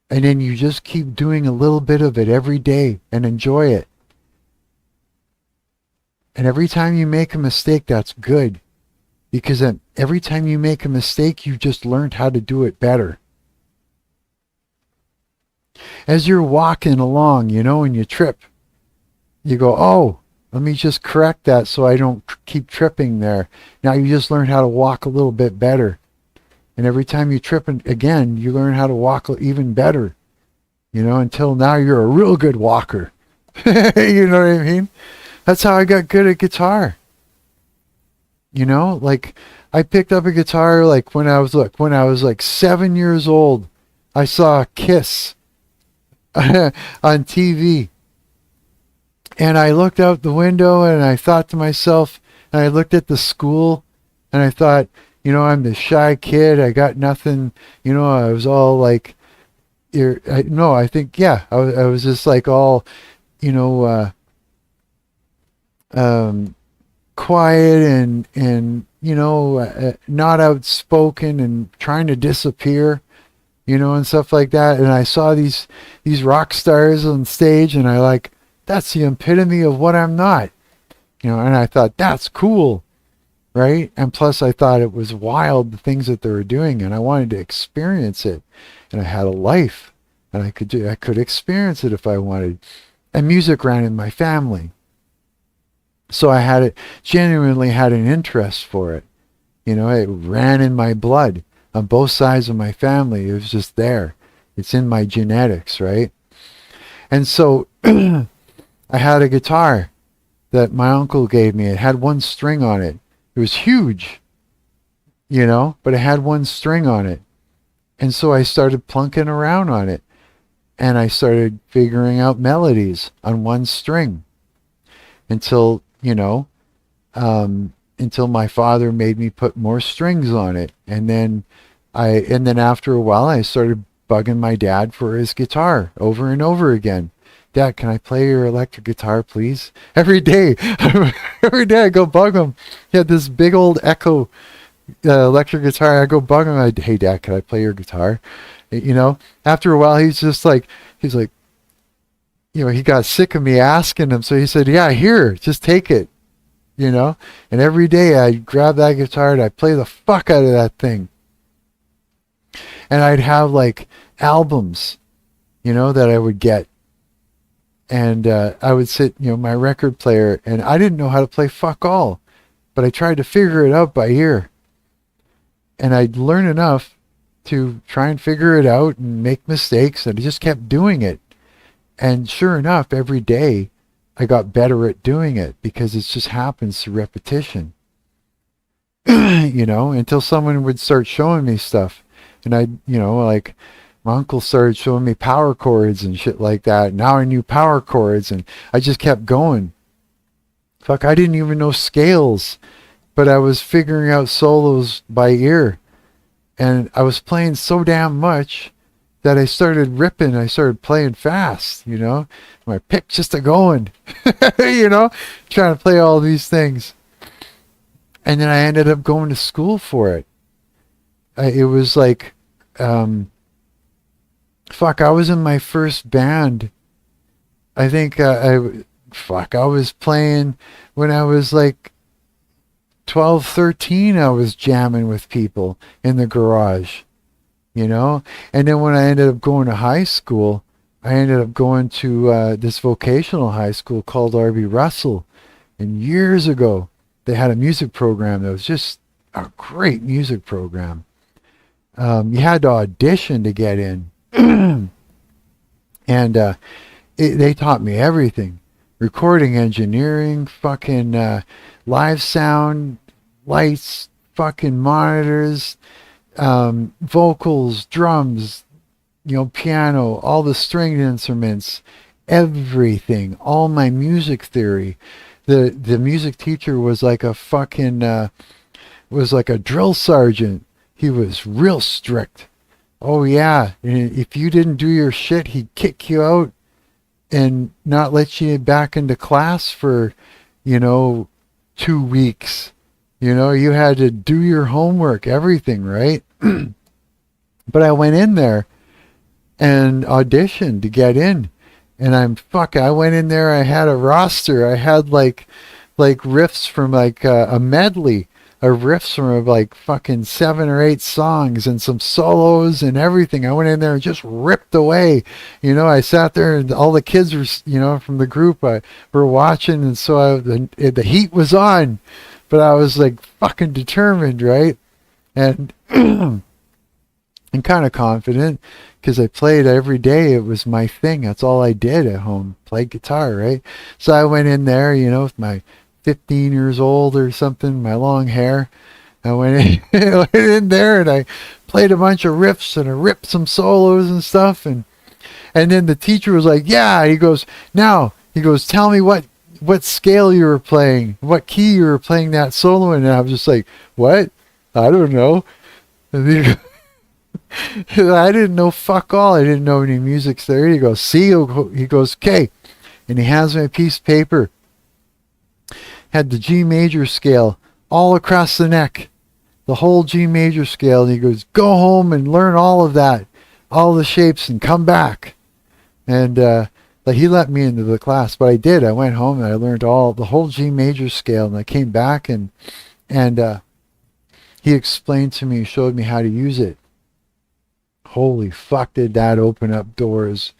And then you just keep doing a little bit of it every day and enjoy it. And every time you make a mistake, that's good. Because then every time you make a mistake, you just learned how to do it better. As you're walking along, you know, and you trip, you go, oh, Let me just correct that so I don't keep tripping there. Now you just learn how to walk a little bit better. And every time you trip again, you learn how to walk even better. You know, until now you're a real good walker. You know what I mean? That's how I got good at guitar. You know, like I picked up a guitar like when I was like 7 years old. I saw Kiss on TV. And I looked out the window and I thought to myself, and I looked at the school and I thought, you know, I'm the shy kid. I got nothing, you know, I was all like, I was just like all, you know, quiet and you know, not outspoken and trying to disappear, you know, and stuff like that. And I saw these rock stars on stage and I like, that's the epitome of what I'm not, you know, and I thought that's cool, right? And plus I thought it was wild, the things that they were doing, and I wanted to experience it. And I had a life and I could experience it if I wanted. And music ran in my family. So I genuinely had an interest for it. You know, it ran in my blood on both sides of my family. It was just there. It's in my genetics, right? And so I had a guitar that my uncle gave me. It had one string on it. It was huge, you know, but it had one string on it. And so I started plunking around on it. And I started figuring out melodies on one string until, you know, until my father made me put more strings on it. And then after a while, I started bugging my dad for his guitar over and over again. Dad, can I play your electric guitar, please? Every day. Every day I go bug him. He had this big old Echo electric guitar. I go bug him. Hey, Dad, can I play your guitar? You know, after a while, he's like, you know, he got sick of me asking him. So he said, yeah, here, just take it, you know. And every day I'd grab that guitar and I'd play the fuck out of that thing. And I'd have like albums, you know, that I would get. And I would sit, you know, my record player, and I didn't know how to play fuck all, but I tried to figure it out by ear. And I'd learn enough to try and figure it out and make mistakes, and I just kept doing it. And sure enough, every day I got better at doing it because it just happens through repetition. You know, until someone would start showing me stuff. And I'd, you know, like my uncle started showing me power chords and shit like that. Now I knew power chords and I just kept going. Fuck, I didn't even know scales, but I was figuring out solos by ear. And I was playing so damn much that I started ripping. I started playing fast, you know. My pick just a going, you know, trying to play all these things. And then I ended up going to school for it. It was like, fuck, I was in my first band. I think I was playing when I was like 12, 13, I was jamming with people in the garage, you know? And then when I ended up going to high school, I ended up going to this vocational high school called R.B. Russell. And years ago, they had a music program that was just a great music program. You had to audition to get in. And they taught me everything. Recording engineering, fucking live sound, lights, fucking monitors, vocals, drums, you know, piano, all the stringed instruments, everything, all my music theory. The music teacher was like a fucking, was like a drill sergeant. He was real strict. Oh yeah, and if you didn't do your shit, he'd kick you out and not let you back into class for, you know, 2 weeks. You know, you had to do your homework, everything, right? But I went in there and auditioned to get in. And I went in there, I had a roster. I had like riffs from like a medley riffs from like fucking 7 or 8 songs and some solos and everything. I went in there and just ripped away. I sat there and all the kids were, from the group were watching, and so the heat was on, but I was like fucking determined, right? And and kind of confident because I played every day. It was my thing. That's all I did at home, play guitar, right? So I went in there, with my 15 years old or something, my long hair. I went in there and I played a bunch of riffs and I ripped some solos and stuff. And then the teacher was like, yeah, he goes, tell me what scale you were playing, what key you were playing that solo in. And I was just like, what? I don't know. And I didn't know fuck all. I didn't know any music theory. He goes, see? He goes, okay. And he hands me a piece of paper. Had the G major scale all across the neck, the whole G major scale. And he goes, go home and learn all of that, all the shapes, and come back. And like he let me into the class, but I did. I went home and I learned the whole G major scale, and I came back and he explained to me, showed me how to use it. Holy fuck, did that open up doors,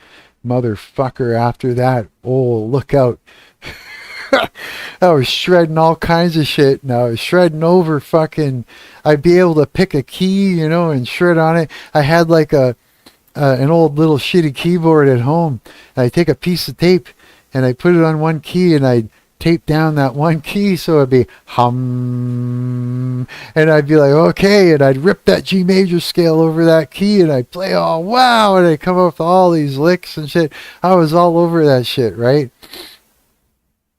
motherfucker. After that, oh, look out. I was shredding all kinds of shit, and I was shredding over fucking, I'd be able to pick a key, and shred on it. I had like an old little shitty keyboard at home. I take a piece of tape and I put it on one key and I'd tape down that one key so it'd be hum, and I'd be like, okay, and I'd rip that G major scale over that key and I'd play, oh wow, and I'd come up with all these licks and shit. I was all over that shit, right?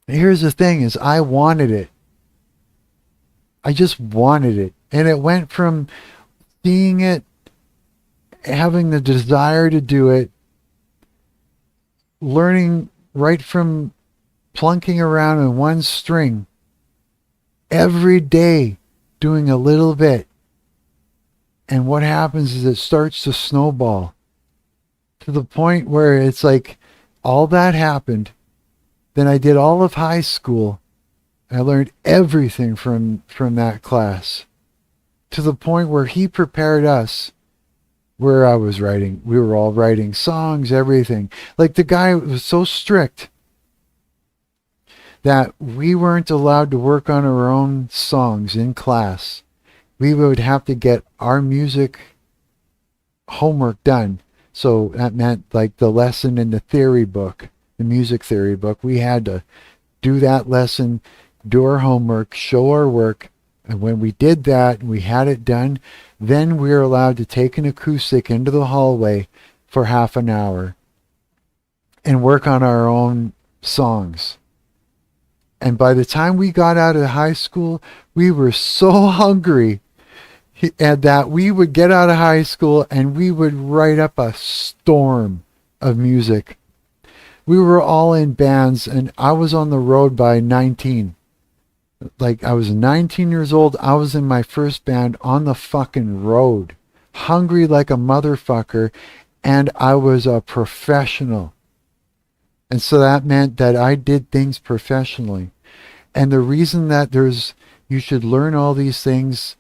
Here's the thing is I wanted it. I just wanted it. And it went from seeing it, having the desire to do it, learning right from plunking around on one string every day, doing a little bit. And what happens is it starts to snowball to the point where it's like all that happened. Then I did all of high school. I learned everything from that class to the point where he prepared us, where we were all writing songs, everything. Like the guy was so strict that we weren't allowed to work on our own songs in class. We would have to get our music homework done. So that meant like the lesson in the theory book, the music theory book. We had to do that lesson, do our homework, show our work. And when we did that and we had it done, then we were allowed to take an acoustic into the hallway for half an hour and work on our own songs. And by the time we got out of high school, we were so hungry and that we would get out of high school and we would write up a storm of music. We were all in bands, and I was on the road by 19. Like, I was 19 years old. I was in my first band on the fucking road, hungry like a motherfucker, and I was a professional. And so that meant that I did things professionally. And the reason that you should learn all these things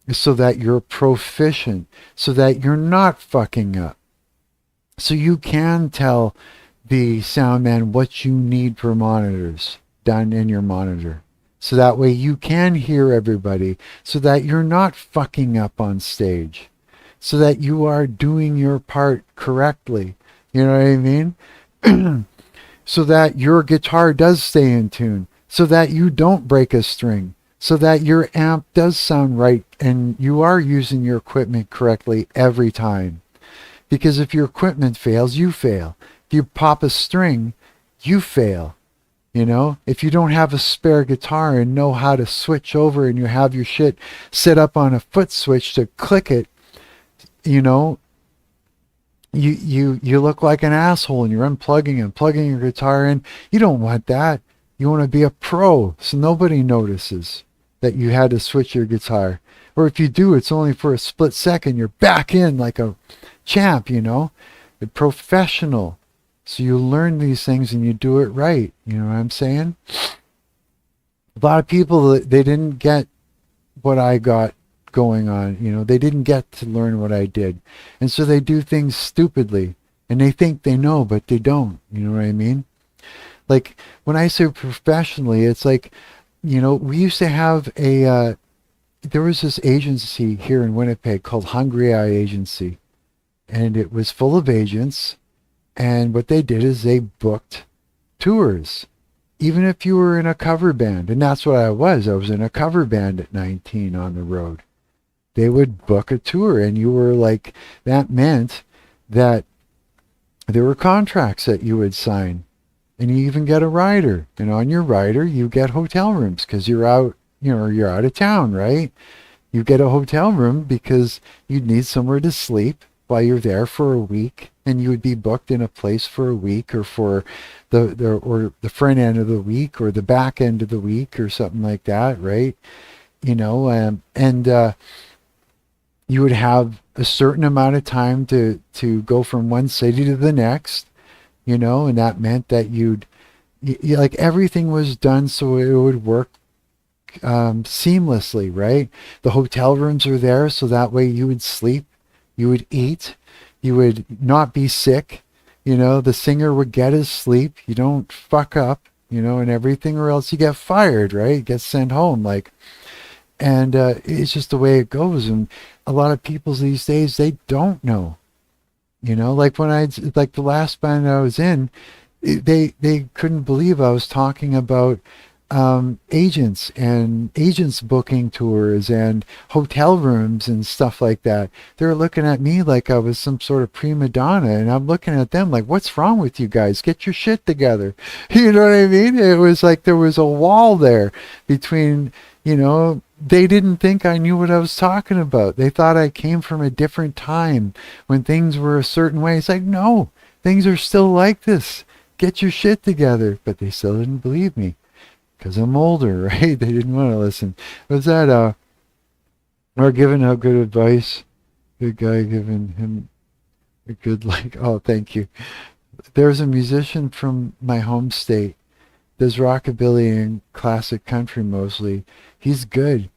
is so that you're proficient, so that you're not fucking up. So you can tell the sound man what you need for monitors done in your monitor. So that way you can hear everybody, so that you're not fucking up on stage, so that you are doing your part correctly. You know what I mean? So that your guitar does stay in tune, so that you don't break a string, so that your amp does sound right and you are using your equipment correctly every time. Because if your equipment fails, you fail. If you pop a string, you fail. You know, if you don't have a spare guitar and know how to switch over and you have your shit set up on a foot switch to click it, you know, you look like an asshole and you're unplugging and plugging your guitar in. You don't want that. You want to be a pro so nobody notices that you had to switch your guitar. Or if you do, it's only for a split second. You're back in like a champ, you know, a professional. So you learn these things and you do it right. You know what I'm saying? A lot of people, they didn't get what I got going on. They didn't get to learn what I did. And so they do things stupidly and they think they know, but they don't. You know what I mean? Like when I say professionally, it's like, we used to have there was this agency here in Winnipeg called Hungry Eye Agency, and it was full of agents. And what they did is they booked tours, even if you were in a cover band. And that's what I was. I was in a cover band at 19 on the road. They would book a tour, and you were like, that meant that there were contracts that you would sign, and you even get a rider. And on your rider, you get hotel rooms because you're out, you're out of town, right? You get a hotel room because you'd need somewhere to sleep while you're there for a week, and you would be booked in a place for a week, or for the front end of the week or the back end of the week or something like that, right? You would have a certain amount of time to go from one city to the next, and that meant that like everything was done so it would work seamlessly, right? The hotel rooms are there so that way you would sleep, you would eat, you would not be sick, the singer would get his sleep, you don't fuck up, and everything, or else you get fired, right? Get sent home, and it's just the way it goes. And a lot of people these days, they don't know, like like the last band I was in, they couldn't believe I was talking about agents and agents booking tours and hotel rooms and stuff like that. They were looking at me like I was some sort of prima donna, and I'm looking at them like, what's wrong with you guys? Get your shit together. You know what I mean? It was like there was a wall there between, they didn't think I knew what I was talking about. They thought I came from a different time when things were a certain way. It's like, no, things are still like this. Get your shit together. But they still didn't believe me. Because I'm older, right? They didn't want to listen. Was that or giving out good advice? Good guy giving him a good oh, thank you. There's a musician from my home state. Does rockabilly and classic country mostly. He's good.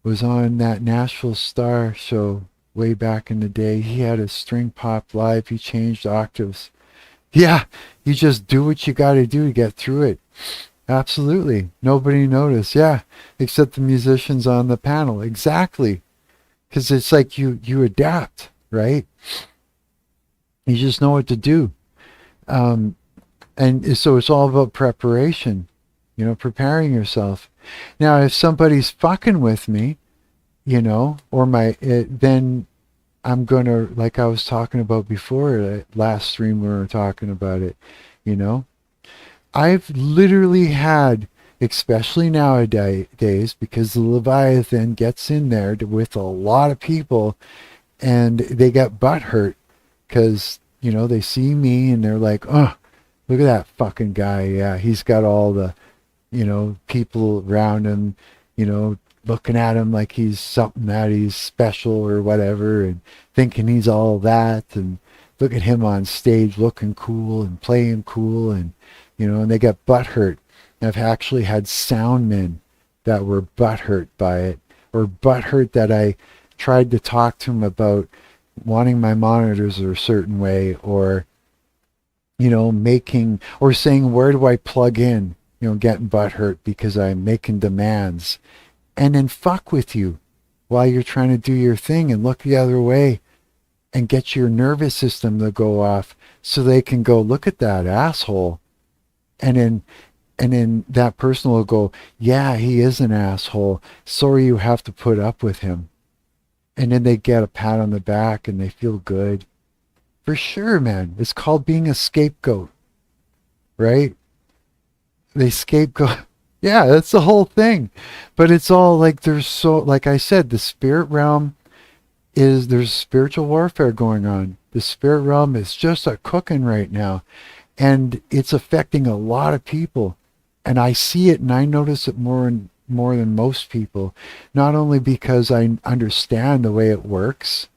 Was on that Nashville Star show way back in the day. He had a string pop live. He changed octaves. Yeah, you just do what you got to do to get through it. Absolutely. Nobody noticed. Yeah. Except the musicians on the panel. Exactly. Because it's like you adapt, right? You just know what to do. And so it's all about preparation, preparing yourself. Now, if somebody's fucking with me, or then I'm going to, like I was talking about before, last stream we were talking about it, I've literally had, especially nowadays, because the Leviathan gets in there with a lot of people, and they get butthurt because, they see me and they're like, oh, look at that fucking guy. Yeah, he's got all the, people around him, looking at him like he's something, that he's special or whatever, and thinking he's all that, and look at him on stage looking cool and playing cool, and and they get butthurt. I've actually had sound men that were butthurt by it, or butthurt that I tried to talk to them about wanting my monitors a certain way, or making, or saying, where do I plug in, getting butthurt because I'm making demands, and then fuck with you while you're trying to do your thing and look the other way and get your nervous system to go off so they can go, look at that asshole. And then that person will go, yeah, he is an asshole. Sorry you have to put up with him. And then they get a pat on the back and they feel good. For sure, man. It's called being a scapegoat. Right? They scapegoat. Yeah, that's the whole thing. But it's all like like I said, the spirit realm there's spiritual warfare going on. The spirit realm is just a cooking right now. And it's affecting a lot of people. And I see it and I notice it more than most people. Not only because I understand the way it works,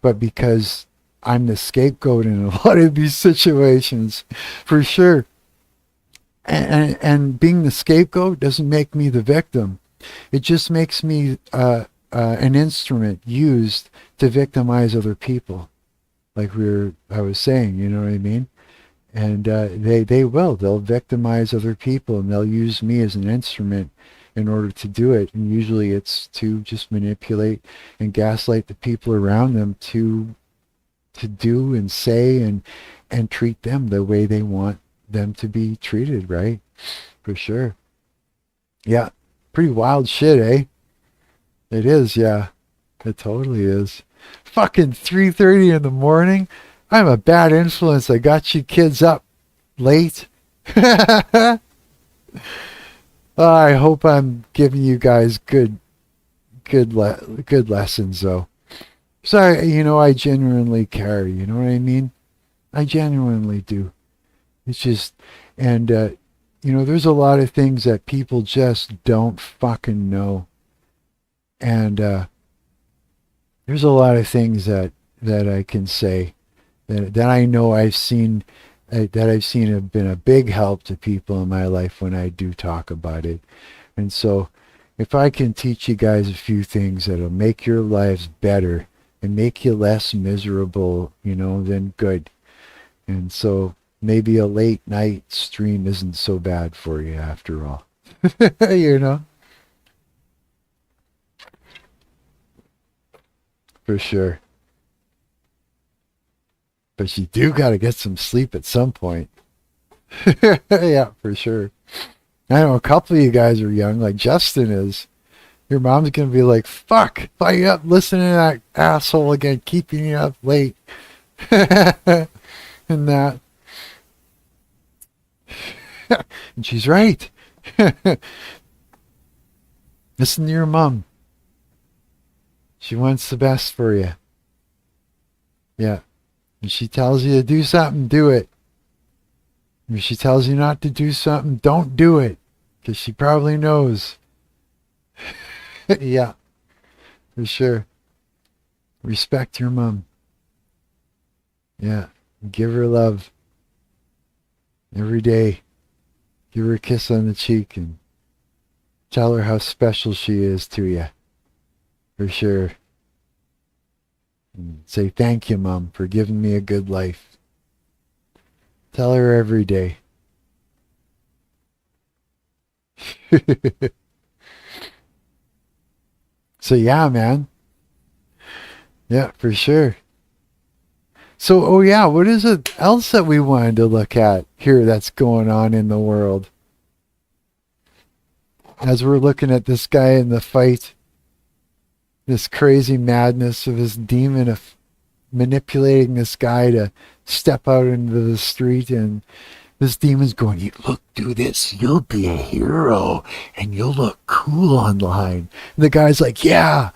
but because I'm the scapegoat in a lot of these situations, for sure. And being the scapegoat doesn't make me the victim. It just makes me an instrument used to victimize other people. Like I was saying, you know what I mean? And they'll victimize other people, and they'll use me as an instrument in order to do it. And usually it's to just manipulate and gaslight the people around them to do and say and treat them the way they want them to be treated, right? For sure. Yeah. Pretty wild shit, eh? It is, yeah. It totally is. Fucking 3:30 in the morning. I'm a bad influence. I got you kids up late. I hope I'm giving you guys good lessons, though. So, I genuinely care. You know what I mean? I genuinely do. It's just, and, there's a lot of things that people just don't fucking know. And there's a lot of things that I can say that I know I've seen have been a big help to people in my life when I do talk about it. And so if I can teach you guys a few things that'll make your lives better and make you less miserable, then good. And so maybe a late night stream isn't so bad for you after all. For sure. But you do got to get some sleep at some point. Yeah, for sure. I know a couple of you guys are young, like Justin is. Your mom's going to be like, fuck, why you up listening to that asshole again, keeping you up late. And that. And she's right. Listen to your mom. She wants the best for you. Yeah. If she tells you to do something, do it. If she tells you not to do something, don't do it. Because she probably knows. Yeah. For sure. Respect your mom. Yeah. Give her love. Every day. Give her a kiss on the cheek and tell her how special she is to you. For sure. And say thank you, Mom, for giving me a good life. Tell her every day. So yeah, man. Yeah, for sure. So, oh yeah, what is it else that we wanted to look at here that's going on in the world? As we're looking at this guy in the fight, this crazy madness of this demon of manipulating this guy to step out into the street, and this demon's going, you look, do this, you'll be a hero and you'll look cool online. And the guy's like, yeah,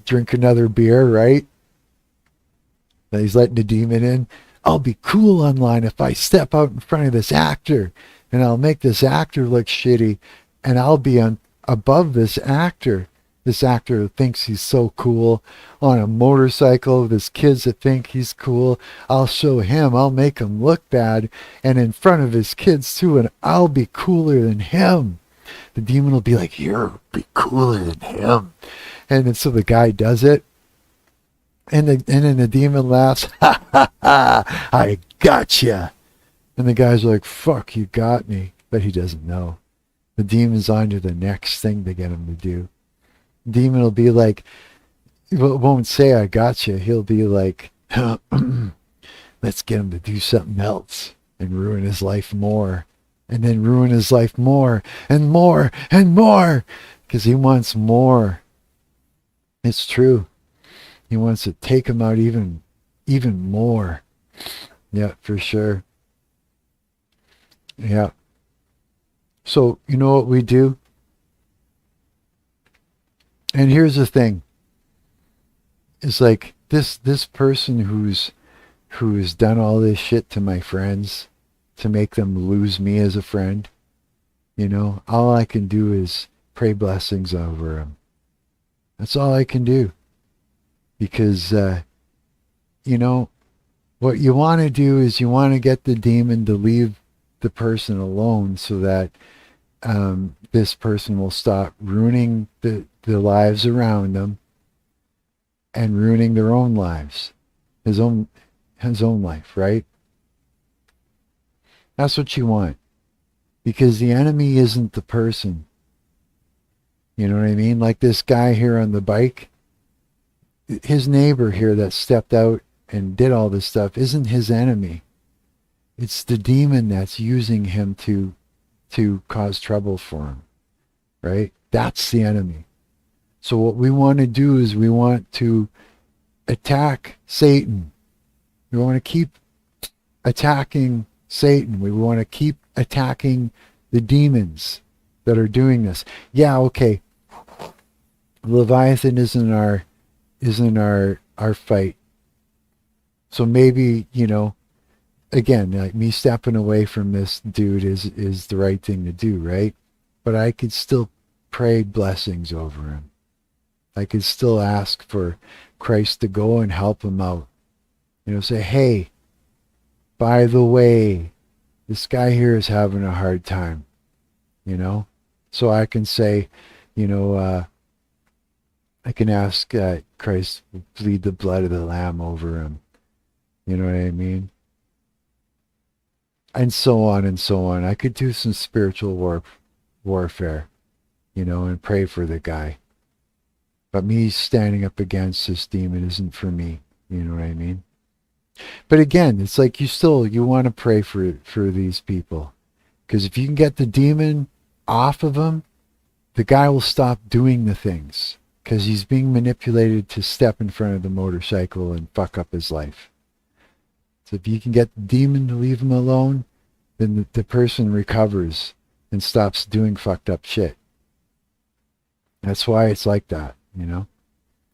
drink another beer, right? And he's letting the demon in. I'll be cool online if I step out in front of this actor, and I'll make this actor look shitty, and I'll be above this actor. This actor thinks he's so cool on a motorcycle. There's kids that think he's cool. I'll show him. I'll make him look bad, and in front of his kids too, and I'll be cooler than him. The demon will be like, you'll be cooler than him. And then so the guy does it. And then the demon laughs, ha ha ha, I gotcha. And the guy's like, fuck, you got me. But he doesn't know. The demon's on to the next thing to get him to do. The demon will be like, won't say I gotcha. He'll be like, let's get him to do something else and ruin his life more. And then ruin his life more and more and more. Because he wants more. It's true. He wants to take him out even more. Yeah, for sure. Yeah. So, you know what we do? And here's the thing. It's like this person who's done all this shit to my friends to make them lose me as a friend, all I can do is pray blessings over him. That's all I can do. Because, what you want to do is you want to get the demon to leave the person alone so that this person will stop ruining the lives around them and ruining their own lives, his own life, right? That's what you want. Because the enemy isn't the person. You know what I mean? Like this guy here on the bike, his neighbor here that stepped out and did all this stuff isn't his enemy. It's the demon that's using him to cause trouble for him, right? That's the enemy. So what we want to do is we want to attack Satan. We want to keep attacking Satan. We want to keep attacking the demons that are doing this. Yeah, okay. Leviathan isn't our fight. So maybe, again, like me stepping away from this dude is the right thing to do, right? But I could still pray blessings over him. I could still ask for Christ to go and help him out. Say, hey, by the way, this guy here is having a hard time, So I can say, I can ask Christ to plead the blood of the Lamb over him. You know what I mean? And so on and so on. I could do some spiritual warfare, and pray for the guy. But me standing up against this demon isn't for me. You know what I mean? But again, it's like you want to pray for these people. Because if you can get the demon off of him, the guy will stop doing the things. Because he's being manipulated to step in front of the motorcycle and fuck up his life. So if you can get the demon to leave him alone, then the person recovers and stops doing fucked up shit. That's why it's like that,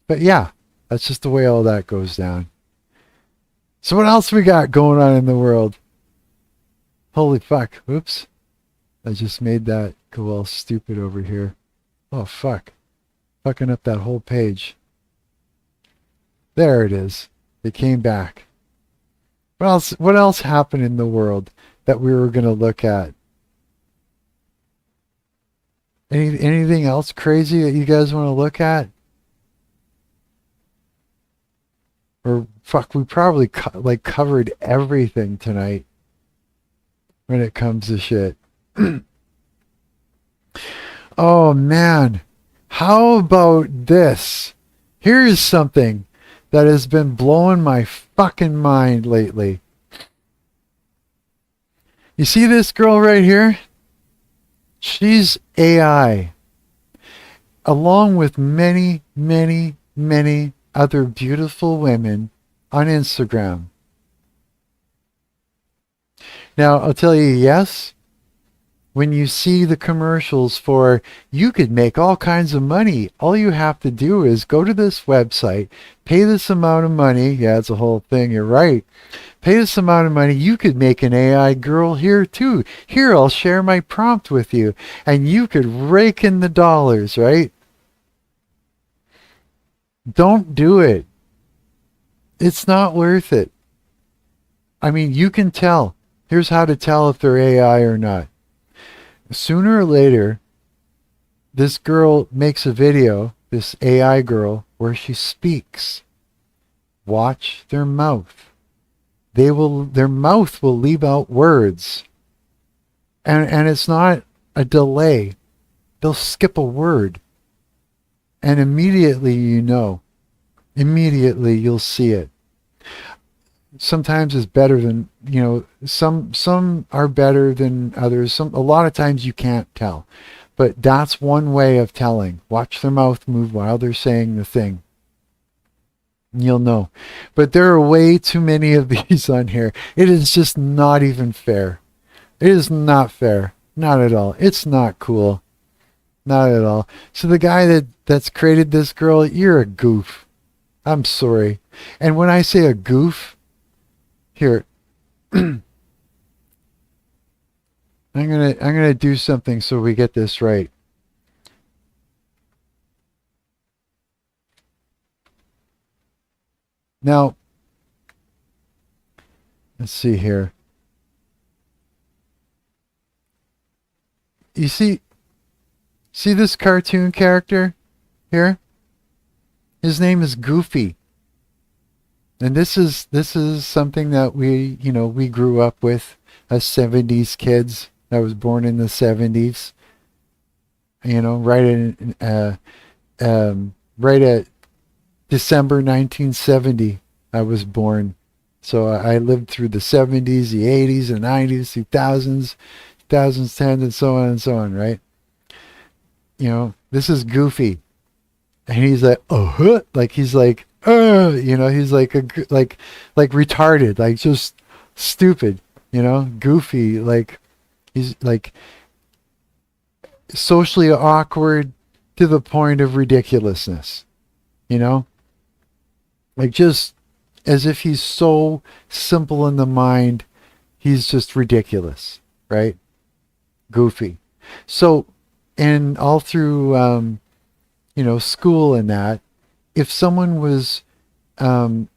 But yeah, that's just the way all that goes down. So what else we got going on in the world? Holy fuck. Oops. I just made that go all stupid over here. Oh fuck. Fucking up that whole page. There it is. It came back. What else happened in the world that we were going to look at? Anything else crazy that you guys want to look at? Or fuck, we probably covered everything tonight when it comes to shit. Oh man, how about this? Here's something that has been blowing my fucking mind lately. You see this girl right here? She's AI, along with many, many, many other beautiful women on Instagram. Now, I'll tell you, yes, when you see the commercials for you could make all kinds of money, all you have to do is go to this website, pay this amount of money. Yeah, it's a whole thing. You're right. Pay this amount of money. You could make an AI girl here too. Here, I'll share my prompt with you. And you could rake in the dollars, right? Don't do it. It's not worth it. I mean, you can tell. Here's how to tell if they're AI or not. Sooner or later, this girl makes a video, this AI girl, where she speaks. Watch their mouth. Their mouth will leave out words. And it's not a delay. They'll skip a word. And immediately immediately you'll see it. Sometimes it's better than, some are better than others. A lot of times you can't tell. But that's one way of telling. Watch their mouth move while they're saying the thing. You'll know. But there are way too many of these on here. It is just not even fair. It is not fair. Not at all. It's not cool. Not at all. So the guy that's created this girl, you're a goof. I'm sorry. And when I say a goof, here, I'm gonna do something so we get this right. Now, let's see here. You see this cartoon character here? His name is Goofy. And this is something that we grew up with as 70s kids. I was born in the 70s. Right at December 1970 I was born. So I lived through the 70s, the 80s, the 90s, 2000s, 2010s, and so on, right? This is Goofy. And he's like, like he's like, he's like like retarded, like just stupid, Goofy, like he's like socially awkward to the point of ridiculousness, like just as if he's so simple in the mind, he's just ridiculous, right? Goofy. So, and all through, school and that, if someone was being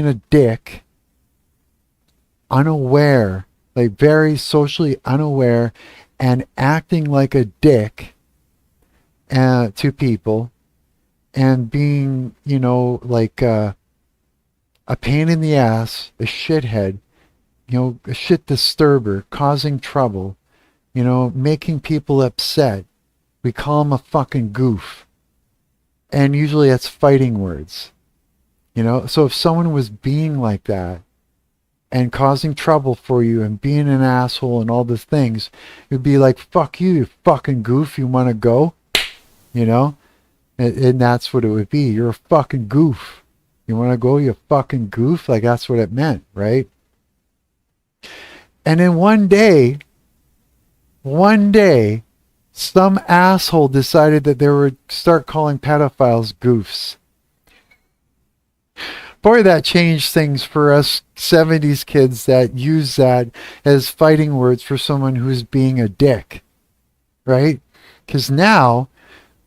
a dick, unaware, like very socially unaware, and acting like a dick to people, and being, like a pain in the ass, a shithead, a shit disturber, causing trouble, making people upset, we call him a fucking goof. And usually that's fighting words. So if someone was being like that and causing trouble for you and being an asshole and all these things, it'd be like, fuck you, you fucking goof, you want to go? And that's what it would be. You're a fucking goof. You want to go, you fucking goof? Like, that's what it meant, right? And then one day, some asshole decided that they would start calling pedophiles goofs. Boy, that changed things for us 70s kids that use that as fighting words for someone who's being a dick, right? Because now,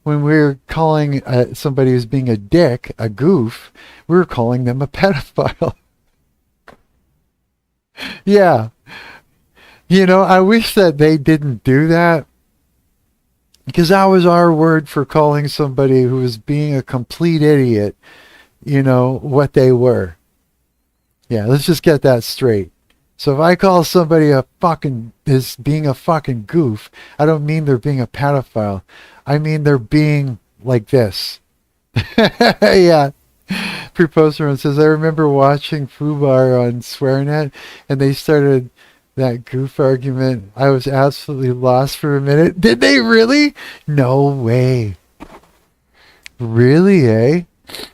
when we're calling somebody who's being a dick a goof, we're calling them a pedophile. Yeah. I wish that they didn't do that, because that was our word for calling somebody who was being a complete idiot, what they were. Yeah, let's just get that straight. So if I call somebody is being a fucking goof, I don't mean they're being a pedophile. I mean they're being like this. Yeah. Preposterone says, I remember watching Fubar on SwearNet, and they started that goof argument. I was absolutely lost for a minute. Did they really? No way. Really, eh?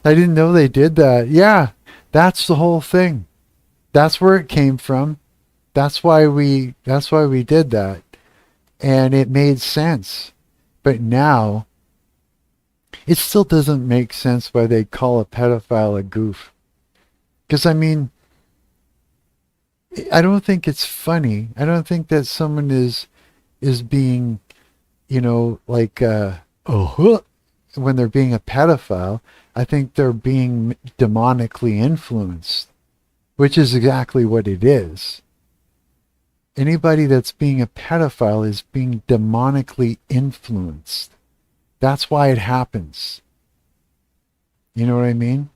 I didn't know they did that. Yeah, that's the whole thing. That's where it came from. That's why we did that. And it made sense. But now, it still doesn't make sense why they call a pedophile a goof. Because, I mean, I don't think it's funny. I don't think that someone is being, like, when they're being a pedophile. I think they're being demonically influenced, which is exactly what it is. Anybody that's being a pedophile is being demonically influenced. That's why it happens. You know what I mean?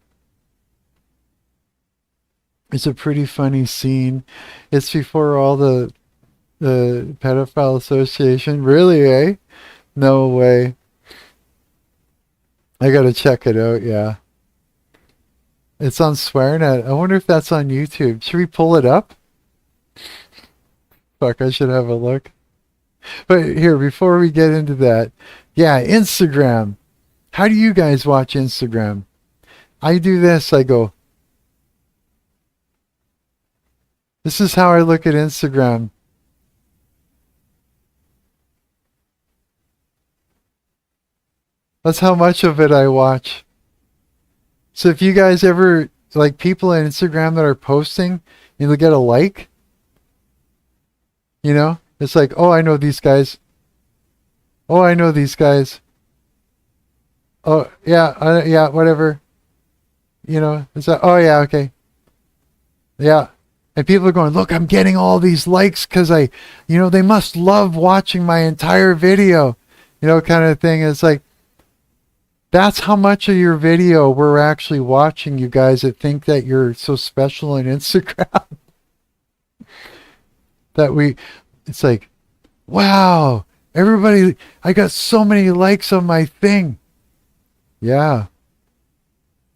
It's a pretty funny scene. It's before all the pedophile association. Really, eh? No way. I gotta check it out, yeah. It's on SwearNet. I wonder if that's on YouTube. Should we pull it up? Fuck, I should have a look. But here, before we get into that, yeah, Instagram. How do you guys watch Instagram? I do this, I go, this is how I look at Instagram. That's how much of it I watch. So if you guys ever, like people on Instagram that are posting, you'll get a like. It's like, oh, I know these guys. Oh, I know these guys. Oh, yeah, yeah, whatever. It's like, oh, yeah, okay. Yeah, And people are going, look, I'm getting all these likes because they must love watching my entire video, kind of thing. It's like, that's how much of your video we're actually watching, you guys that think that you're so special on Instagram. It's like, wow, everybody, I got so many likes on my thing. Yeah.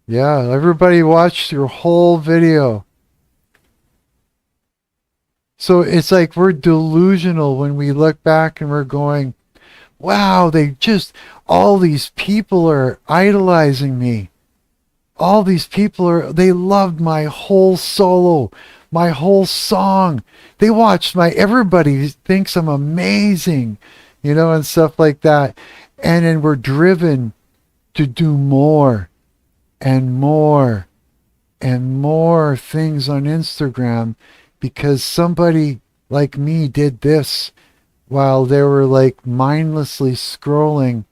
Yeah, everybody watched your whole video. So it's like we're delusional when we look back and we're going, wow, all these people are idolizing me. All these people they loved my whole solo, my whole song. They watched everybody thinks I'm amazing, and stuff like that. And then we're driven to do more and more and more things on Instagram because somebody like me did this while they were like mindlessly scrolling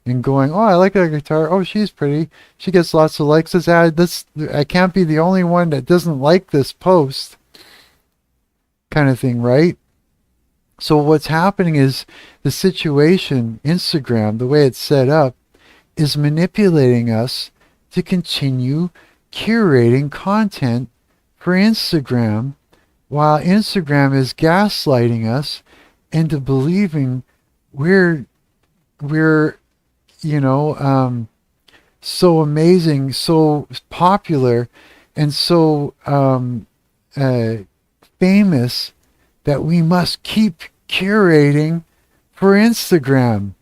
and going, oh, I like that guitar. Oh, she's pretty. She gets lots of likes. Let's add this. I can't be the only one that doesn't like this post, kind of thing, right? So what's happening is the situation, Instagram, the way it's set up, is manipulating us to continue curating content for Instagram, while Instagram is gaslighting us into believing we're so amazing, so popular, and so famous that we must keep curating for Instagram.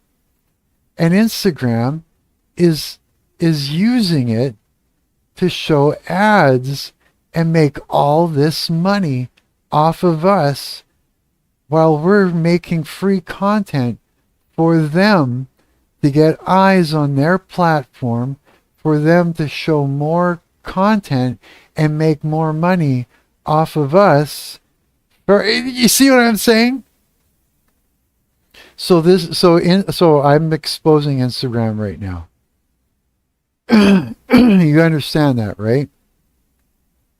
And Instagram is using it to show ads and make all this money off of us while we're making free content for them to get eyes on their platform, for them to show more content and make more money off of us. You see what I'm saying? So I'm exposing Instagram right now. You understand that, right?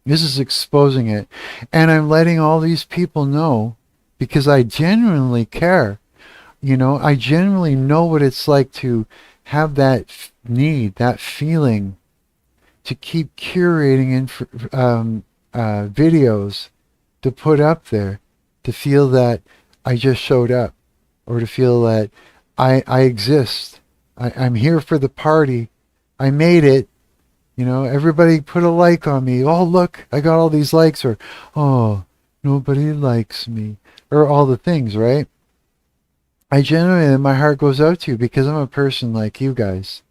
This is exposing it. And I'm letting all these people know because I genuinely care. I genuinely know what it's like to have that need, that feeling to keep curating videos to put up there, to feel that I just showed up, or to feel that I exist. I'm here for the party. I made it. Everybody put a like on me. Oh, look, I got all these likes. Or, oh, nobody likes me. Or all the things, right? I genuinely, my heart goes out to you because I'm a person like you guys.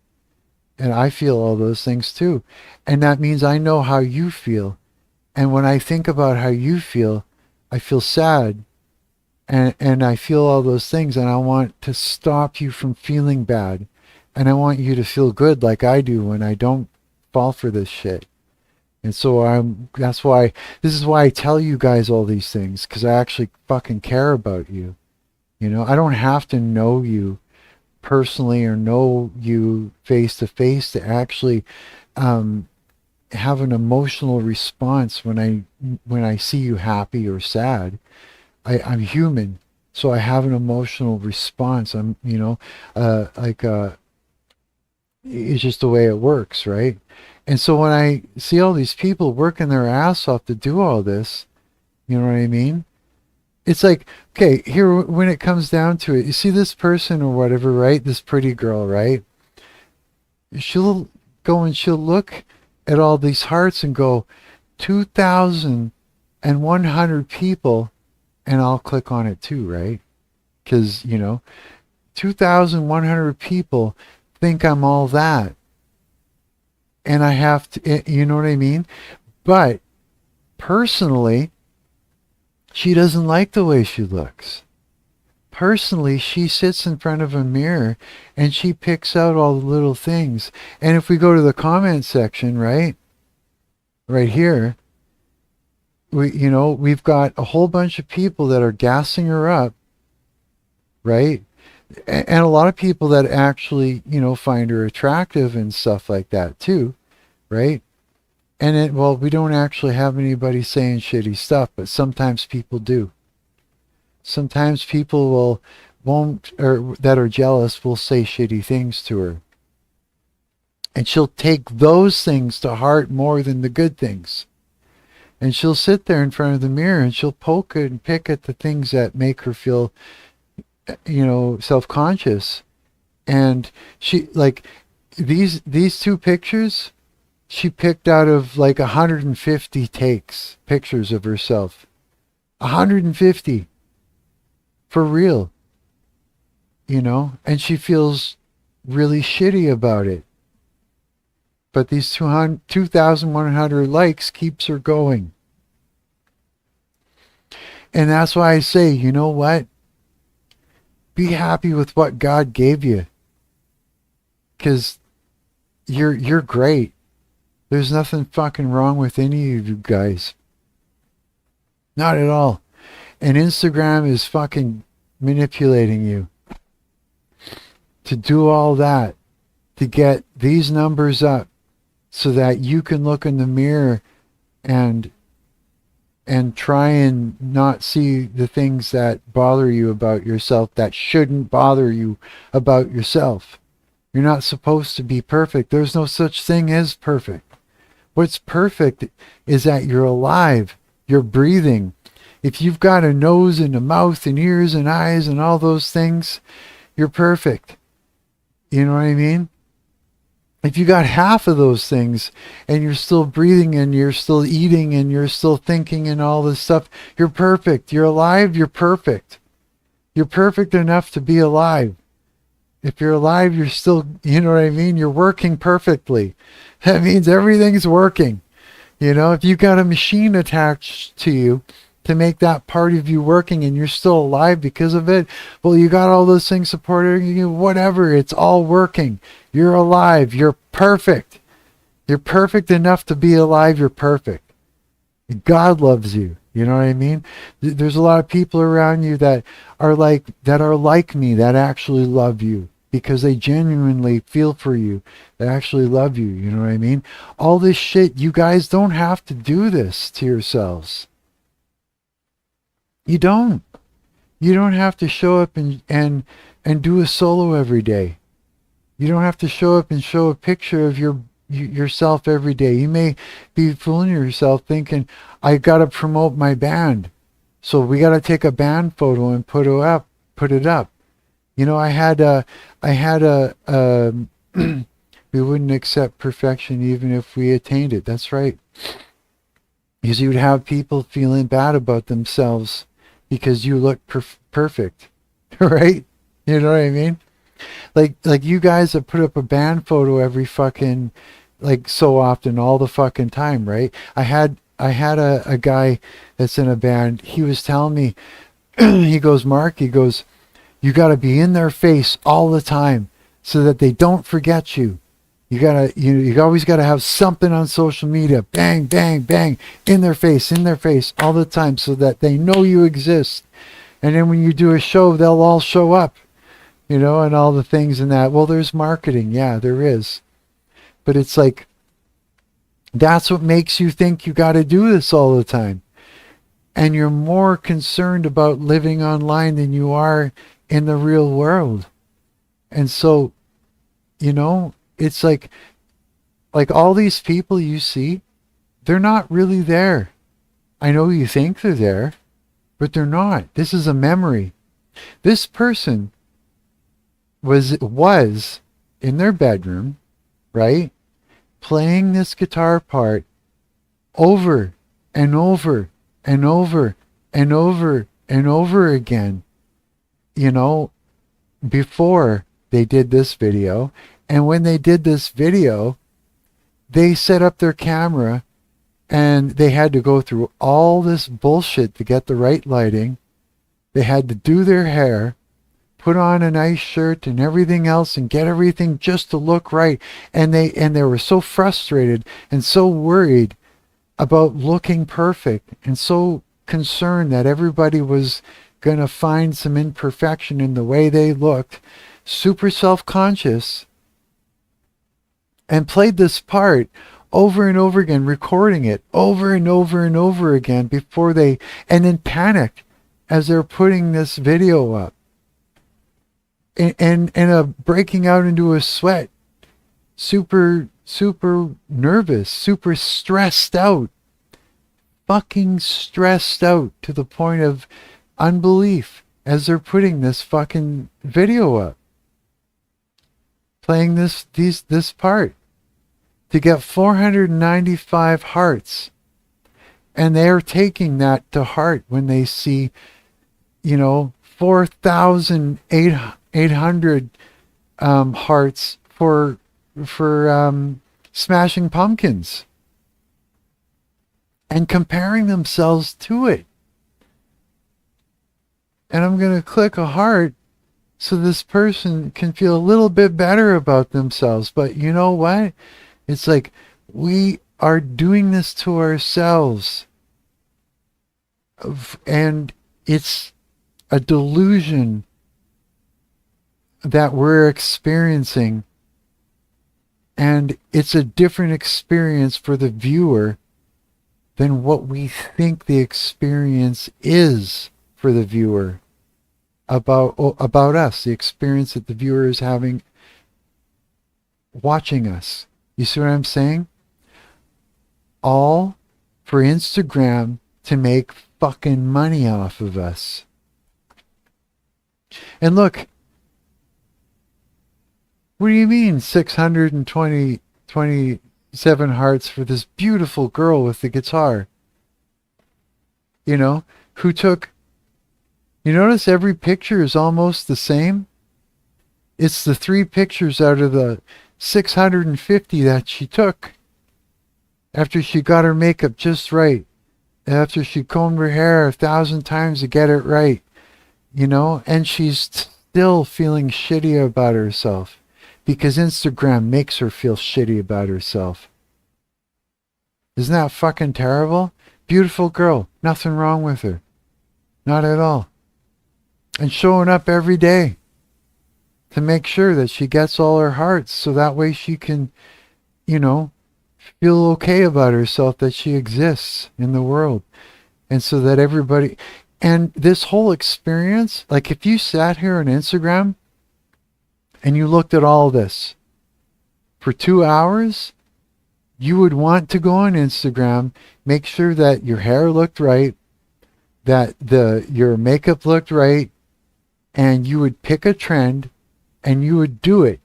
And I feel all those things too. And that means I know how you feel. And when I think about how you feel, I feel sad. And I feel all those things. And I want to stop you from feeling bad. And I want you to feel good like I do when I don't fall for this shit. And so this is why I tell you guys all these things, because I actually fucking care about you. I don't have to know you personally or know you face to face to actually have an emotional response when I see you happy or sad. I'm human, so I have an emotional response. It's just the way it works, right? And so when I see all these people working their ass off to do all this, you know what I mean? It's like, okay, here, when it comes down to it, you see this person or whatever, right? This pretty girl, right? She'll go and she'll look at all these hearts and go, 2,100 people, and I'll click on it too, right? Because, 2,100 people think I'm all that. And I have to, you know what I mean? But personally, she doesn't like the way she looks. Personally, she sits in front of a mirror and she picks out all the little things. And if we go to the comment section, right here, we've got a whole bunch of people that are gassing her up, right? And a lot of people that actually, find her attractive and stuff like that too, right? And well, we don't actually have anybody saying shitty stuff, but sometimes people do. Sometimes people won't, or that are jealous will say shitty things to her. And she'll take those things to heart more than the good things. And she'll sit there in front of the mirror and she'll poke it and pick at the things that make her feel, self-conscious. And she, like, these two pictures, she picked out of like 150 pictures of herself. 150. For real. And she feels really shitty about it. But these 2,100 likes keeps her going. And that's why I say, you know what? Be happy with what God gave you. Because you're great. There's nothing fucking wrong with any of you guys. Not at all. And Instagram is fucking manipulating you to do all that, to get these numbers up so that you can look in the mirror and try and not see the things that bother you about yourself that shouldn't bother you about yourself. You're not supposed to be perfect. There's no such thing as perfect. What's perfect is that you're alive, you're breathing. If you've got a nose and a mouth and ears and eyes and all those things, you're perfect. You know what I mean? If you got half of those things and you're still breathing and you're still eating and you're still thinking and all this stuff, you're perfect. You're alive, you're perfect. You're perfect enough to be alive. If you're alive, you're still, you know what I mean? You're working perfectly. That means everything's working. If you got a machine attached to you to make that part of you working and you're still alive because of it, well, you got all those things supporting you, whatever, it's all working. You're alive. You're perfect. You're perfect enough to be alive. You're perfect. God loves you. You know what I mean? There's a lot of people around you that are like me, that actually love you because they genuinely feel for you. They actually love you. You know what I mean? All this shit, you guys don't have to do this to yourselves. You don't. You don't have to show up and do a solo every day. You don't have to show up and show a picture of yourself every day. You may be fooling yourself thinking, I got to promote my band. So we got to take a band photo and put it up. I had we wouldn't accept perfection even if we attained it. That's right. Because you would have people feeling bad about themselves because you look perfect, right? You know what I mean? Like you guys have put up a band photo every fucking, like so often, all the fucking time, right? I had a guy that's in a band. He was telling me, he goes, Mark, he goes, you got to be in their face all the time so that they don't forget you. You always got to have something on social media, bang, bang, bang, in their face all the time so that they know you exist. And then when you do a show, they'll all show up, and all the things in that. Well, there's marketing. Yeah, there is. But it's like, that's what makes you think you got to do this all the time. And you're more concerned about living online than you are in the real world. And so, it's like all these people you see, they're not really there. I know you think they're there, but they're not. This is a memory. This person was in their bedroom, right? Playing this guitar part over and over and over and over and over again, before they did this video. And when they did this video, they set up their camera and they had to go through all this bullshit to get the right lighting. They had to do their hair, put on a nice shirt and everything else and get everything just to look right. And they were so frustrated and so worried about looking perfect and so concerned that everybody was going to find some imperfection in the way they looked, super self-conscious, and played this part over and over again, recording it over and over and over again before they, and then panic as they're putting this video up. And breaking out into a sweat, super nervous, super stressed out, fucking stressed out to the point of unbelief as they're putting this fucking video up, playing this part to get 495 hearts. And they're taking that to heart when they see, 4,800 hearts for Smashing Pumpkins, and comparing themselves to it. And I'm going to click a heart so this person can feel a little bit better about themselves. But you know what? It's like we are doing this to ourselves. And it's a delusion that we're experiencing. And it's a different experience for the viewer than what we think the experience is for the viewer about us, the experience that the viewer is having watching us. You see what I'm saying? All for Instagram to make fucking money off of us. And look, what do you mean 627 hearts for this beautiful girl with the guitar? Who took, you notice every picture is almost the same? It's the 3 pictures out of the 650 that she took after she got her makeup just right, after she combed her hair 1,000 times to get it right, and she's still feeling shitty about herself because Instagram makes her feel shitty about herself. Isn't that fucking terrible? Beautiful girl, nothing wrong with her, not at all. And showing up every day to make sure that she gets all her hearts so that way she can, feel okay about herself, that she exists in the world. And so that everybody, and this whole experience, like if you sat here on Instagram and you looked at all this for 2 hours, you would want to go on Instagram, make sure that your hair looked right, that your makeup looked right, and you would pick a trend and you would do it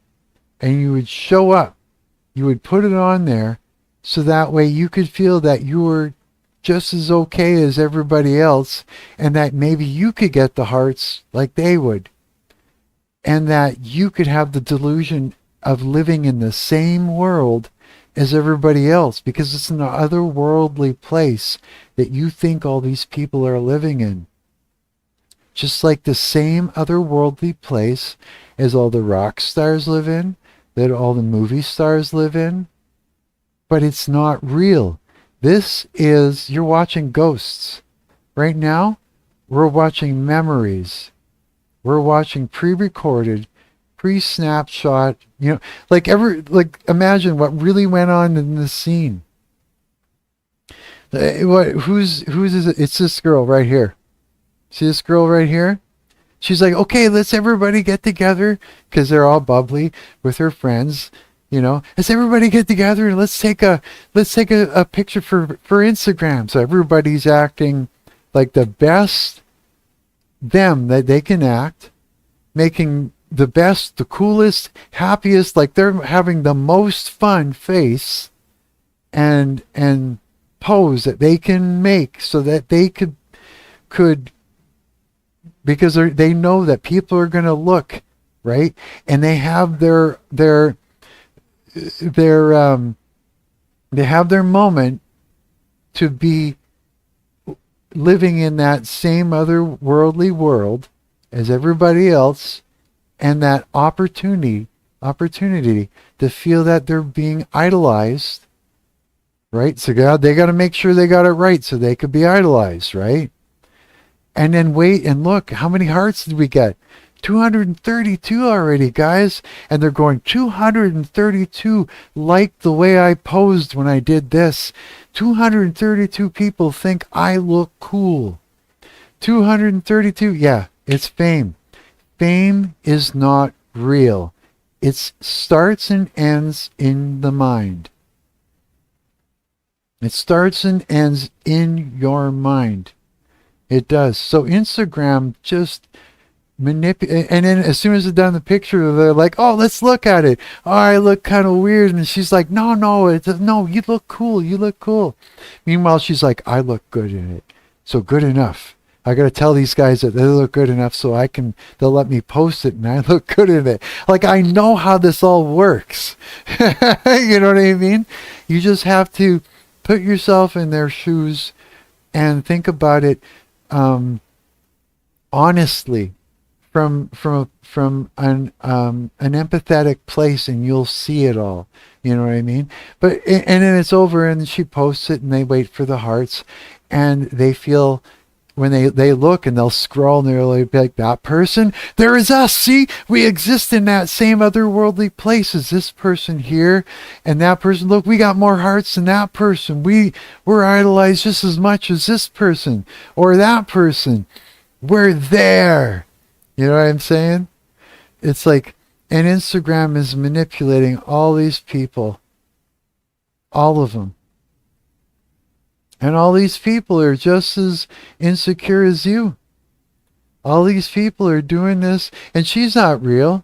and you would show up. You would put it on there so that way you could feel that you were just as okay as everybody else, and that maybe you could get the hearts like they would, and that you could have the delusion of living in the same world as everybody else, because it's an otherworldly place that you think all these people are living in. Just like the same otherworldly place as all the rock stars live in, that all the movie stars live in. But it's not real. This is, you're watching ghosts. Right now, we're watching memories. We're watching pre-recorded, pre-snapshot, imagine what really went on in this scene. Who's is it? It's this girl right here. See this girl right here? She's like, okay, let's everybody get together, because they're all bubbly with her friends. Let's everybody get together and let's take a picture for Instagram. So everybody's acting like the best them that they can act, making the best, the coolest, happiest, like they're having the most fun face and pose that they can make, so that they could because they know that people are going to look right, and they have they have their moment to be living in that same otherworldly world as everybody else, and that opportunity to feel that they're being idolized, right? So they got to make sure they got it right so they could be idolized, right? And then wait and look, how many hearts did we get? 232 already, guys. And they're going, 232 like the way I posed when I did this. 232 people think I look cool. 232, yeah, it's fame. Fame is not real. It starts and ends in the mind. It starts and ends in your mind. It does. So Instagram just manipulate, and then as soon as it's done the picture, they're like, oh, let's look at it. Oh, I look kind of weird. And she's like, no, you look cool. You look cool. Meanwhile, she's like, I look good in it. So good enough. I got to tell these guys that they look good enough so they'll let me post it and I look good in it. Like, I know how this all works. You know what I mean? You just have to put yourself in their shoes and think about it honestly, from an empathetic place, and you'll see it all. You know what I mean? But and then it's over, and she posts it, and they wait for the hearts, and they feel. When they look and they'll scroll and they'll be like, that person, there is us. See, we exist in that same otherworldly place as this person here and that person. Look, we got more hearts than that person. We're idolized just as much as this person or that person. We're there. You know what I'm saying? It's like, and Instagram is manipulating all these people, all of them. And all these people are just as insecure as you. All these people are doing this, and she's not real.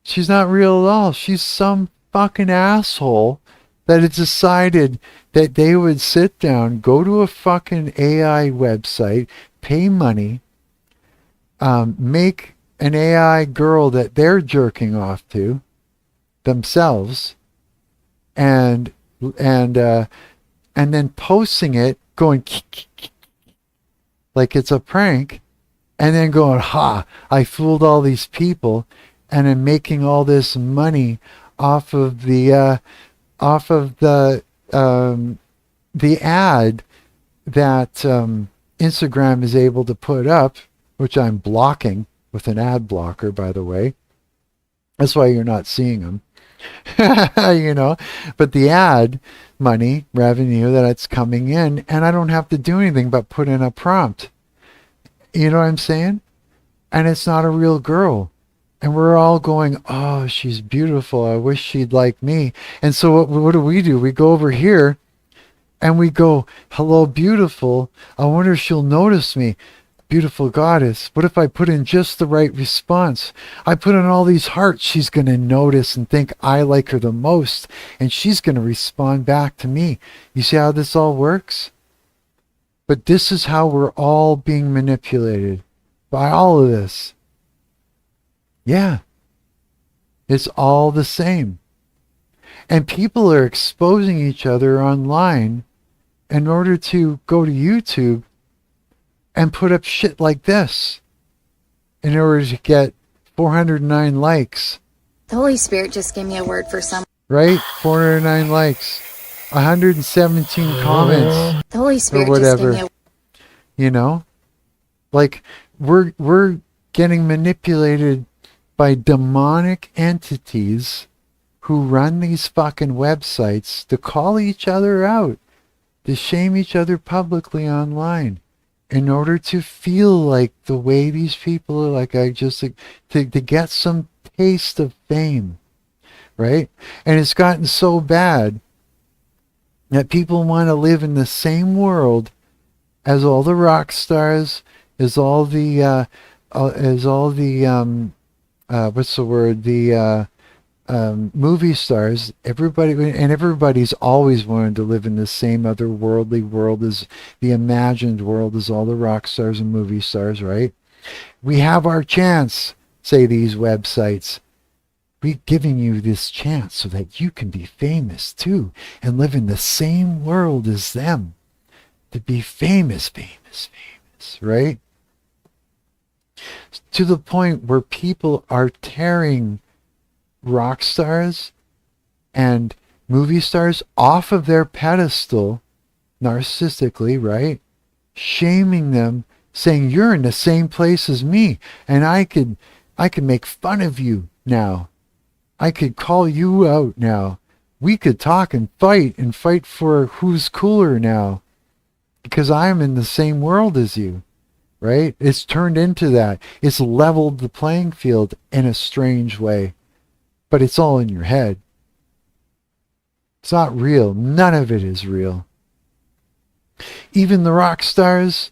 She's not real at all. She's some fucking asshole that had decided that they would sit down, go to a fucking AI website, pay money, make an AI girl that they're jerking off to themselves, and then posting it, going like it's a prank, and then going, ha, I fooled all these people, and then making all this money off of the ad that Instagram is able to put up, which I'm blocking with an ad blocker, by the way. That's why you're not seeing them. You know, but the ad money revenue that's coming in, and I don't have to do anything but put in a prompt. You know what I'm saying? And it's not a real girl. And we're all going, oh, she's beautiful. I wish she'd like me. And so what do? We go over here and we go, hello, beautiful. I wonder if she'll notice me. Beautiful goddess. What if I put in just the right response? I put in all these hearts. She's going to notice and think I like her the most, and she's going to respond back to me. You see how this all works? But this is how we're all being manipulated by all of this. Yeah. It's all the same. And people are exposing each other online in order to go to YouTube and put up shit like this in order to get 409 likes. The Holy Spirit just gave me a word for some. Right? 409 likes. 117 comments. The Holy Spirit or whatever. just gave me a... You know? Like, we're getting manipulated by demonic entities who run these fucking websites to call each other out, to shame each other publicly online, in order to feel like the way these people are, like to get some taste of fame, right? And it's gotten so bad that people want to live in the same world as all the rock stars, as all the movie stars. Everybody's always wanted to live in the same otherworldly world as the imagined world as all the rock stars and movie stars, right? We have our chance, say these websites. We're giving you this chance so that you can be famous too and live in the same world as them. To be famous, right? To the point where people are tearing rock stars and movie stars off of their pedestal narcissistically, right? Shaming them saying you're in the same place as me, and I could make fun of you now. I could call you out now. We could talk and fight for who's cooler now, because I'm in the same world as you, right? It's turned into that. It's leveled the playing field in a strange way, but it's all in your head. It's not real. None of it is real. Even the rock stars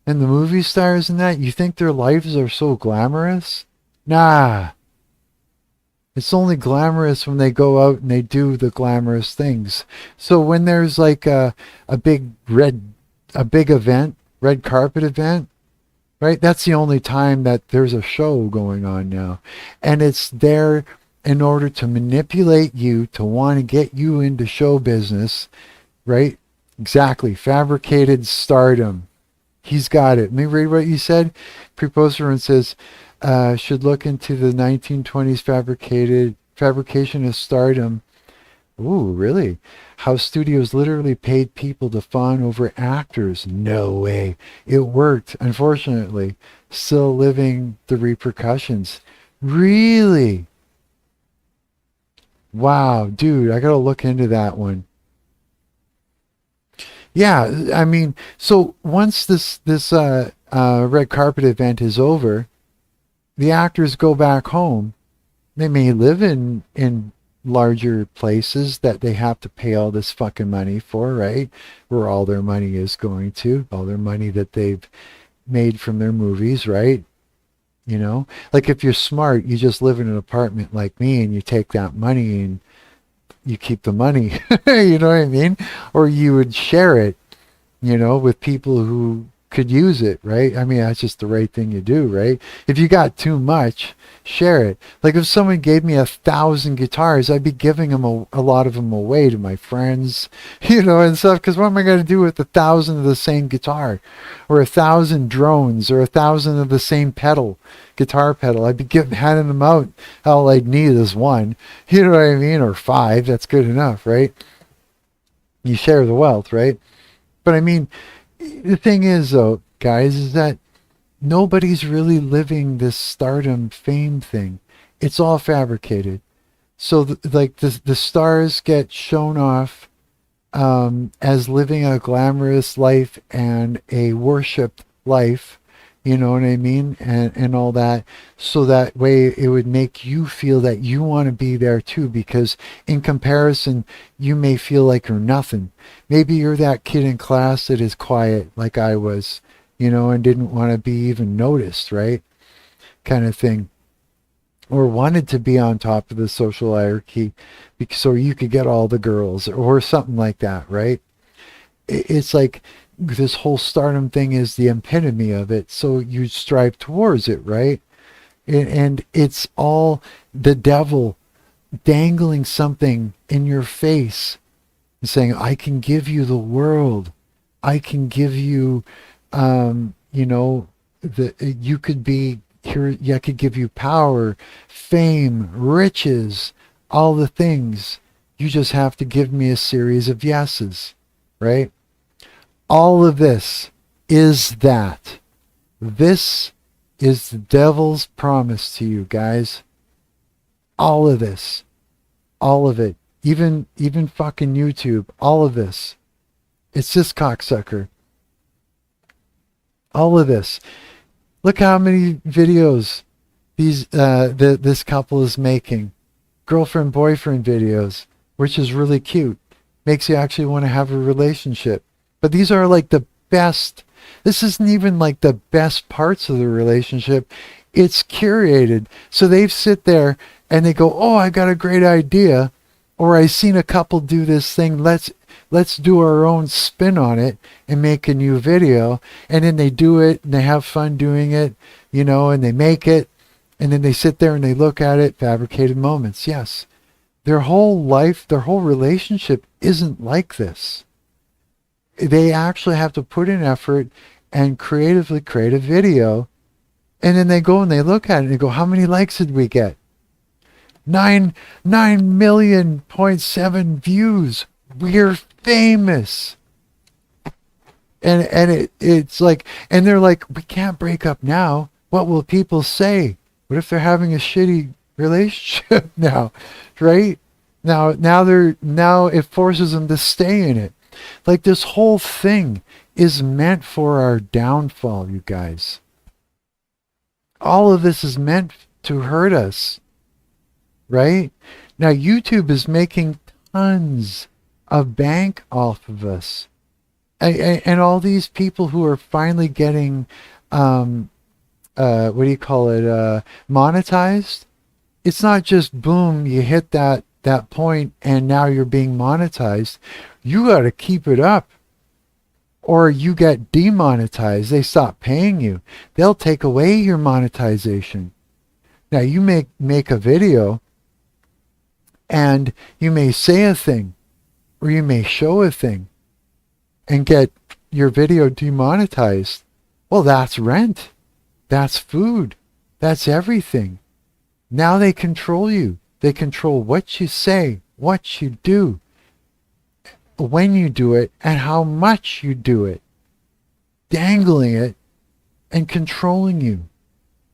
and the movie stars and that, you think their lives are so glamorous? Nah. It's only glamorous when they go out and they do the glamorous things. So when there's like a big event, red carpet event, right? That's the only time that there's a show going on now. And it's there in order to manipulate you, to want to get you into show business, right? Exactly. Fabricated stardom. He's got it. Let me read what you said. Preposterone says, should look into the 1920s fabrication of stardom. Ooh, really? How studios literally paid people to fawn over actors. No way. It worked, unfortunately. Still living the repercussions. Really? Wow, dude, I gotta look into that one. Yeah, I mean, so once this red carpet event is over, the actors go back home. They may live in larger places that they have to pay all this fucking money for, right? Where all their money is going to, all their money that they've made from their movies, right? You know, like if you're smart, you just live in an apartment like me and you take that money and you keep the money, you know what I mean? Or you would share it, you know, with people who could use it, right? I mean, that's just the right thing to do, right? If you got too much, share it. Like if someone gave me 1,000 guitars, I'd be giving them a lot of them away to my friends, you know, and stuff. Because what am I going to do with 1,000 of the same guitar, or 1,000 drones, or 1,000 of the same guitar pedal? I'd be handing them out. All I'd need is one, you know what I mean, or 5. That's good enough, right? You share the wealth, right? But I mean, the thing is, though, guys, is that nobody's really living this stardom fame thing. It's all fabricated. So, the stars get shown off as living a glamorous life and a worshipped life, you know what I mean, and all that. So that way it would make you feel that you want to be there too, because in comparison, you may feel like you're nothing. Maybe you're that kid in class that is quiet, like I was, you know, and didn't want to be even noticed, right? Kind of thing. Or wanted to be on top of the social hierarchy so you could get all the girls, or something like that, right? It's like this whole stardom thing is the epitome of it, so you strive towards it, right? And it's all the devil dangling something in your face and saying, I can give you the world. I can give you, you know, you could be here. I could give you power, fame, riches, all the things. You just have to give me a series of yeses, right? All of this is that. This is the devil's promise to you, guys. All of this. All of it. Even fucking YouTube. All of this. It's this cocksucker. All of this. Look how many videos this couple is making. Girlfriend-boyfriend videos, which is really cute. Makes you actually want to have a relationship. But these are like the best. This isn't even like the best parts of the relationship. It's curated. So they sit there and they go, oh, I got a great idea. Or I seen a couple do this thing. Let's do our own spin on it and make a new video. And then they do it and they have fun doing it, you know, and they make it. And then they sit there and they look at it. Fabricated moments. Yes. Their whole life, their whole relationship isn't like this. They actually have to put in effort and creatively create a video, and then they go and they look at it and they go, how many likes did we get? 9.7 million views. We're famous. And it's like, and they're like, we can't break up now. What will people say? What if they're having a shitty relationship now, right? Now it forces them to stay in it. Like, this whole thing is meant for our downfall, you guys. All of this is meant to hurt us, right? Now YouTube is making tons of bank off of us. And all these people who are finally getting, what do you call it, monetized. It's not just boom, you hit that point and now you're being monetized. You got to keep it up, or you get demonetized. They stop paying you. They'll take away your monetization. Now you make a video, and you may say a thing, or you may show a thing, and get your video demonetized. Well, that's rent. That's food. That's everything. Now they control you. They control what you say, what you do, when you do it, and how much you do it. Dangling it and controlling you.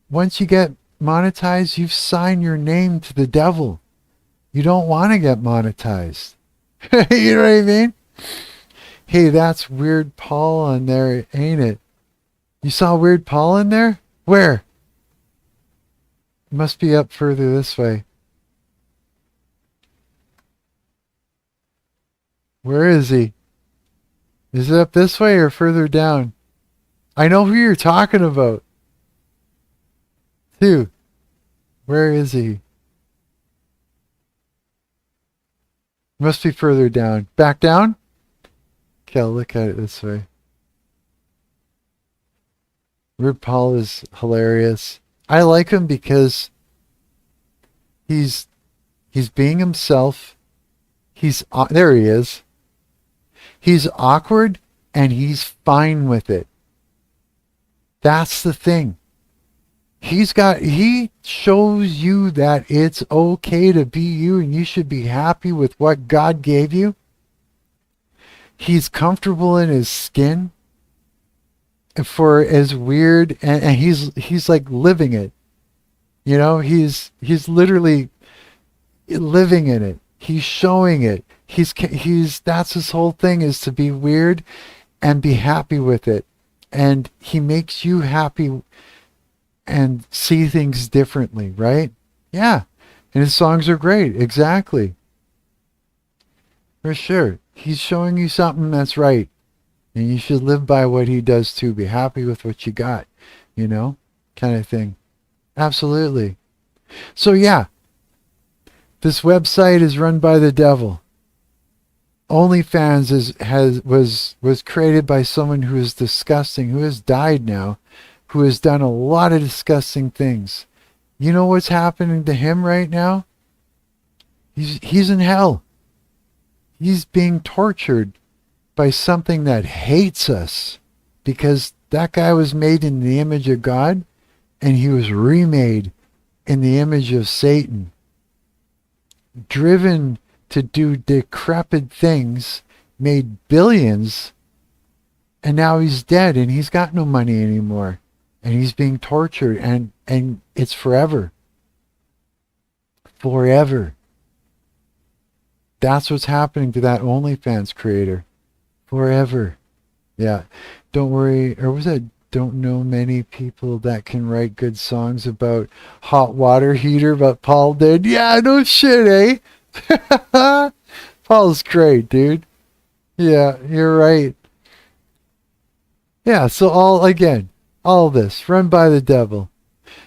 Once you get monetized, you've signed your name to the devil. You don't want to get monetized. You know what I mean? Hey, that's Weird Paul on there, ain't it? You saw Weird Paul in there? Where? Must be up further this way. Where is he? Is it up this way or further down? I know who you're talking about. Dude, where is he? Must be further down. Back down? Okay, I'll look at it this way. Weird Paul is hilarious. I like him because he's being himself. There he is. He's awkward and he's fine with it. That's the thing. He shows you that it's okay to be you and you should be happy with what God gave you. He's comfortable in his skin for as weird, and he's like living it. You know, he's literally living in it. He's showing it. That's his whole thing, is to be weird and be happy with it. And he makes you happy and see things differently, right? Yeah. And his songs are great. Exactly. For sure. He's showing you something that's right. And you should live by what he does too. Be happy with what you got, you know, kind of thing. Absolutely. So yeah, this website is run by the devil. OnlyFans was created by someone who is disgusting, who has died now, who has done a lot of disgusting things. You know what's happening to him right now? He's in hell. He's being tortured by something that hates us, because that guy was made in the image of God and he was remade in the image of Satan, driven to do decrepit things, made billions, and now he's dead and he's got no money anymore and he's being tortured, and it's forever. That's what's happening to that OnlyFans creator. Forever. Yeah. Don't worry. Or was that, don't know many people that can write good songs about hot water heater, but Paul did. Yeah, no shit, eh? Paul's great, dude. Yeah, you're right. Yeah, so all this run by the devil.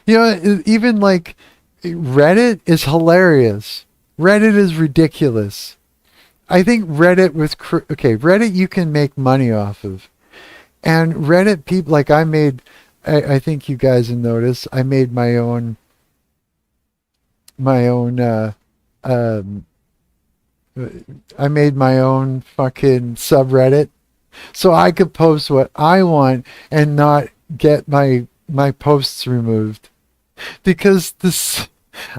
You know, even like Reddit is hilarious. Reddit is ridiculous. I think Reddit Reddit you can make money off of. And Reddit people, like I think you guys have noticed, I made my own I made my own fucking subreddit so I could post what I want and not get my posts removed. Because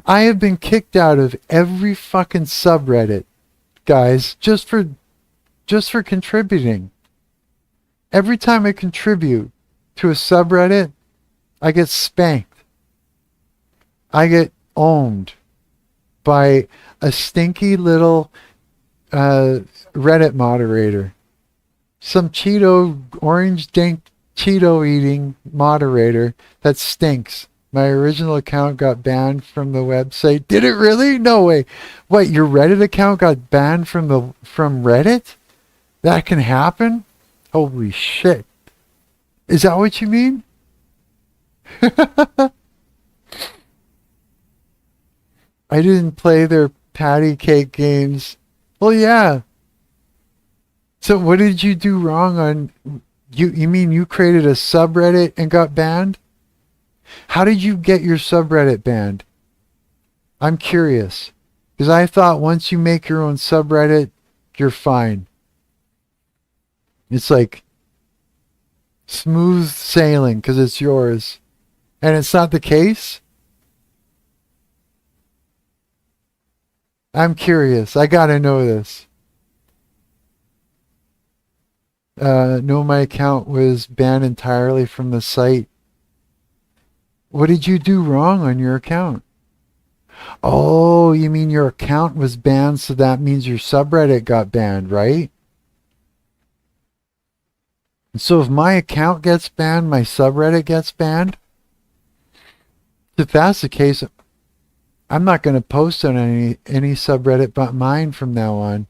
I have been kicked out of every fucking subreddit, guys, just for contributing. Every time I contribute to a subreddit, I get spanked. I get owned by a stinky little Reddit moderator. Some orange dink Cheeto eating moderator that stinks. My original account got banned from the website. Did it really? No way. What, your Reddit account got banned from Reddit? That can happen? Holy shit. Is that what you mean? I didn't play their patty cake games. Well, yeah. So what did you do wrong on... You mean you created a subreddit and got banned? How did you get your subreddit banned? I'm curious. Because I thought once you make your own subreddit, you're fine. It's like smooth sailing because it's yours. And it's not the case? I'm curious. I gotta know this. No, my account was banned entirely from the site. What did you do wrong on your account? Oh, you mean your account was banned, so that means your subreddit got banned, right? So if my account gets banned, my subreddit gets banned? If that's the case, I'm not going to post on any subreddit but mine from now on.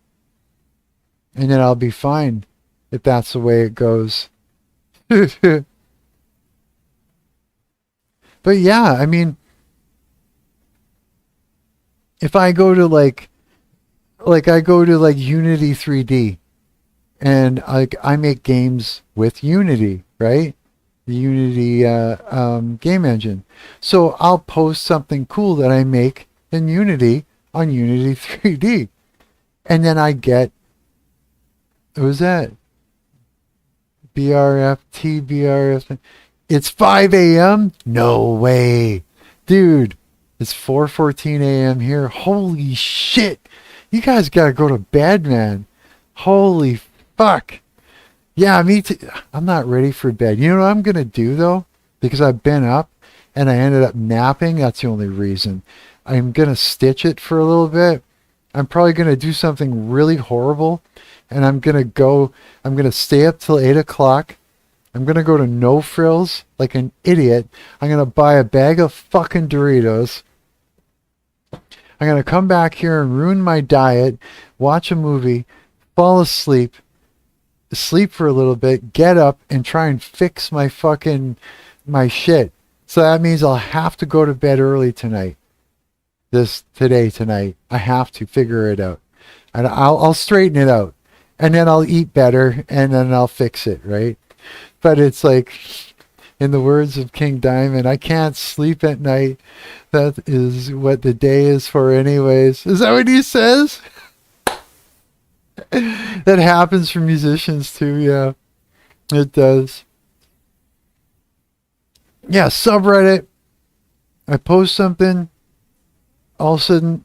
And then I'll be fine if that's the way it goes. But yeah, I mean, if I go to like I go to like Unity 3D and I make games with Unity, right? The Unity game engine. So I'll post something cool that I make in Unity on Unity 3D. And then I get, what was that? BRF. It's 5 a.m.? No way. Dude, it's 4:14 a.m. here. Holy shit. You guys gotta go to bed, man. Holy fuck. Yeah, me too. I'm not ready for bed. You know what I'm going to do, though? Because I've been up and I ended up napping. That's the only reason. I'm going to stitch it for a little bit. I'm probably going to do something really horrible. And I'm going to stay up till 8 o'clock. I'm going to go to No Frills like an idiot. I'm going to buy a bag of fucking Doritos. I'm going to come back here and ruin my diet, watch a movie, fall asleep, sleep for a little bit, get up and try and fix my shit. So that means I'll have to go to bed early tonight. Tonight. I have to figure it out. And I'll straighten it out. And then I'll eat better and then I'll fix it, right? But it's like, in the words of King Diamond, I can't sleep at night. That is what the day is for anyways. Is that what he says? That happens for musicians too, yeah. It does. Yeah, subreddit. I post something, all of a sudden,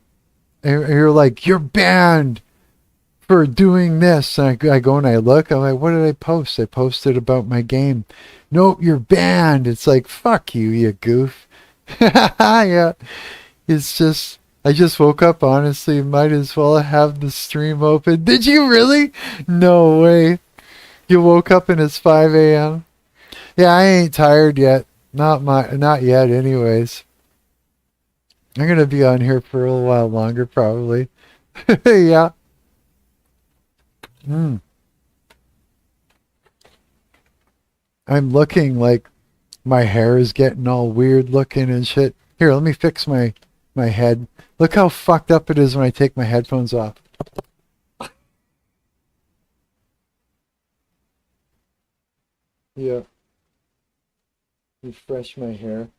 you're like, you're banned for doing this. And I go and I look, I'm like, what did I post? I posted about my game. Nope, you're banned. It's like, fuck you, you goof. Yeah. It's just, I just woke up, honestly. Might as well have the stream open. Did you really? No way. You woke up and it's 5 a.m.? Yeah, I ain't tired yet. Not yet anyways. I'm going to be on here for a little while longer, probably. Yeah. I'm looking like my hair is getting all weird looking and shit. Here, let me fix my head. Look how fucked up it is when I take my headphones off. Yeah. Refresh my hair.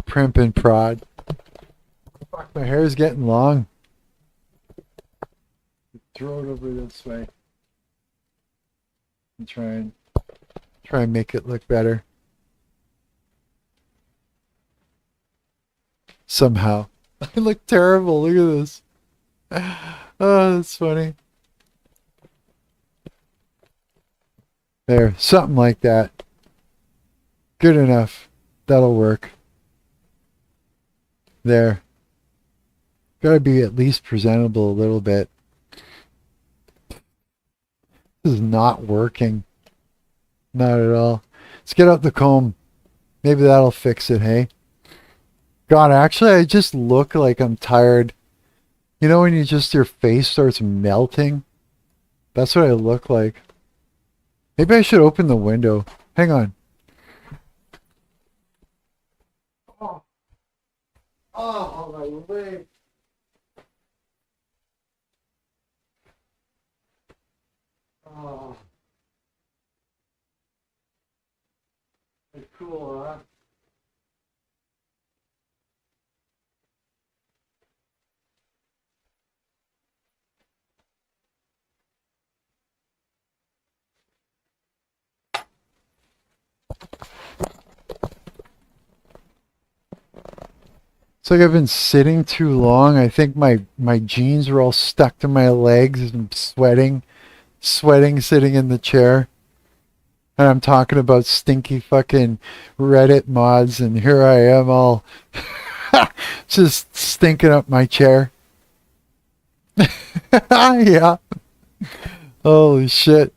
Primp and prod. Fuck, my hair is getting long. Throw it over this way. And try and make it look better. Somehow. I look terrible. Look at this. Oh, that's funny. There, something like that. Good enough. That'll work. There. Gotta be at least presentable a little bit. This is not working. Not at all. Let's get out the comb. Maybe that'll fix it, hey? God, actually, I just look like I'm tired. You know when your face starts melting? That's what I look like. Maybe I should open the window. Hang on. Oh, my leg. Oh. It's cool, huh? It's like I've been sitting too long. I think my jeans are all stuck to my legs and I'm sweating sitting in the chair. And I'm talking about stinky fucking Reddit mods, and here I am all just stinking up my chair. Yeah. Holy shit.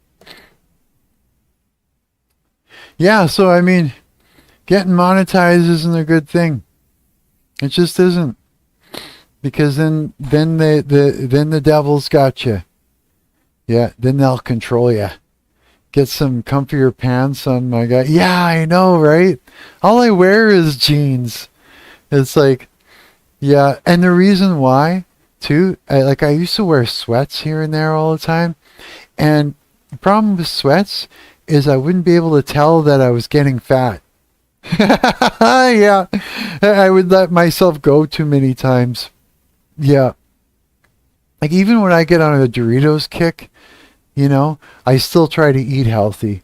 Yeah, so I mean, getting monetized isn't a good thing. It just isn't. Because then the devil's got you. Yeah, then they'll control you. Get some comfier pants on, my guy. Yeah, I know, right? All I wear is jeans. It's like, yeah. And the reason why, too, I used to wear sweats here and there all the time. And the problem with sweats is I wouldn't be able to tell that I was getting fat. Yeah. I would let myself go too many times. Yeah. Like even when I get on a Doritos kick, you know, I still try to eat healthy.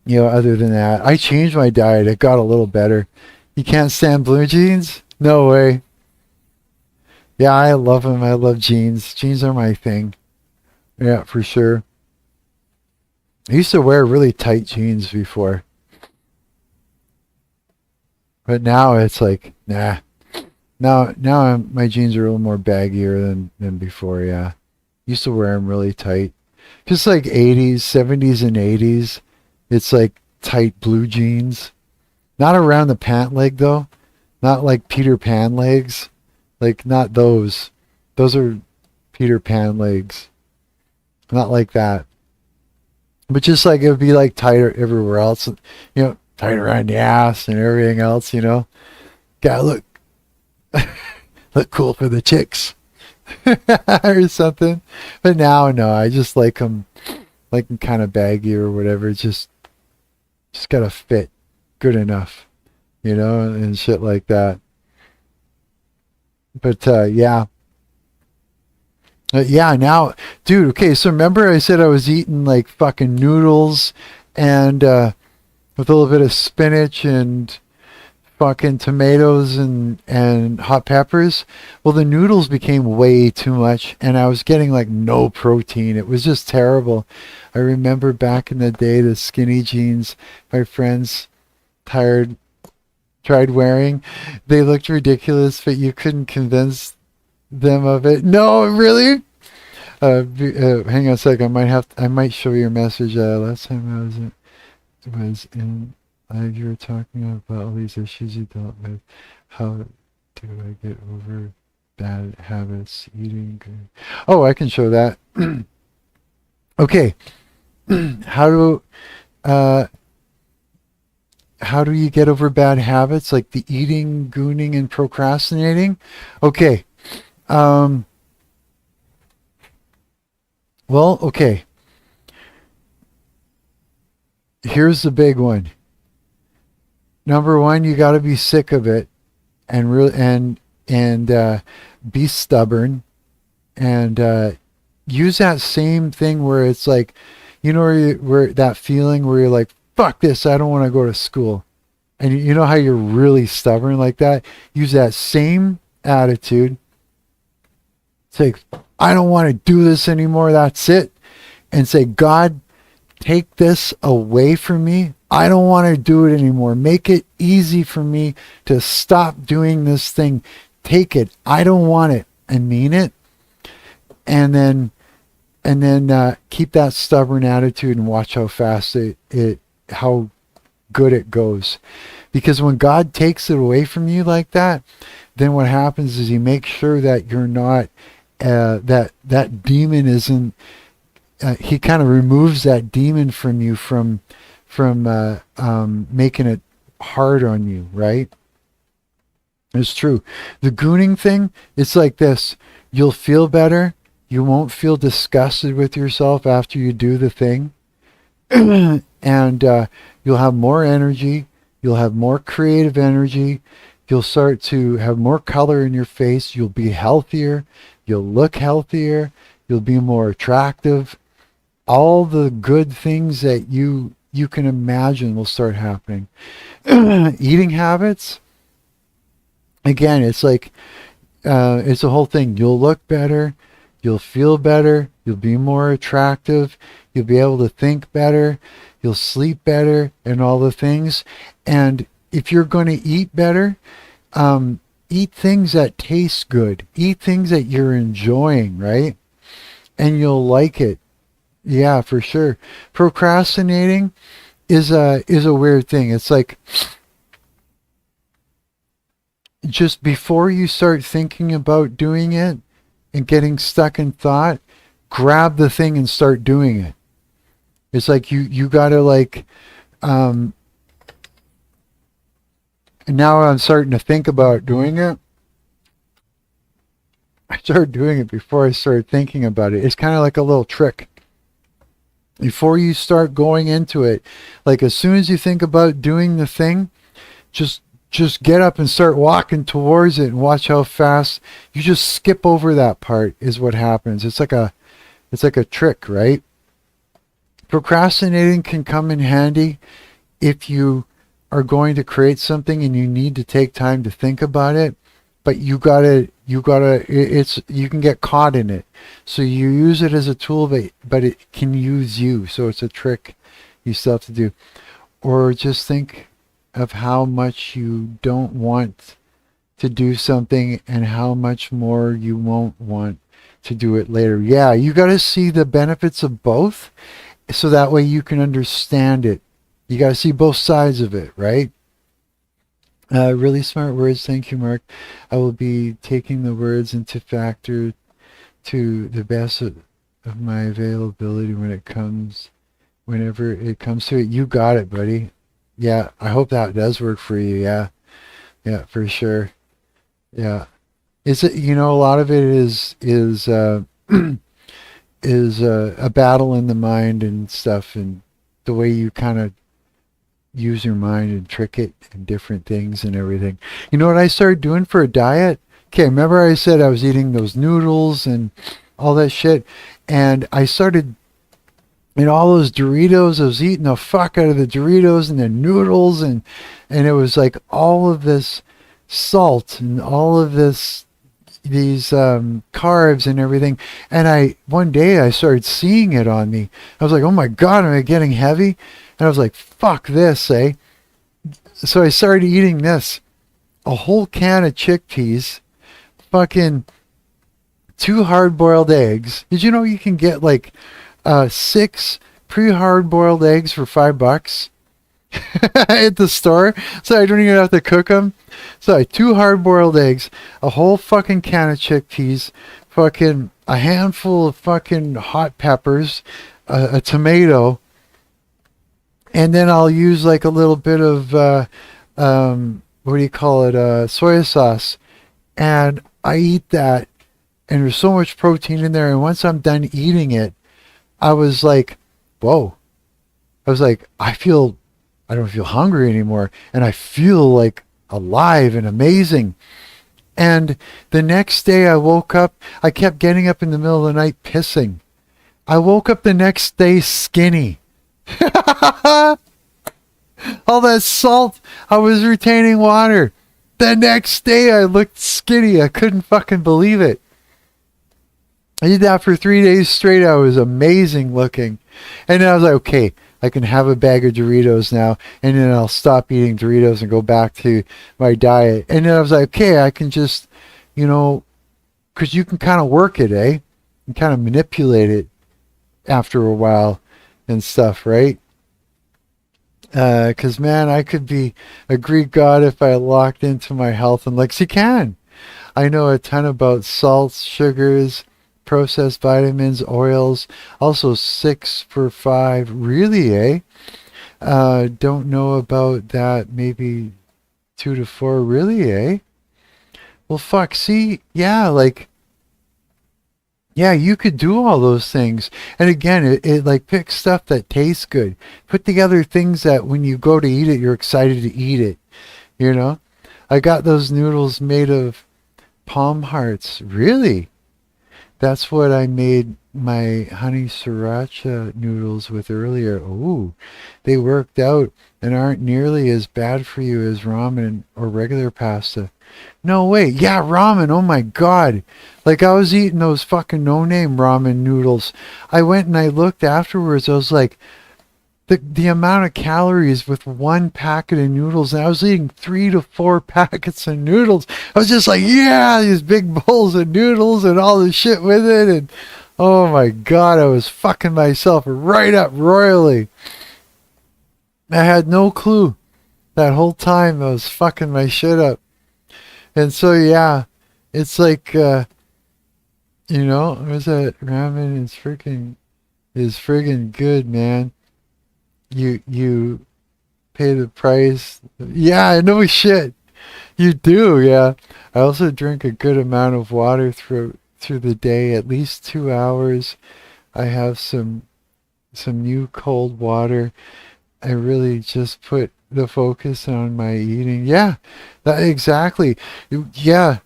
You know, other than that, I changed my diet. It got a little better. You can't stand blue jeans? No way. Yeah, I love them. I love jeans. Jeans are my thing. Yeah, for sure. I used to wear really tight jeans before. But now it's like, nah. Now my jeans are a little more baggier than before, yeah. Used to wear them really tight. Just like 80s, 70s, and 80s. It's like tight blue jeans. Not around the pant leg, though. Not like Peter Pan legs. Like, not those. Those are Peter Pan legs. Not like that. But just like it would be like tighter everywhere else. You know, tight around the ass and everything else, you know. Gotta look cool for the chicks. Or something. But now, no, I just like them kind of baggy or whatever. Just gotta fit good enough, you know, and shit like that. But yeah. Yeah, now, dude, okay, so remember I said I was eating like fucking noodles and with a little bit of spinach and fucking tomatoes and hot peppers? Well, the noodles became way too much and I was getting like no protein. It was just terrible. I remember back in the day, the skinny jeans my friends tried wearing, they looked ridiculous, but you couldn't convince them of it. No, really? Hang on a sec. I might show you a message. Last time I was in live, you were talking about all these issues you dealt with. How do I get over bad habits, eating good? Oh, I can show that. Okay. How do you get over bad habits like the eating, gooning, and procrastinating? Okay. Well, okay. Here's the big one. Number one, you got to be sick of it, and be stubborn, and use that same thing where it's like, you know, where that feeling where you're like, fuck this, I don't want to go to school. and you know how you're really stubborn like that? Use that same attitude. Say, I don't want to do this anymore. That's it. And say, God, take this away from me. I don't want to do it anymore. Make it easy for me to stop doing this thing. Take it. I don't want it. And mean it. And then keep that stubborn attitude and watch how fast how good it goes. Because when God takes it away from you like that, then what happens is he makes sure that you're not, that demon isn't, he kind of removes that demon from you from making it hard on you, right? It's true. The gooning thing, it's like this. You'll feel better. You won't feel disgusted with yourself after you do the thing. And you'll have more energy. You'll have more creative energy. You'll start to have more color in your face. You'll be healthier. You'll look healthier. You'll be more attractive. All the good things that you can imagine will start happening. Eating habits, again, it's like, it's a whole thing. You'll look better. You'll feel better. You'll be more attractive. You'll be able to think better. You'll sleep better and all the things. And if you're going to eat better, eat things that taste good. Eat things that you're enjoying, right? And you'll like it. Yeah, for sure. Procrastinating is a weird thing. It's like, just before you start thinking about doing it and getting stuck in thought, grab the thing and start doing it. It's like you gotta like, and now I'm starting to think about doing it. I started doing it before I started thinking about it. It's kind of like a little trick. Before you start going into it, like as soon as you think about doing the thing, just get up and start walking towards it and watch how fast you just skip over that part is what happens. It's like a trick, right? Procrastinating can come in handy if you are going to create something and you need to take time to think about it, but you can get caught in it. So you use it as a tool, but it can use you. So it's a trick you still have to do. Or just think of how much you don't want to do something and how much more you won't want to do it later. Yeah, you got to see the benefits of both so that way you can understand it. You got to see both sides of it, right? Really smart words. Thank you, Mark. I will be taking the words into factor to the best of my availability whenever it comes to it. You got it, buddy. Yeah, I hope that does work for you. Yeah, for sure. Yeah, is it? A lot of it is a battle in the mind and stuff, and the way you kind of use your mind and trick it and different things and everything. You know what I started doing for a diet? Okay, remember I said I was eating those noodles and all that shit, and I started. All those Doritos, I was eating the fuck out of the Doritos and the noodles, and it was like all of this salt and all of these carbs and everything. And one day I started seeing it on me. I was like, oh my God, am I getting heavy? And I was like, fuck this, eh? So I started eating this. A whole can of chickpeas, fucking 2 hard-boiled eggs. Did you know you can get like 6 pre-hard-boiled eggs for $5 at the store? So I don't even have to cook them. So 2 hard-boiled eggs, a whole fucking can of chickpeas, fucking a handful of fucking hot peppers, a tomato, and then I'll use like a little bit of what do you call it, soy sauce, and I eat that, and there's so much protein in there, and once I'm done eating it, I was like, whoa. I was like, I don't feel hungry anymore, and I feel like alive and amazing. And the next day I woke up, I kept getting up in the middle of the night pissing. I woke up the next day skinny. All that salt, I was retaining water. The next day I looked skinny. I couldn't fucking believe it. I did that for 3 days straight. I was amazing looking. And then I was like, okay, I can have a bag of Doritos now, and then I'll stop eating Doritos and go back to my diet. And then I was like, okay, I can just, because you can kind of work it, eh? And kind of manipulate it after a while and stuff, right? Because, man, I could be a Greek god if I locked into my health, and like, you can. I know a ton about salts, sugars, processed vitamins, oils, also 6 for 5. Really, eh? Don't know about that. Maybe 2 to 4. Really, eh? Well, fuck. See, yeah, yeah, you could do all those things. And again, it like picks stuff that tastes good. Put together things that when you go to eat it, you're excited to eat it. I got those noodles made of palm hearts. Really? That's what I made my honey sriracha noodles with earlier. Ooh, they worked out and aren't nearly as bad for you as ramen or regular pasta. No way. Yeah, ramen. Oh my God. Like, I was eating those fucking no-name ramen noodles. I went and I looked afterwards. I was like, the amount of calories with one packet of noodles, and I was eating 3 to 4 packets of noodles. I was just like, yeah, these big bowls of noodles and all the shit with it. And oh my God, I was fucking myself right up royally. I had no clue that whole time I was fucking my shit up. And so, yeah, it's like, was that ramen is friggin' good, man. You pay the price. Yeah, no shit. You do, yeah. I also drink a good amount of water through the day, at least 2 hours. I have some new cold water. I really just put the focus on my eating. Yeah, that exactly. Yeah.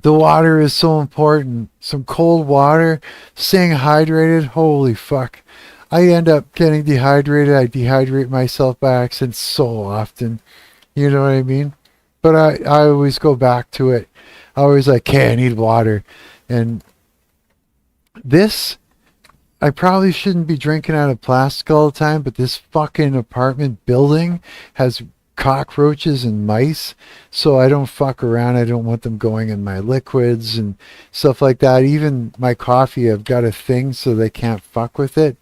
The water is so important. Some cold water, staying hydrated. Holy fuck. I end up getting dehydrated. I dehydrate myself by accident so often. You know what I mean? But I always go back to it. I always like, hey, I need water. And this, I probably shouldn't be drinking out of plastic all the time, but this fucking apartment building has cockroaches and mice, so I don't fuck around. I don't want them going in my liquids and stuff like that. Even my coffee, I've got a thing so they can't fuck with it.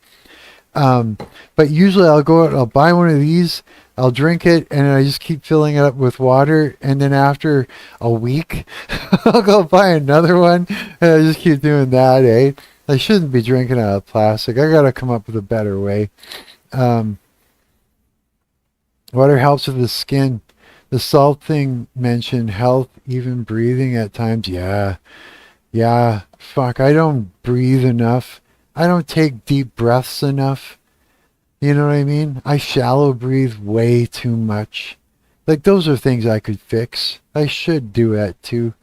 But usually I'll go out, I'll buy one of these, I'll drink it, and I just keep filling it up with water, and then after a week, I'll go buy another one, and I just keep doing that, eh? I shouldn't be drinking out of plastic. I gotta come up with a better way. Water helps with the skin. The salt thing mentioned health, even breathing at times. Yeah, fuck, I don't breathe enough. I don't take deep breaths enough. You know what I mean? I shallow breathe way too much. Like, those are things I could fix. I should do that too.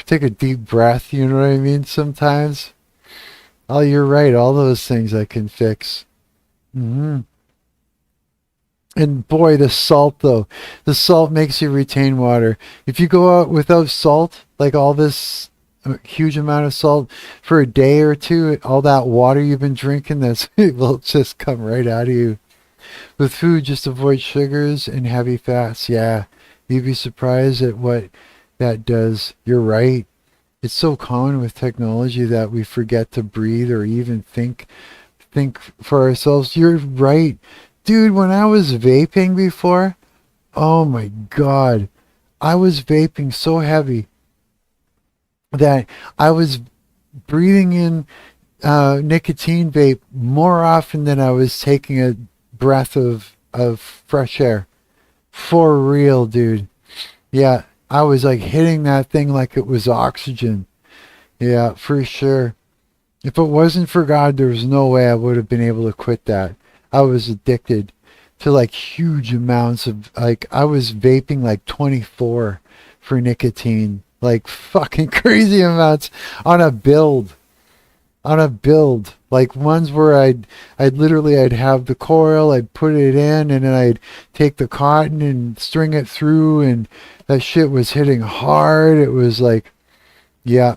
Take a deep breath, you know what I mean, sometimes. Oh, you're right. All those things I can fix. And boy, the salt, though. The salt makes you retain water. If you go out without salt, like all this huge amount of salt for a day or two, all that water you've been drinking, it will just come right out of you. With food, just avoid sugars and heavy fats. Yeah, you'd be surprised at what that does. You're right. It's so common with technology that we forget to breathe or even think for ourselves. You're right. Dude, when I was vaping before, oh my God, I was vaping so heavy that I was breathing in nicotine vape more often than I was taking a breath of fresh air. For real, dude. Yeah, I was like hitting that thing like it was oxygen. Yeah, for sure. If it wasn't for God, there was no way I would have been able to quit that. I was addicted to like huge amounts of, like, I was vaping like 24 for nicotine. Like fucking crazy amounts on a build. Like ones where I'd have the coil, I'd put it in, and then I'd take the cotton and string it through, and that shit was hitting hard. It was like, yeah,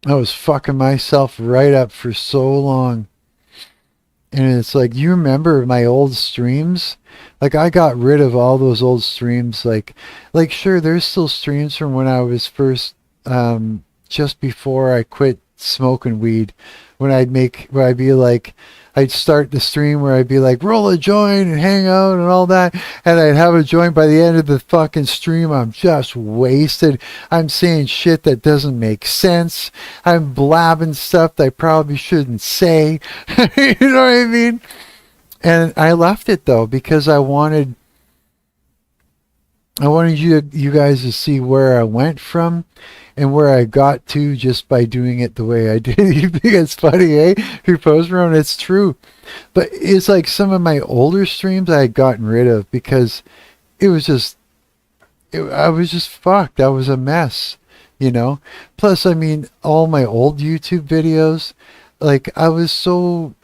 I was fucking myself right up for so long. And it's like, you remember my old streams? Like, I got rid of all those old streams. Like sure, there's still streams from when I was first, just before I quit smoking weed, where I'd be like, I'd start the stream where I'd be like, roll a joint and hang out and all that. And I'd have a joint. By the end of the fucking stream, I'm just wasted. I'm saying shit that doesn't make sense. I'm blabbing stuff that I probably shouldn't say. You know what I mean? And I left it though, because I wanted you guys to see where I went from and where I got to just by doing it the way I did. You think it's funny, eh? Your post around, it's true. But it's like some of my older streams I had gotten rid of because it was just, I was just fucked. I was a mess, you know? Plus, I mean, all my old YouTube videos, like I was so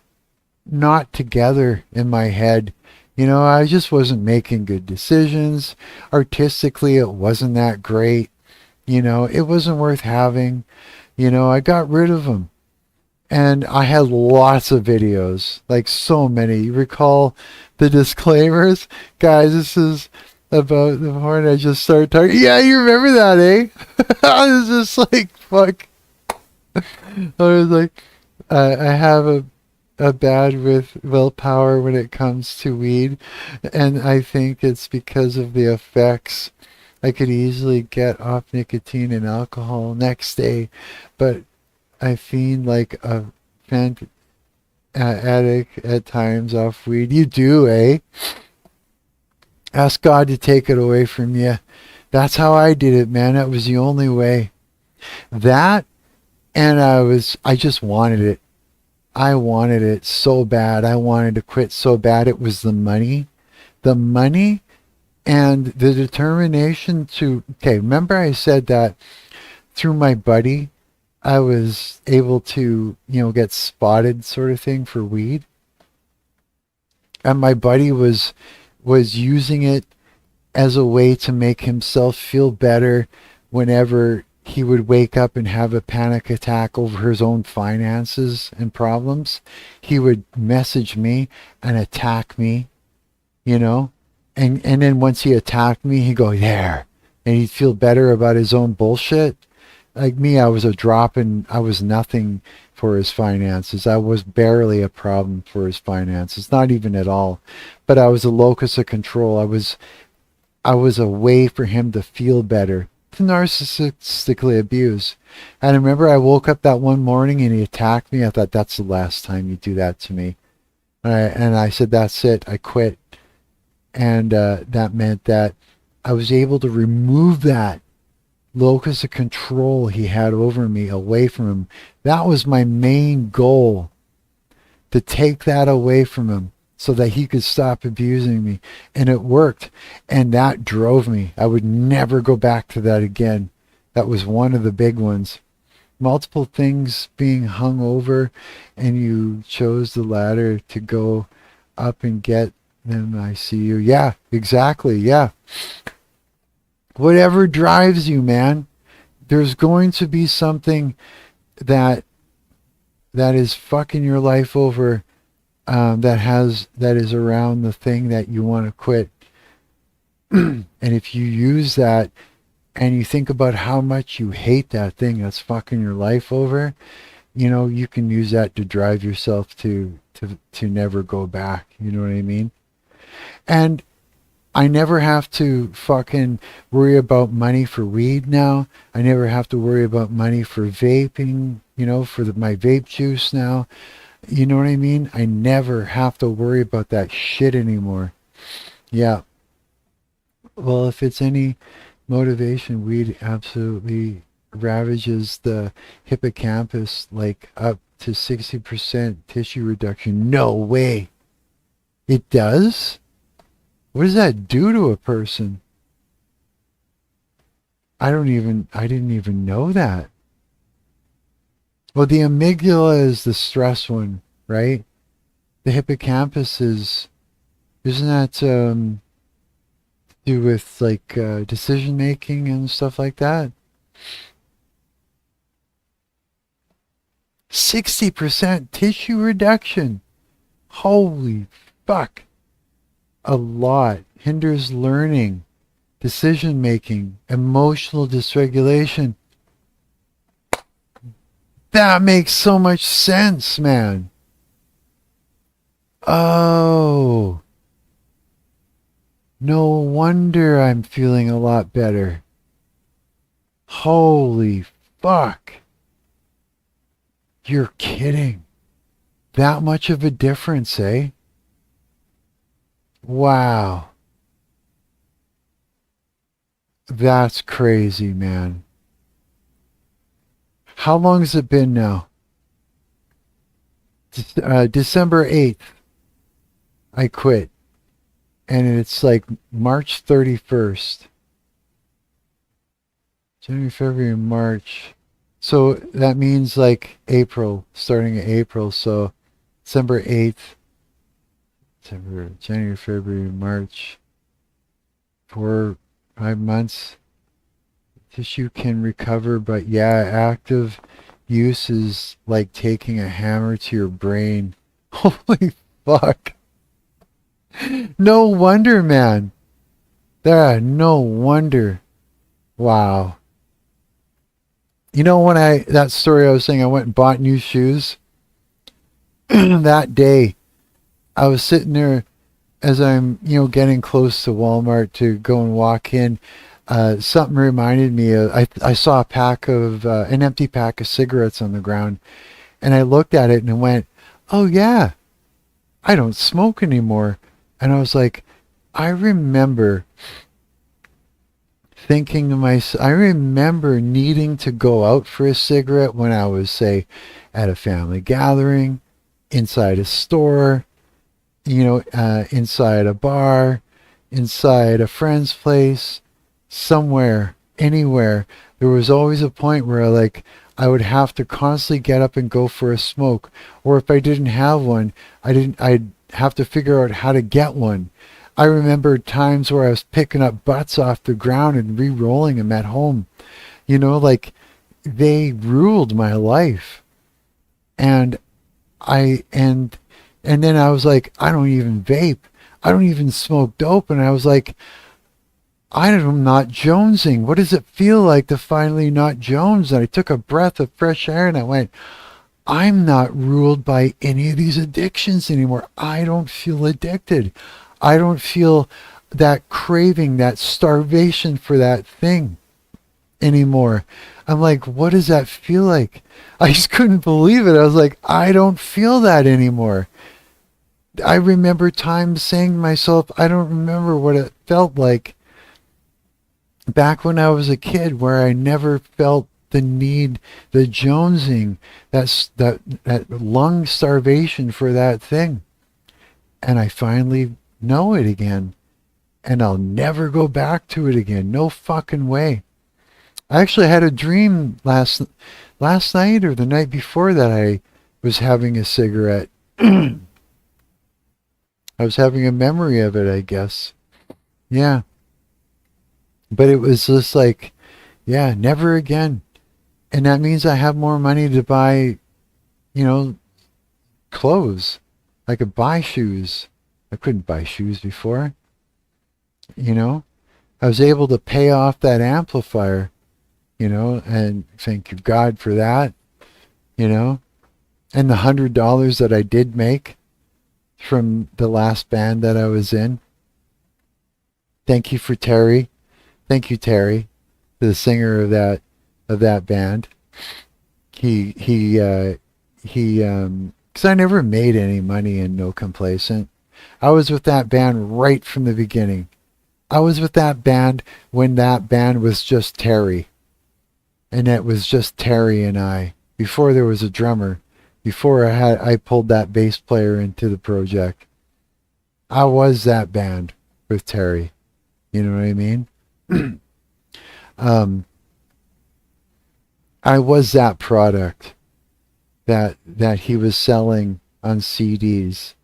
not together in my head. You know, I just wasn't making good decisions. Artistically, it wasn't that great. You know, it wasn't worth having. You know, I got rid of them. And I had lots of videos, like so many. You recall the disclaimers? Guys, this is about the porn I just started talking. Yeah, you remember that, eh? I was just like, fuck. I was like, I have a bad with willpower when it comes to weed, and I think it's because of the effects. I could easily get off nicotine and alcohol next day, but I fiend like a addict at times off weed. You do, eh? Ask God to take it away from you. That's how I did it, man. That was the only way. That, and I just wanted it. I wanted it so bad. I wanted to quit so bad. It was the money. The money and the determination to, okay, remember I said that through my buddy, I was able to, you know, get spotted sort of thing for weed. And my buddy was using it as a way to make himself feel better whenever he would wake up and have a panic attack over his own finances and problems. He would message me and attack me, you know, and then once he attacked me, he'd go there, and he'd feel better about his own bullshit. Like me, I was a drop and I was nothing for his finances. I was barely a problem for his finances, not even at all. But I was a locus of control. I was a way for him to feel better, to narcissistically abuse. And I remember I woke up that one morning and he attacked me. I thought, that's the last time you do that to me. And I said, that's it. I quit. And that meant that I was able to remove that locus of control he had over me away from him. That was my main goal, to take that away from him so that he could stop abusing me. And it worked. And that drove me. I would never go back to that again. That was one of the big ones. Multiple things being hung over, and you chose the ladder to go up and get them. I see you. Yeah, exactly. Yeah. Whatever drives you, man, there's going to be something that is fucking your life over, that is around the thing that you want to quit. And if you use that and you think about how much you hate that thing that's fucking your life over, you know, you can use that to drive yourself to never go back. You know what I mean? And I never have to fucking worry about money for weed now. I never have to worry about money for vaping, you know, for my vape juice now. You know what I mean? I never have to worry about that shit anymore. Yeah. Well, if it's any motivation, weed absolutely ravages the hippocampus, like up to 60% tissue reduction. No way. It does? What does that do to a person? I didn't even know that. Well, the amygdala is the stress one, right? The hippocampus isn't that do with like decision making and stuff like that? 60% tissue reduction. Holy fuck. A lot. Hinders learning, decision making, emotional dysregulation. That makes so much sense, man. Oh. No wonder I'm feeling a lot better. Holy fuck. You're kidding. That much of a difference, eh? Wow. That's crazy, man. How long has it been now? December 8th, I quit. And it's like March 31st. January, February, March. So that means like April, starting in April. So December 8th, December, January, February, March. 4, 5 months. Tissue can recover, but yeah, active use is like taking a hammer to your brain. Holy fuck. No wonder, man. No wonder. Wow. You know, when that story I was saying, I went and bought new shoes. That day, I was sitting there as I'm, getting close to Walmart to go and walk in. Something reminded me of, I saw an empty pack of cigarettes on the ground, and I looked at it and I went, oh yeah, I don't smoke anymore. And I was like, I remember thinking to myself, I remember needing to go out for a cigarette when I was, say, at a family gathering, inside a store, inside a bar, inside a friend's place, somewhere, anywhere. There was always a point where I would have to constantly get up and go for a smoke. Or if I didn't have one, I'd have to figure out how to get one. I remember times where I was picking up butts off the ground and re-rolling them at home. They ruled my life. And then I was like, I don't even vape. I don't even smoke dope. And I was like, I'm not jonesing. What does it feel like to finally not jones? And I took a breath of fresh air and I went, I'm not ruled by any of these addictions anymore. I don't feel addicted. I don't feel that craving, that starvation for that thing anymore. I'm like, what does that feel like? I just couldn't believe it. I was like, I don't feel that anymore. I remember times saying to myself, I don't remember what it felt like back when I was a kid, where I never felt the need, the jonesing, that lung starvation for that thing. And I finally know it again. And I'll never go back to it again. No fucking way. I actually had a dream last night or the night before that I was having a cigarette. I was having a memory of it, I guess. Yeah. But it was just like, yeah, never again. And that means I have more money to buy, clothes. I could buy shoes. I couldn't buy shoes before. I was able to pay off that amplifier, and thank you God for that, and the $100 that I did make from the last band that I was in. Thank you for Terry. Thank you, Terry, the singer of that band. Because I never made any money in No Complacent. I was with that band right from the beginning. I was with that band when that band was just Terry. And it was just Terry and I. Before there was a drummer. Before I pulled that bass player into the project. I was that band with Terry. You know what I mean? I was that product. that he was selling on CDs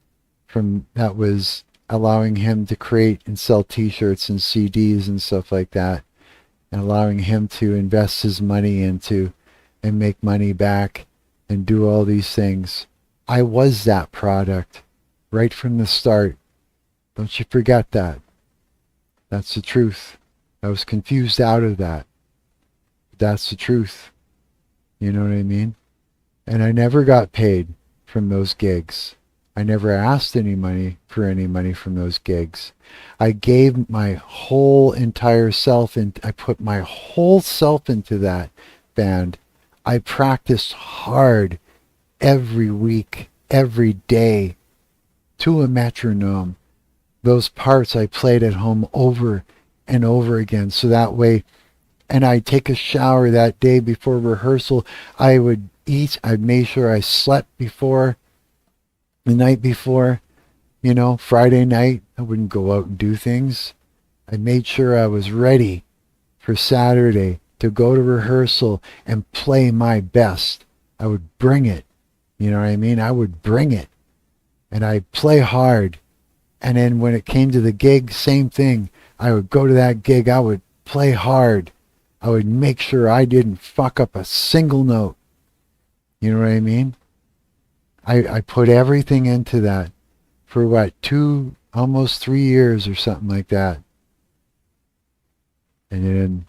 from that was allowing him to create and sell t-shirts and CDs and stuff like that, and allowing him to invest his money into and make money back and do all these things. I was that product right from the start. Don't you forget that. That's the truth. I was confused out of that. That's the truth. You know what I mean? And I never got paid from those gigs. I never asked any money from those gigs. I gave my whole entire self and I put my whole self into that band. I practiced hard every week, every day to a metronome. Those parts I played at home over and over again. So that way, and I'd take a shower that day before rehearsal. I would eat. I'd make sure I slept before the night before, Friday night. I wouldn't go out and do things. I made sure I was ready for Saturday to go to rehearsal and play my best. I would bring it. You know what I mean? I would bring it. And I'd play hard. And then when it came to the gig, same thing. I would go to that gig. I would play hard. I would make sure I didn't fuck up a single note. You know what I mean? I put everything into that for almost 3 years or something like that. And then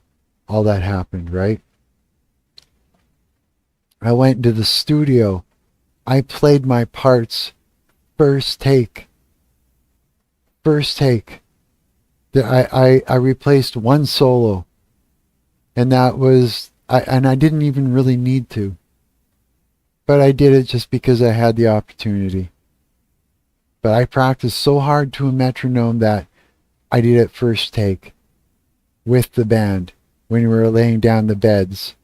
all that happened, right? I went into the studio. I played my parts first take. First take. I replaced one solo. And that was, I didn't even really need to. But I did it just because I had the opportunity. But I practiced so hard to a metronome that I did it first take with the band when we were laying down the beds.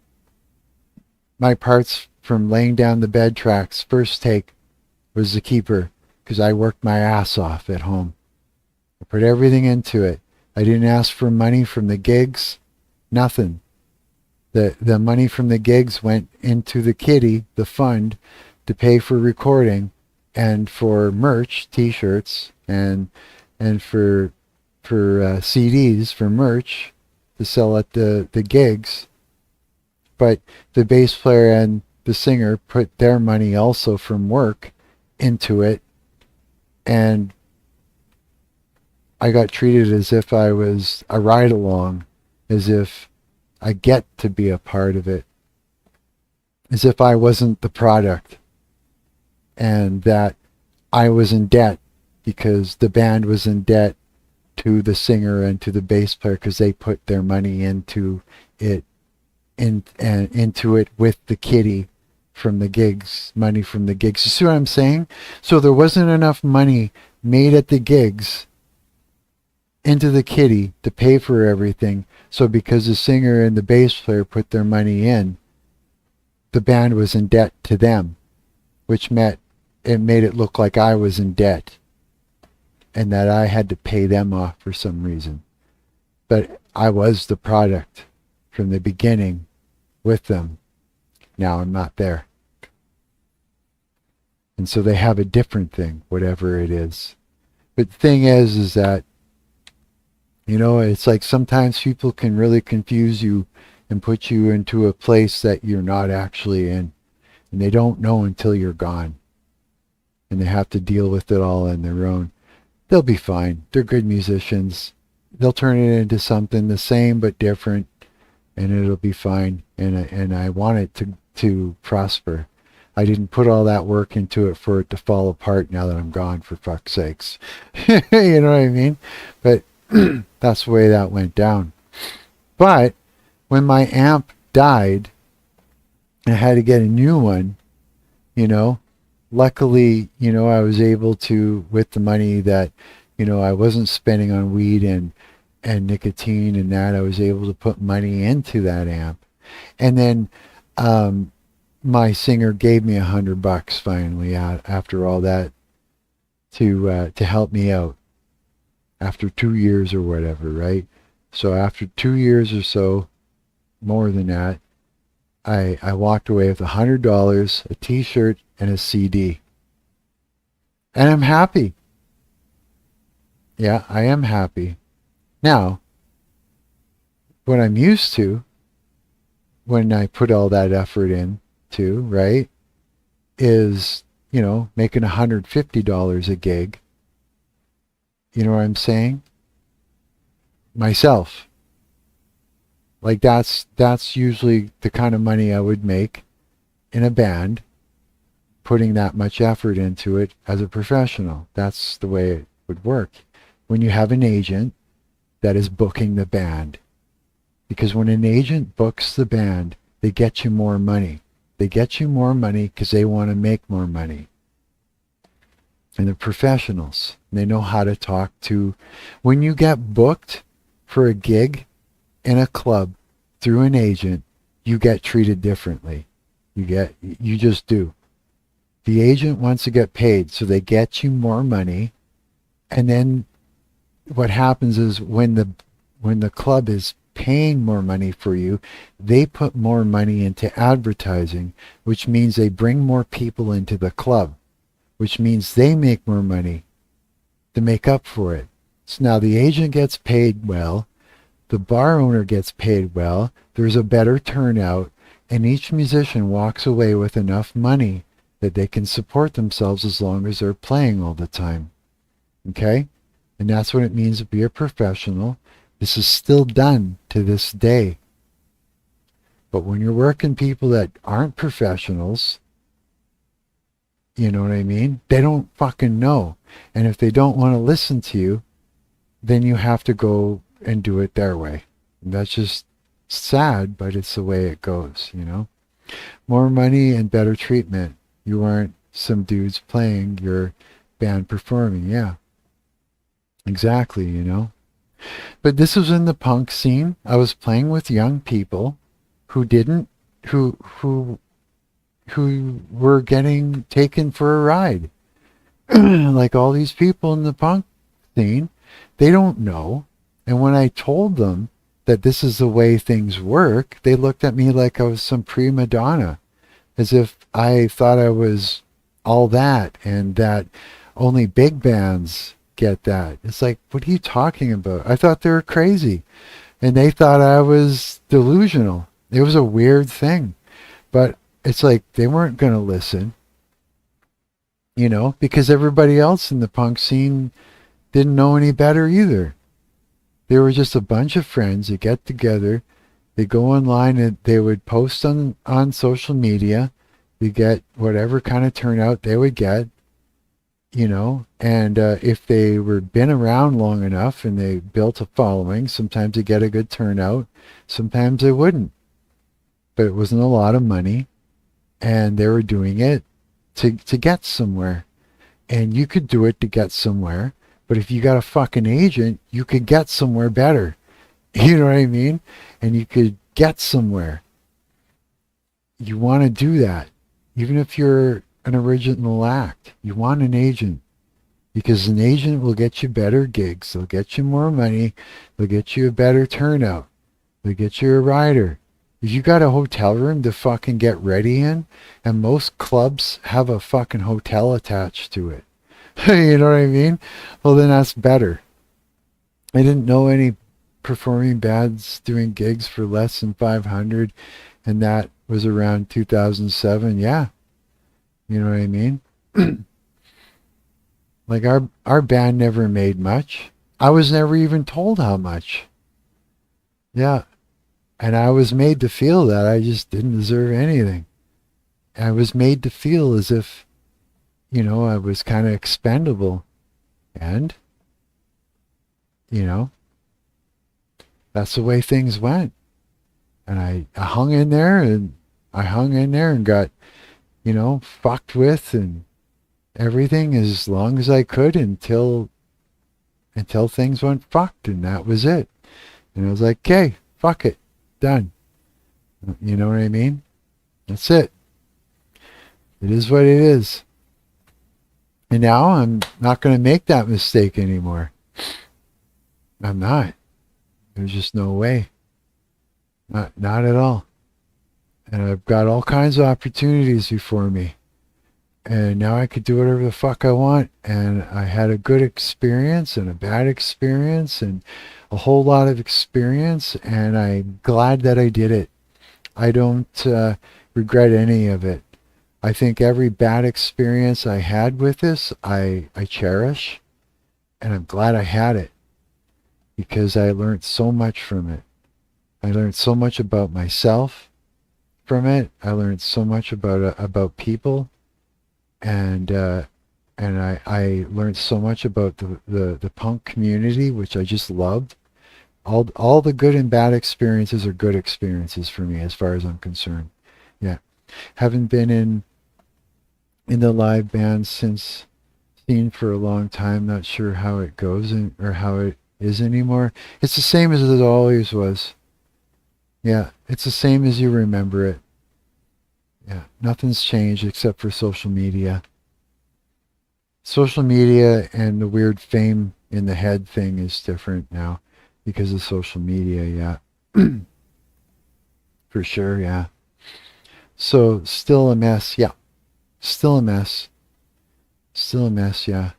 My parts from laying down the bed tracks, first take, was the keeper because I worked my ass off at home. I put everything into it. I didn't ask for money from the gigs, nothing. The money from the gigs went into the kitty, the fund, to pay for recording and for merch, t-shirts, and for CDs, for merch to sell at the gigs. But the bass player and the singer put their money also from work into it, and I got treated as if I was a ride-along, as if I get to be a part of it, as if I wasn't the product, and that I was in debt because the band was in debt to the singer and to the bass player because they put their money into it, into it with the kitty from the gigs, money from the gigs. You see what I'm saying? So there wasn't enough money made at the gigs into the kitty to pay for everything. So because the singer and the bass player put their money in, the band was in debt to them, which meant it made it look like I was in debt and that I had to pay them off for some reason. But I was the product from the beginning with them. Now I'm not there. And so they have a different thing, whatever it is. But the thing is that, it's like sometimes people can really confuse you and put you into a place that you're not actually in. And they don't know until you're gone. And they have to deal with it all on their own. They'll be fine. They're good musicians. They'll turn it into something the same but different, and it'll be fine. And I want it to prosper. I didn't put all that work into it for it to fall apart now that I'm gone, for fuck's sakes. You know what I mean? But that's the way that went down. But when my amp died, I had to get a new one, Luckily, I was able to, with the money that, I wasn't spending on weed and nicotine and that, I was able to put money into that amp. And then my singer gave me $100 finally after all that to help me out after 2 years or whatever, right? So after 2 years or so, more than that, I walked away with $100, a t-shirt, and a CD. And I'm happy. Yeah, I am happy. Now, what I'm used to when I put all that effort in to, right, is, making $150 a gig. You know what I'm saying? Myself. Like that's usually the kind of money I would make in a band, putting that much effort into it as a professional. That's the way it would work. When you have an agent that is booking the band. Because when an agent books the band, they get you more money. They get you more money because they want to make more money. And they're professionals. They know how to talk to. When you get booked for a gig in a club through an agent, you get treated differently. You just do. The agent wants to get paid, so they get you more money. And then what happens is when the club is paying more money for you, they put more money into advertising, which means they bring more people into the club, which means they make more money to make up for it. So now the agent gets paid well, the bar owner gets paid well, there's a better turnout, and each musician walks away with enough money that they can support themselves as long as they're playing all the time. Okay? And that's what it means to be a professional. This is still done to this day. But when you're working people that aren't professionals, you know what I mean? They don't fucking know. And if they don't want to listen to you, then you have to go and do it their way. And that's just sad, but it's the way it goes, More money and better treatment. You aren't some dudes playing, your band performing. Yeah. Exactly, But this was in the punk scene. I was playing with young people who were getting taken for a ride. Like all these people in the punk scene, they don't know. And when I told them that this is the way things work, they looked at me like I was some prima donna, as if I thought I was all that and that only big bands get that. It's like, what are you talking about? I thought they were crazy. And they thought I was delusional. It was a weird thing. But it's like they weren't going to listen, because everybody else in the punk scene didn't know any better either. They were just a bunch of friends that get together, they go online and they would post on social media, they get whatever kind of turnout they would get, and if they were been around long enough and they built a following, sometimes they get a good turnout, sometimes they wouldn't. But it wasn't a lot of money, and they were doing it to get somewhere. And you could do it to get somewhere, but if you got a fucking agent, you could get somewhere better. You know what I mean? And you could get somewhere. You want to do that. Even if you're an original act, you want an agent. Because an agent will get you better gigs. They'll get you more money. They'll get you a better turnout. They'll get you a rider. If you got a hotel room to fucking get ready in, and most clubs have a fucking hotel attached to it. You know what I mean? Well, then that's better. I didn't know any performing bands doing gigs for less than 500, and that was around 2007. Yeah. You know what I mean? Like our band never made much. I was never even told how much. Yeah. And I was made to feel that I just didn't deserve anything. I was made to feel as if, I was kind of expendable. And, that's the way things went. And I hung in there and got, fucked with and everything as long as I could until things went fucked, and that was it. And I was like, okay, fuck it. Done. You know what I mean? That's it. It is what it is. And now I'm not going to make that mistake anymore. I'm not. There's just no way. Not at all. And I've got all kinds of opportunities before me. And now I could do whatever the fuck I want. And I had a good experience and a bad experience and a whole lot of experience. And I'm glad that I did it. I don't regret any of it. I think every bad experience I had with this, I cherish. And I'm glad I had it. Because I learned so much from it. I learned so much about myself from it. I learned so much about people. And I learned so much about the punk community, which I just loved. All the good and bad experiences are good experiences for me, as far as I'm concerned. Yeah, haven't been in the live band since scene for a long time. Not sure how it goes or how it is anymore. It's the same as it always was. Yeah, it's the same as you remember it. Yeah, nothing's changed except for social media. Social media and the weird fame in the head thing is different now because of social media, yeah. For sure, yeah. So, still a mess, yeah. Still a mess. Still a mess, yeah.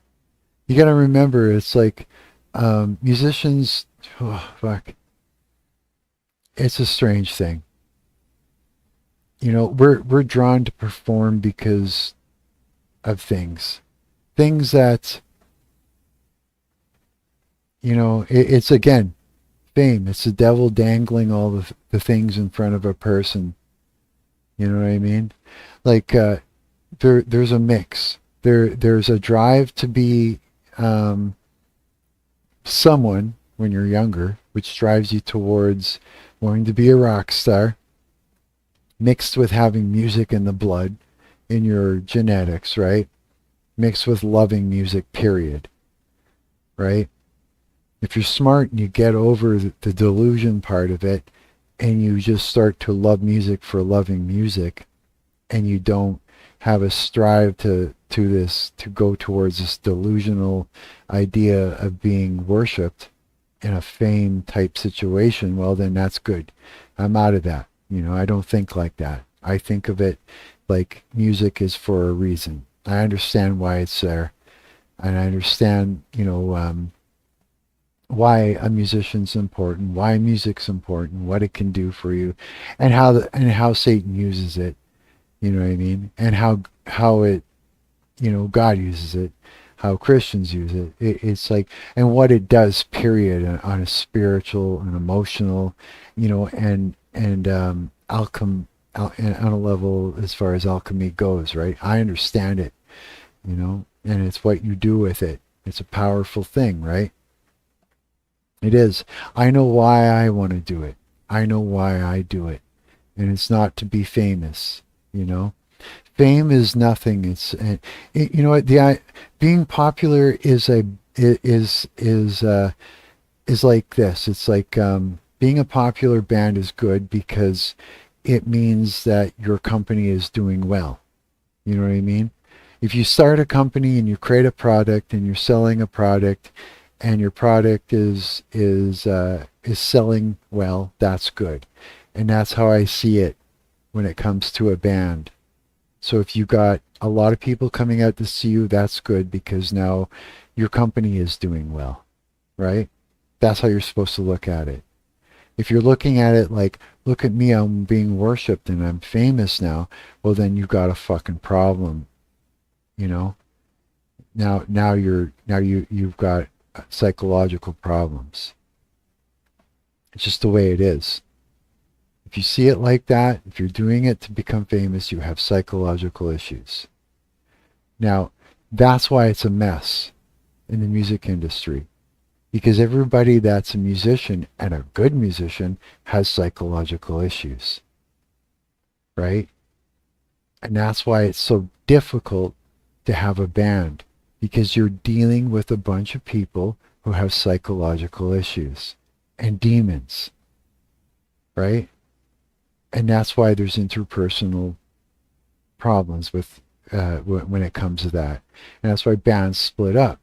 You gotta remember, it's like musicians, oh, fuck. It's a strange thing. You know, we're drawn to perform because of things that, you know, it's again fame. It's the devil dangling all the things in front of a person. You know what I mean? Like there's a mix. There's a drive to be someone when you're younger, which drives you towards wanting to be a rock star, mixed with having music in the blood, in your genetics, right? Mixed with loving music, period. Right? If you're smart and you get over the delusion part of it, and you just start to love music for loving music, and you don't have a strive to go towards this delusional idea of being worshipped in a fame type situation, well, then that's good. I'm out of that. You know, I don't think like that. I think of it like music is for a reason. I understand why it's there. And I understand, you know, why a musician's important, why music's important, what it can do for you, and how Satan uses it. You know what I mean? And how it, you know, God uses it, how Christians use it. It's like, and what it does, period, on a spiritual and emotional, you know, and on a level as far as alchemy goes, right? I understand it, you know, and it's what you do with it. It's a powerful thing, right? It is. I know why I want to do it. I know why I do it. And it's not to be famous, you know. Fame is nothing. It's you know what, being popular is like this. It's like being a popular band is good because it means that your company is doing well. You know what I mean? If you start a company and you create a product and you're selling a product and your product is selling well, that's good. And that's how I see it when it comes to a band. So if you got a lot of people coming out to see you, that's good because now your company is doing well, right? That's how you're supposed to look at it. If you're looking at it like, look at me, I'm being worshipped and I'm famous now, well then you've got a fucking problem, you know? Now you've got psychological problems. It's just the way it is. If you see it like that, if you're doing it to become famous, you have psychological issues. Now, that's why it's a mess in the music industry. Because everybody that's a musician and a good musician has psychological issues. Right? And that's why it's so difficult to have a band. Because you're dealing with a bunch of people who have psychological issues and demons. Right? And that's why there's interpersonal problems with when it comes to that. And that's why bands split up.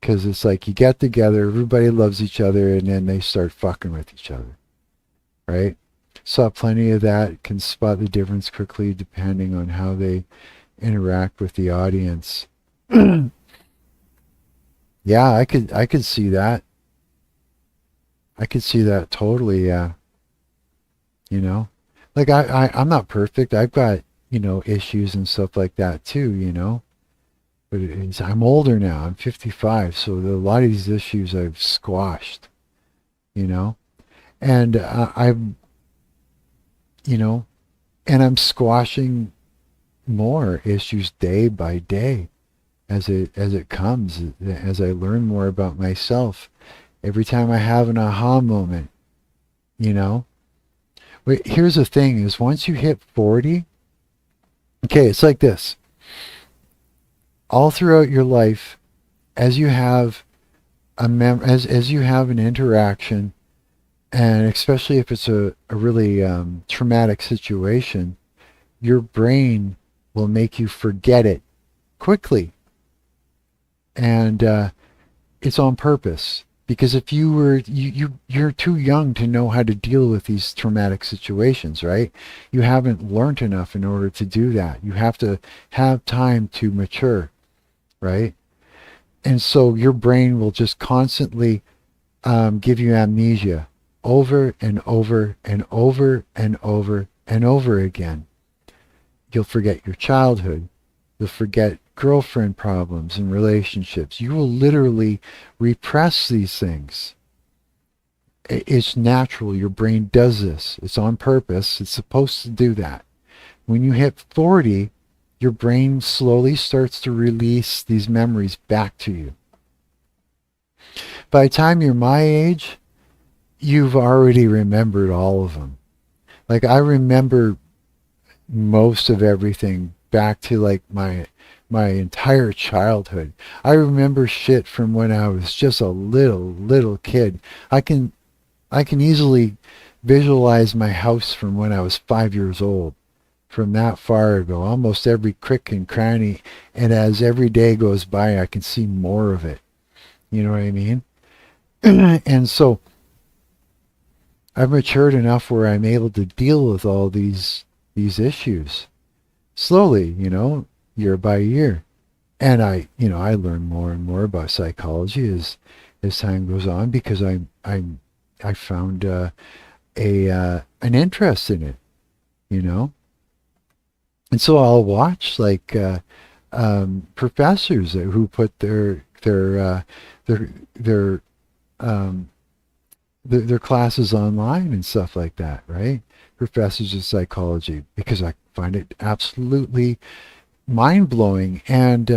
Because it's like you get together, everybody loves each other, and then they start fucking with each other. Right? Saw plenty of that. Can spot the difference quickly depending on how they interact with the audience. Yeah, I could see that. I could see that totally. Yeah. You know, like I'm not perfect. I've got, issues and stuff like that too, but I'm older now. I'm 55. So a lot of these issues I've squashed, and and I'm squashing more issues day by day as it comes, as I learn more about myself. Every time I have an aha moment, Wait, here's the thing is once you hit 40, okay, it's like this. All throughout your life, as you have as you have an interaction, and especially if it's a really traumatic situation, your brain will make you forget it quickly. And it's on purpose. Because if you were, you're too young to know how to deal with these traumatic situations, right? You haven't learned enough in order to do that. You have to have time to mature, right? And so your brain will just constantly give you amnesia over and over and over and over and over again. You'll forget your childhood. You'll forget girlfriend problems and relationships. You will literally repress these things. It's natural. Your brain does this. It's on purpose. It's supposed to do that. When you hit 40, your brain slowly starts to release these memories back to you. By the time you're my age, you've already remembered all of them. Like I remember most of everything back to like my entire childhood. I remember shit from when I was just a little kid. I can easily visualize my house from when I was 5 years old, from that far ago, almost every crick and cranny, and as every day goes by I can see more of it. You know what I mean? And so I've matured enough where I'm able to deal with all these issues slowly, year by year. And I learn more and more about psychology as time goes on because I found an interest in it, And so I'll watch like professors who put their classes online and stuff like that, right? Professors of psychology, because I find it absolutely mind-blowing. And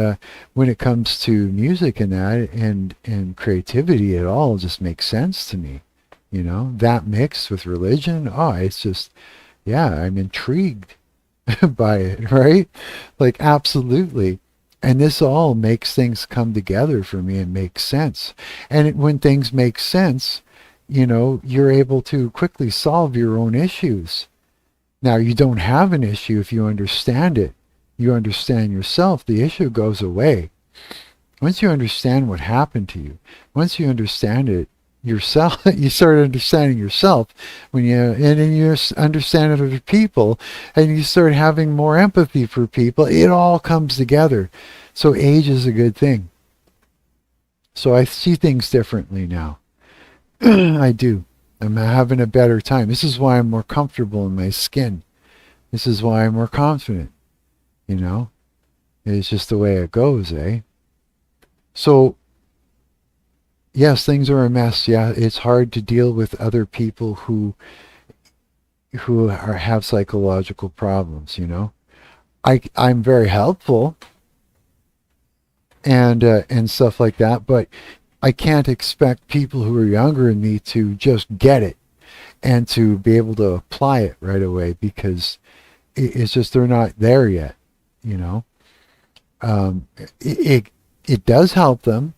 when it comes to music and that and creativity, it all just makes sense to me. That mixed with religion, it's just, yeah, I'm intrigued by it, right? Like absolutely. And this all makes things come together for me and make sense. And when things make sense, you're able to quickly solve your own issues. Now, you don't have an issue if you understand it. You understand yourself, the issue goes away. Once you understand what happened to you, once you understand it yourself, you start understanding yourself and then you understand other people, and you start having more empathy for people. It all comes together. So age is a good thing. So I see things differently now. I do. I'm having a better time. This is why I'm more comfortable in my skin. This is why I'm more confident. It's just the way it goes, eh? So, yes, things are a mess. Yeah, it's hard to deal with other people who have psychological problems, I'm very helpful and stuff like that, but I can't expect people who are younger than me to just get it and to be able to apply it right away, because it's just they're not there yet, It does help them,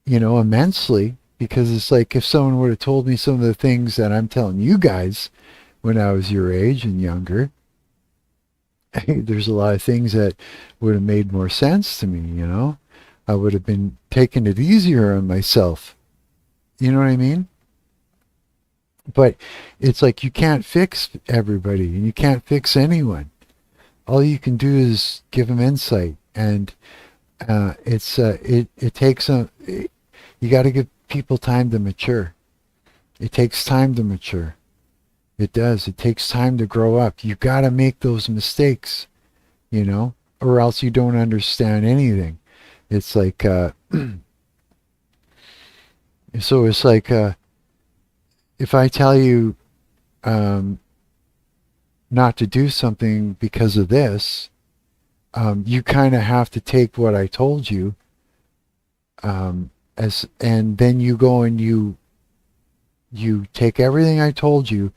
immensely, because it's like if someone would have told me some of the things that I'm telling you guys when I was your age and younger, there's a lot of things that would have made more sense to me, I would have been taking it easier on myself. You know what I mean? But it's like you can't fix everybody and you can't fix anyone. All you can do is give them insight, and it takes you got to give people time to mature. It takes time to mature. It does. It takes time to grow up. You got to make those mistakes, or else you don't understand anything. It's like so it's like if I tell you not to do something because of this, you kind of have to take what I told you, and then you go and you take everything I told you,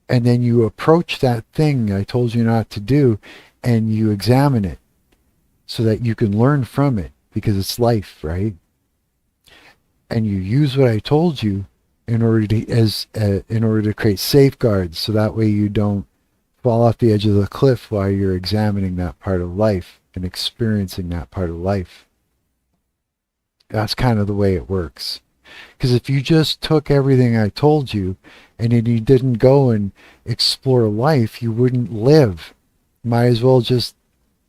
and then you approach that thing I told you not to do, and you examine it so that you can learn from it, because it's life, right? And you use what I told you in order to create safeguards, so that way you don't fall off the edge of the cliff while you're examining that part of life and experiencing that part of life. That's kind of the way it works. Because if you just took everything I told you and then you didn't go and explore life, you wouldn't live. Might as well just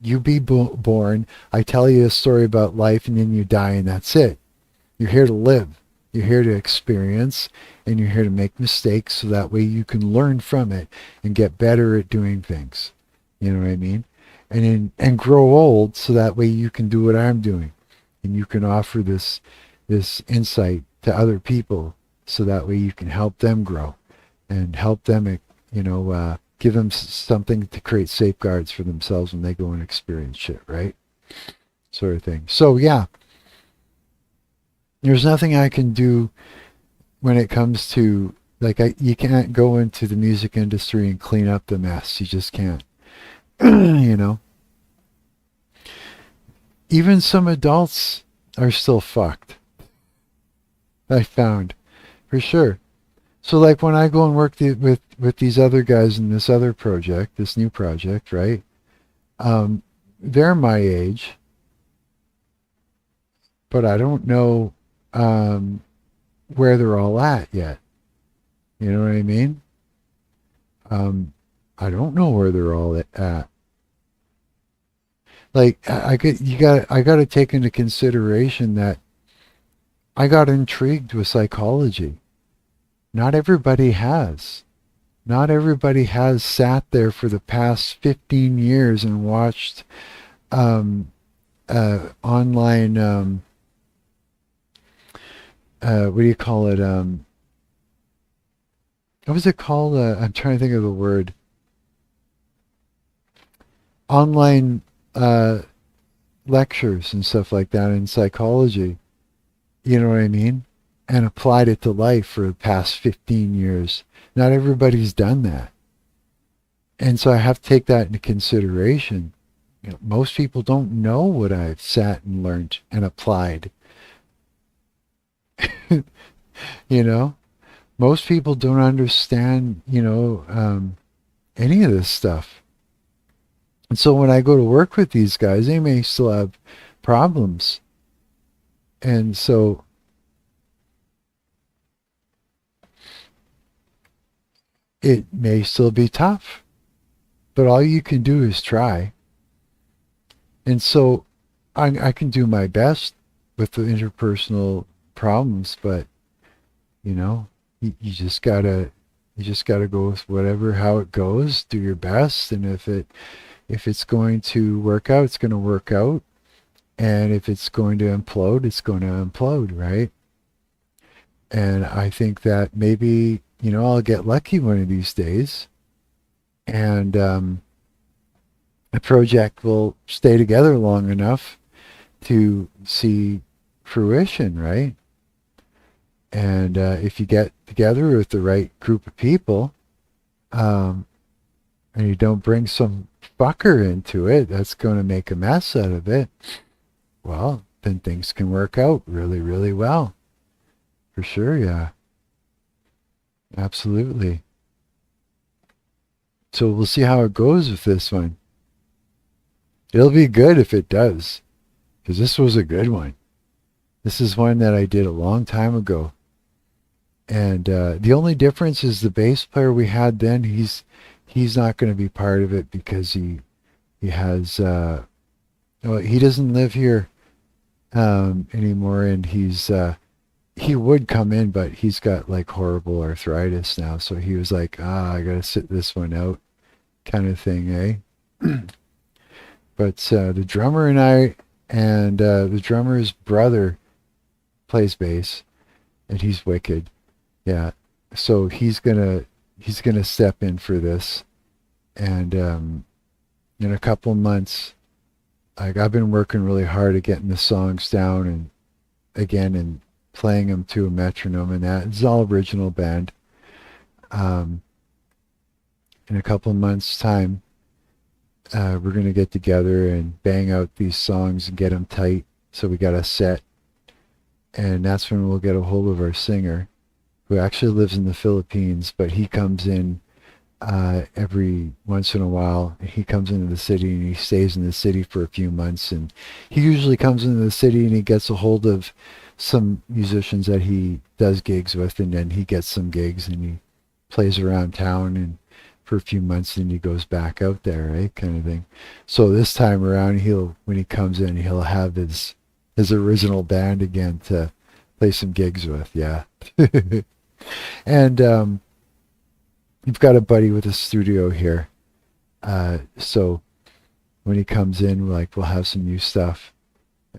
you be born, I tell you a story about life, and then you die, and that's it. You're here to live. You're here to experience, and you're here to make mistakes, so that way you can learn from it and get better at doing things. You know what I mean? And grow old, so that way you can do what I'm doing, and you can offer this insight to other people, so that way you can help them grow and help them, give them something to create safeguards for themselves when they go and experience shit, right? Sort of thing. So yeah, there's nothing I can do when it comes to, you can't go into the music industry and clean up the mess. You just can't. Even some adults are still fucked, I found, for sure. So like when I go and work with these other guys in this other project, this new project, right? They're my age, but I don't know where they're all at yet. You know what I mean? I don't know where they're all at. Like I got to take into consideration that I got intrigued with psychology. Not everybody has. Not everybody has sat there for the past 15 years and watched online, what do you call it? What was it called? I'm trying to think of the word. Online lectures and stuff like that in psychology. You know what I mean? And applied it to life for the past 15 years. Not everybody's done that. And so I have to take that into consideration. Most people don't know what I've sat and learned and applied. Most people don't understand, any of this stuff. And so when I go to work with these guys, they may still have problems. And so it may still be tough, but all you can do is try. And so I can do my best with the interpersonal problems, but you just gotta go with how it goes. Do your best, and if it's going to work out, it's going to work out, and if it's going to implode, it's going to implode, right? And I think that maybe I'll get lucky one of these days, and the project will stay together long enough to see fruition, right? And if you get together with the right group of people, and you don't bring some fucker into it that's going to make a mess out of it, well, then things can work out really, really well. For sure, yeah. Absolutely. So we'll see how it goes with this one. It'll be good if it does, because this was a good one. This is one that I did a long time ago. And the only difference is the bass player we had then, he's not going to be part of it because he has well, he doesn't live here anymore, and he would come in, but he's got like horrible arthritis now, so he was like, I gotta sit this one out, kind of thing, eh? But the drummer and I, and the drummer's brother plays bass, and he's wicked. Yeah, so he's gonna step in for this, and in a couple months, like, I've been working really hard at getting the songs down and playing them to a metronome, and that it's all original band. In a couple months' time, we're gonna get together and bang out these songs and get them tight. So we got a set, and that's when we'll get a hold of our singer, who actually lives in the Philippines, but he comes in every once in a while. He comes into the city and he stays in the city for a few months, and he usually comes into the city and he gets a hold of some musicians that he does gigs with, and then he gets some gigs and he plays around town and for a few months, and he goes back out there, right, kind of thing. So this time around, when he comes in, he'll have his original band again to play some gigs with. Yeah. And we've got a buddy with a studio here, so when he comes in, we'll have some new stuff,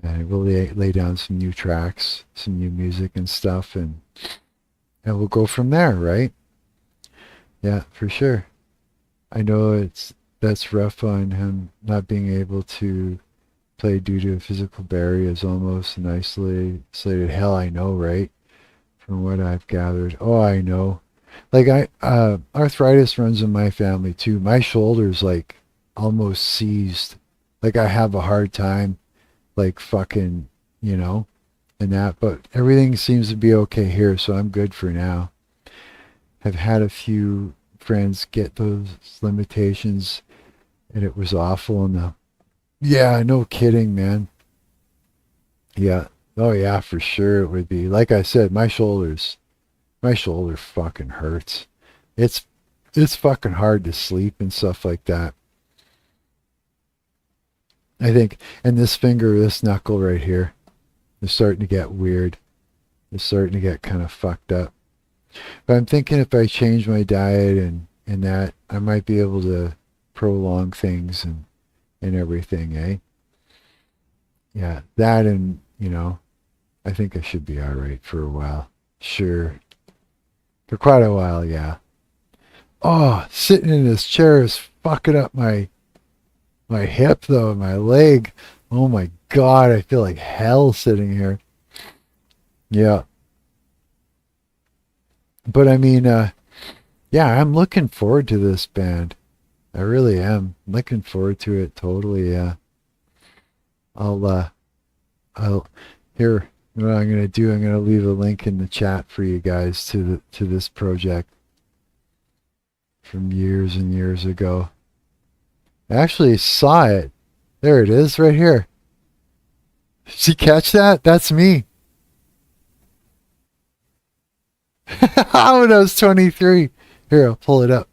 and we'll lay down some new tracks, some new music and stuff, and we'll go from there, right? Yeah, for sure. I know that's rough on him not being able to play due to a physical barrier. Is almost an isolated hell. I know, right? From what I've gathered. Oh, I know. Like, arthritis runs in my family too. My shoulder's like almost seized. Like, I have a hard time, like, fucking, and that, but everything seems to be okay here, so I'm good for now. I've had a few friends get those limitations, and it was awful. And yeah, no kidding, man. Yeah. Oh yeah, for sure it would be. Like I said, my shoulder fucking hurts. It's fucking hard to sleep and stuff like that. I think, and this knuckle right here is starting to get weird. It's starting to get kind of fucked up. But I'm thinking if I change my diet and that, I might be able to prolong things and everything, eh? Yeah, that, and, I think I should be all right for a while. Sure. For quite a while, yeah. Oh, sitting in this chair is fucking up my hip, though, my leg. Oh my God, I feel like hell sitting here. Yeah. But I mean, yeah, I'm looking forward to this band. I really am. Looking forward to it totally, yeah. Here, what I'm going to do, I'm going to leave a link in the chat for you guys to this project from years and years ago. I actually saw it. There it is, right here. Did you catch that? That's me. When I was 23. Here, I'll pull it up.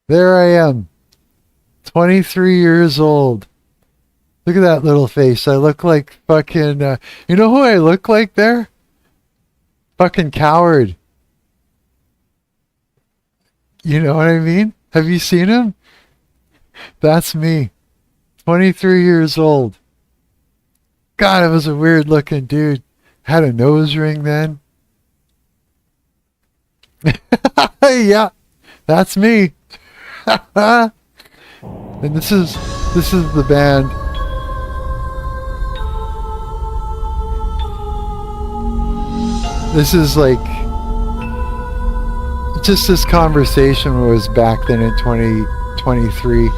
There I am. 23 years old. Look at that little face. I look like fucking... you know who I look like there? Fucking Coward. You know what I mean? Have you seen him? That's me. 23 years old. God, I was a weird looking dude. Had a nose ring then. Yeah, that's me. And this is the band. This is like just this conversation was back then in 2023.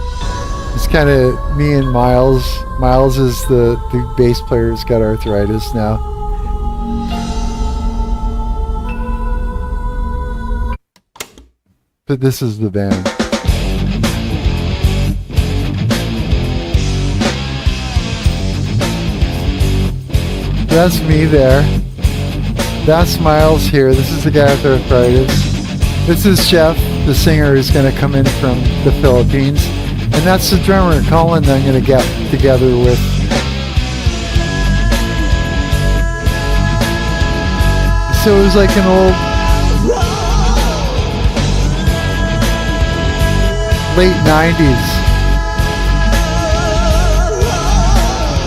It's kind of me and Miles. Miles is the bass player who's got arthritis now. But this is the band. that's me there. That's Miles here. This is the guy with arthritis. This is Jeff, the singer who's going to come in from the Philippines. And that's the drummer, Colin, that I'm going to get together with. So it was like an old late 90s.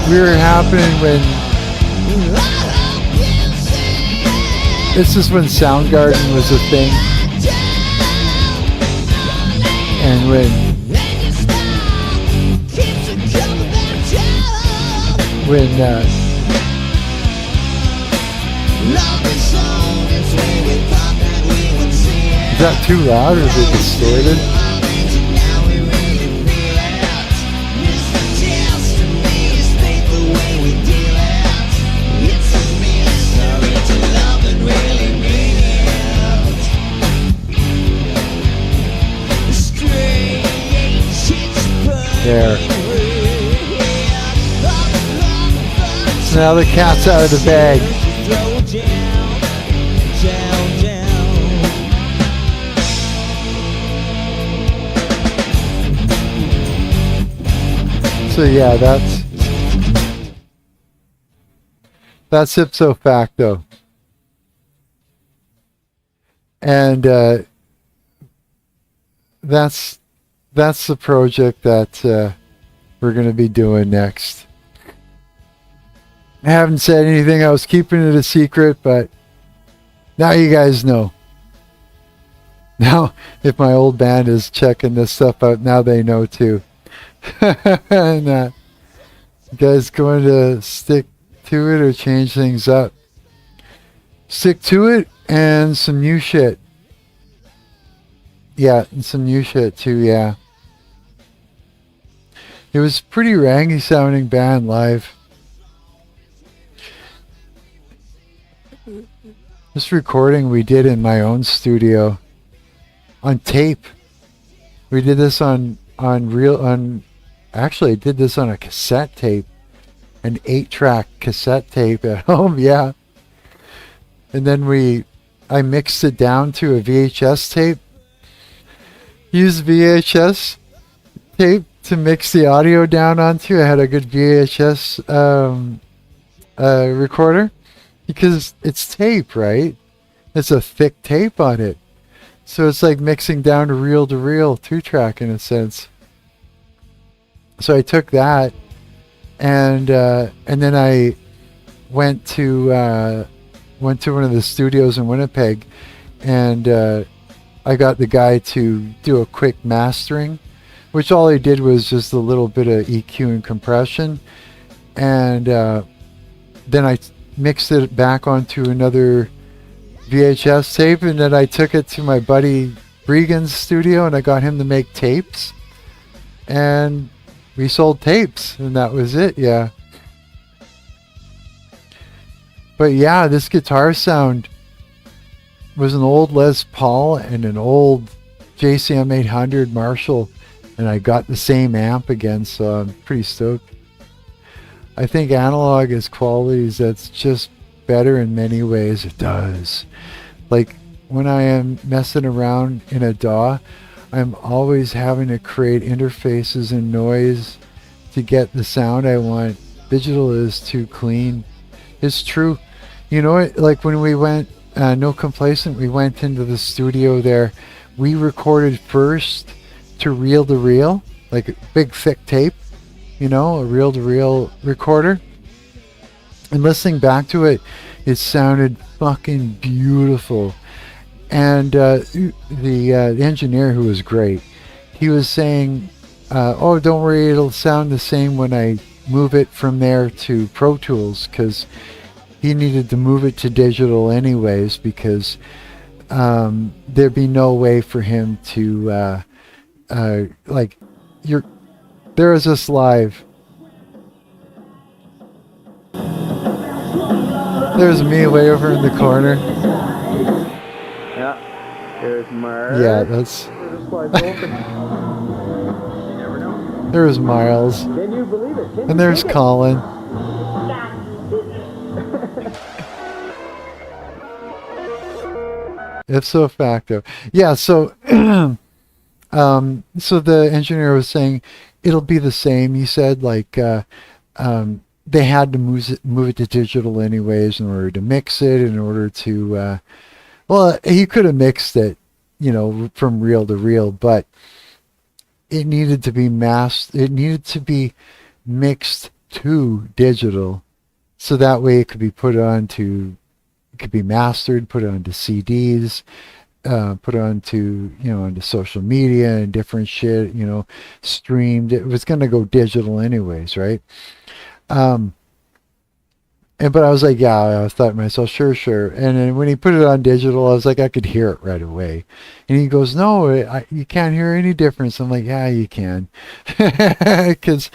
We were happening when this is when Soundgarden was a thing. And when is that too loud or is it distorted? There. So now the cat's out of the bag. So yeah, that's ipso facto. And that's the project that we're going to be doing next. I haven't said anything. I was keeping it a secret, but now you guys know. Now, if my old band is checking this stuff out, now they know too. And you guys going to stick to it or change things up? Stick to it and some new shit. Yeah, and some new shit too, yeah. It was pretty rangy sounding band live. This recording we did in my own studio on tape. We did this actually I did this on a cassette tape, an 8-track cassette tape at home, yeah. And then I mixed it down to a VHS tape. Used VHS tape to mix the audio down onto. I had a good VHS recorder because it's tape, right? It's a thick tape on it. So it's like mixing down to reel 2-track in a sense. So I took that and then I went to one of the studios in Winnipeg and I got the guy to do a quick mastering, which all he did was just a little bit of EQ and compression. And then I mixed it back onto another VHS tape, and then I took it to my buddy Regan's studio and I got him to make tapes. And we sold tapes, and that was it, yeah. But yeah, this guitar sound was an old Les Paul and an old JCM 800 Marshall, and I got the same amp again, so I'm pretty stoked. I think analog has qualities that's just better in many ways. It does. Like when I am messing around in a DAW, I'm always having to create interfaces and noise to get the sound I want. Digital is too clean. It's true. You know what? Like when we went No Complacent, we went into the studio there. We recorded first to reel, like a big thick tape, you know, a reel-to-reel recorder. And listening back to it, it sounded fucking beautiful. And the engineer, who was great, he was saying, oh, don't worry, it'll sound the same when I move it from there to Pro Tools, because he needed to move it to digital anyways, because there'd be no way for him to there is this live. There's me way over in the corner. Yeah, there's Marc. Yeah, that's. There's Miles. Can you believe it? And there's Colin. Ipso facto. Yeah, so so the engineer was saying it'll be the same. He said like they had to move it to digital anyways in order to mix it, in order to well, he could have mixed it, you know, from reel to reel, but it needed to be masked. It needed to be mixed to digital, so that way it could be put onto, it could be mastered, put onto CDs, put onto, you know, onto social media and different shit, you know, streamed. It was going to go digital anyways, right? And but I was like, yeah, I thought to myself, sure. And then when he put it on digital, I was like, I could hear it right away. And he goes, no, you can't hear any difference. I'm like, yeah, you can, because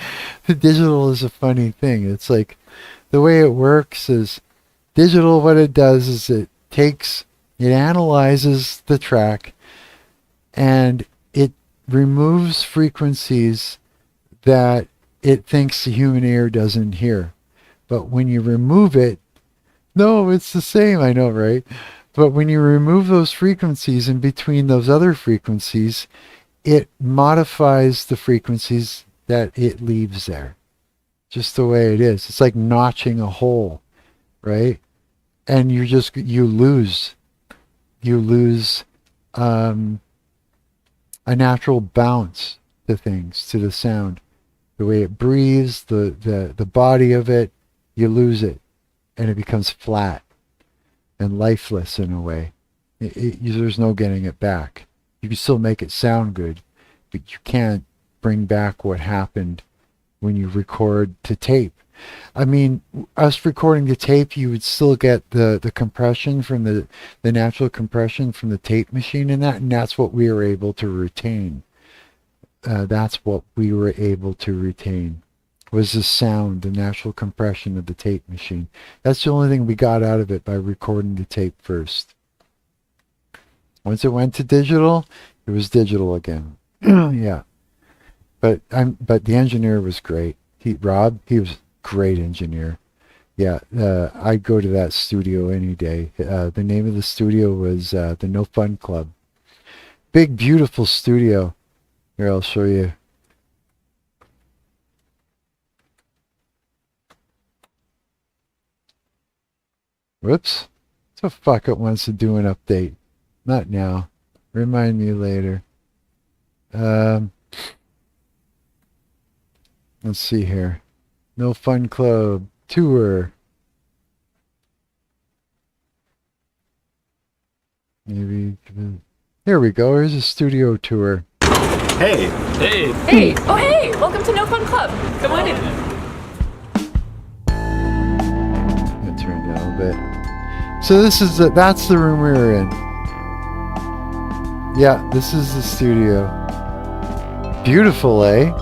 the digital is a funny thing. It's like the way it works is digital. What it does is it analyzes the track, and it removes frequencies that it thinks the human ear doesn't hear. But when you remove it, no, it's the same, I know, right? But when you remove those frequencies in between those other frequencies, it modifies the frequencies that it leaves there. Just the way it is. It's like notching a hole, right? And you lose a natural bounce to things, to the sound. The way it breathes, the body of it, you lose it, and it becomes flat and lifeless in a way. There's no getting it back. You can still make it sound good, but you can't bring back what happened when you record to tape. I mean, us recording to tape, you would still get the compression from the natural compression from the tape machine and that's what we were able to retain. That's what we were able to retain, was the sound, the natural compression of the tape machine. That's the only thing we got out of it by recording the tape first. Once it went to digital, it was digital again. Yeah. But the engineer was great. Rob, he was a great engineer. Yeah, I'd go to that studio any day. The name of the studio was the No Fun Club. Big, beautiful studio. Here, I'll show you. Whoops. So fuck, it wants to do an update. Not now. Remind me later. Let's see here. No Fun Club tour. Maybe. Here we go. Here's a studio tour. Hey. Hey. Hey. Oh, hey. Welcome to No Fun Club. Come on in. I'll turn down a bit. So that's the room we were in. Yeah, this is the studio. Beautiful, eh?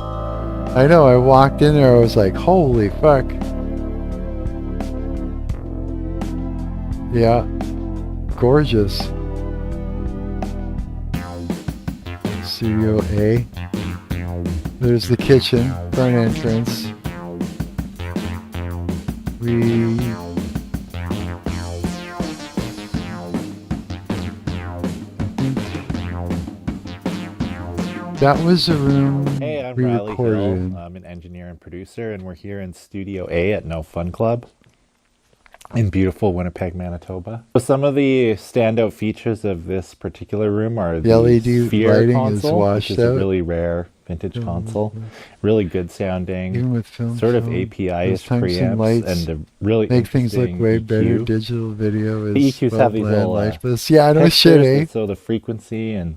I know, I walked in there, I was like, holy fuck. Yeah. Gorgeous. Studio A. There's the kitchen, front entrance. That was a room. Hey, I'm we Riley recorded Hill. in. I'm an engineer and producer, and we're here in Studio A at No Fun Club in beautiful Winnipeg, Manitoba. So some of the standout features of this particular room are the LED Sphere lighting console, is washed which is out. a really rare vintage console. Really good sounding, Even with film, sort of those API-ish tungsten preamps, lights and a really make things look interesting way EQ. better. Digital video is The EQs have these little lifeless. Yeah, I know shit, textures eh? that show the frequency and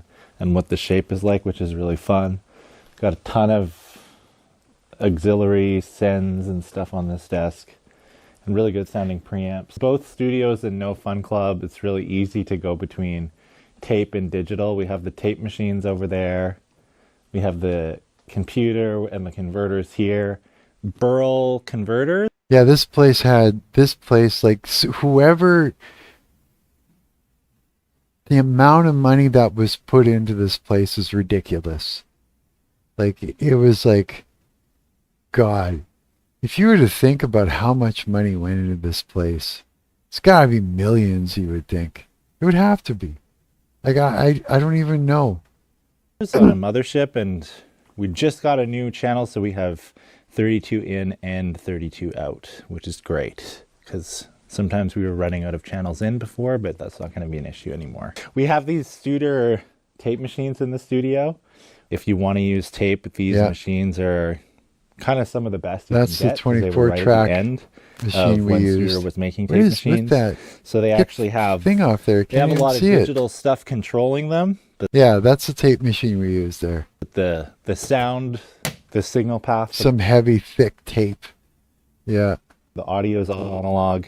what the shape is like, which is really fun. Got a ton of auxiliary sends and stuff on this desk, and really good sounding preamps. Both studios in No Fun Club, it's really easy to go between tape and digital. We have the tape machines over there. We have the computer and the converters here. Burl converters. Yeah, this place like whoever, the amount of money that was put into this place is ridiculous. Like, it was like, God, if you were to think about how much money went into this place, It's got to be millions, you would think. It would have to be. Like, I don't even know. It's on a mothership, and we just got a new channel, so we have 32 in and 32 out, which is great, because sometimes we were running out of channels in before, but that's not going to be an issue anymore. We have these Studer tape machines in the studio. If you want to use tape, these machines are kind of some of the best you That's can the get. 'Cause they were 24 right at track the end machine of we when used. Studer was making What tape is with machines. that? So they Get actually have thing off there. they have Can't a even lot of see it. digital stuff controlling them. But Yeah, that's the tape machine we used there. the sound, the signal path, Some heavy, thick tape. Yeah. the audio is all analog,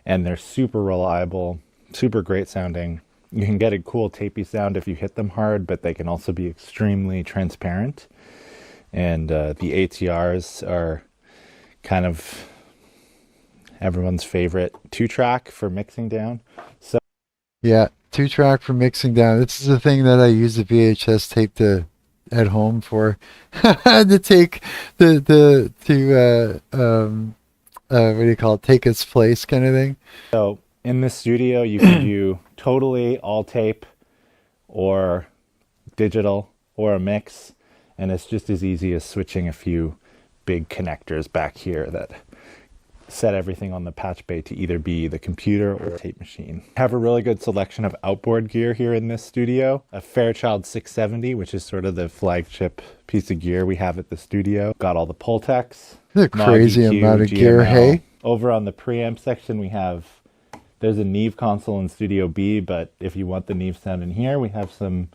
and they're super reliable, super great sounding. You can get a cool tapey sound if you hit them hard, but they can also be extremely transparent. And the ATRs are kind of everyone's favorite 2-track for mixing down. So Yeah, 2-track for mixing down. This is the thing that I use the VHS tape at home for. To take what do you call it? Take its place kind of thing. So in the studio, you can do totally all tape or digital or a mix, and it's just as easy as switching a few big connectors back here that set everything on the patch bay to either be the computer or tape machine. Have a really good selection of outboard gear here in this studio. A Fairchild 670, which is sort of the flagship piece of gear we have at the studio. Got all the Pultecs. A crazy Mod EQ, amount of gear, GML. hey? Over on the preamp section, there's a Neve console in Studio B, but if you want the Neve sound in here, we have some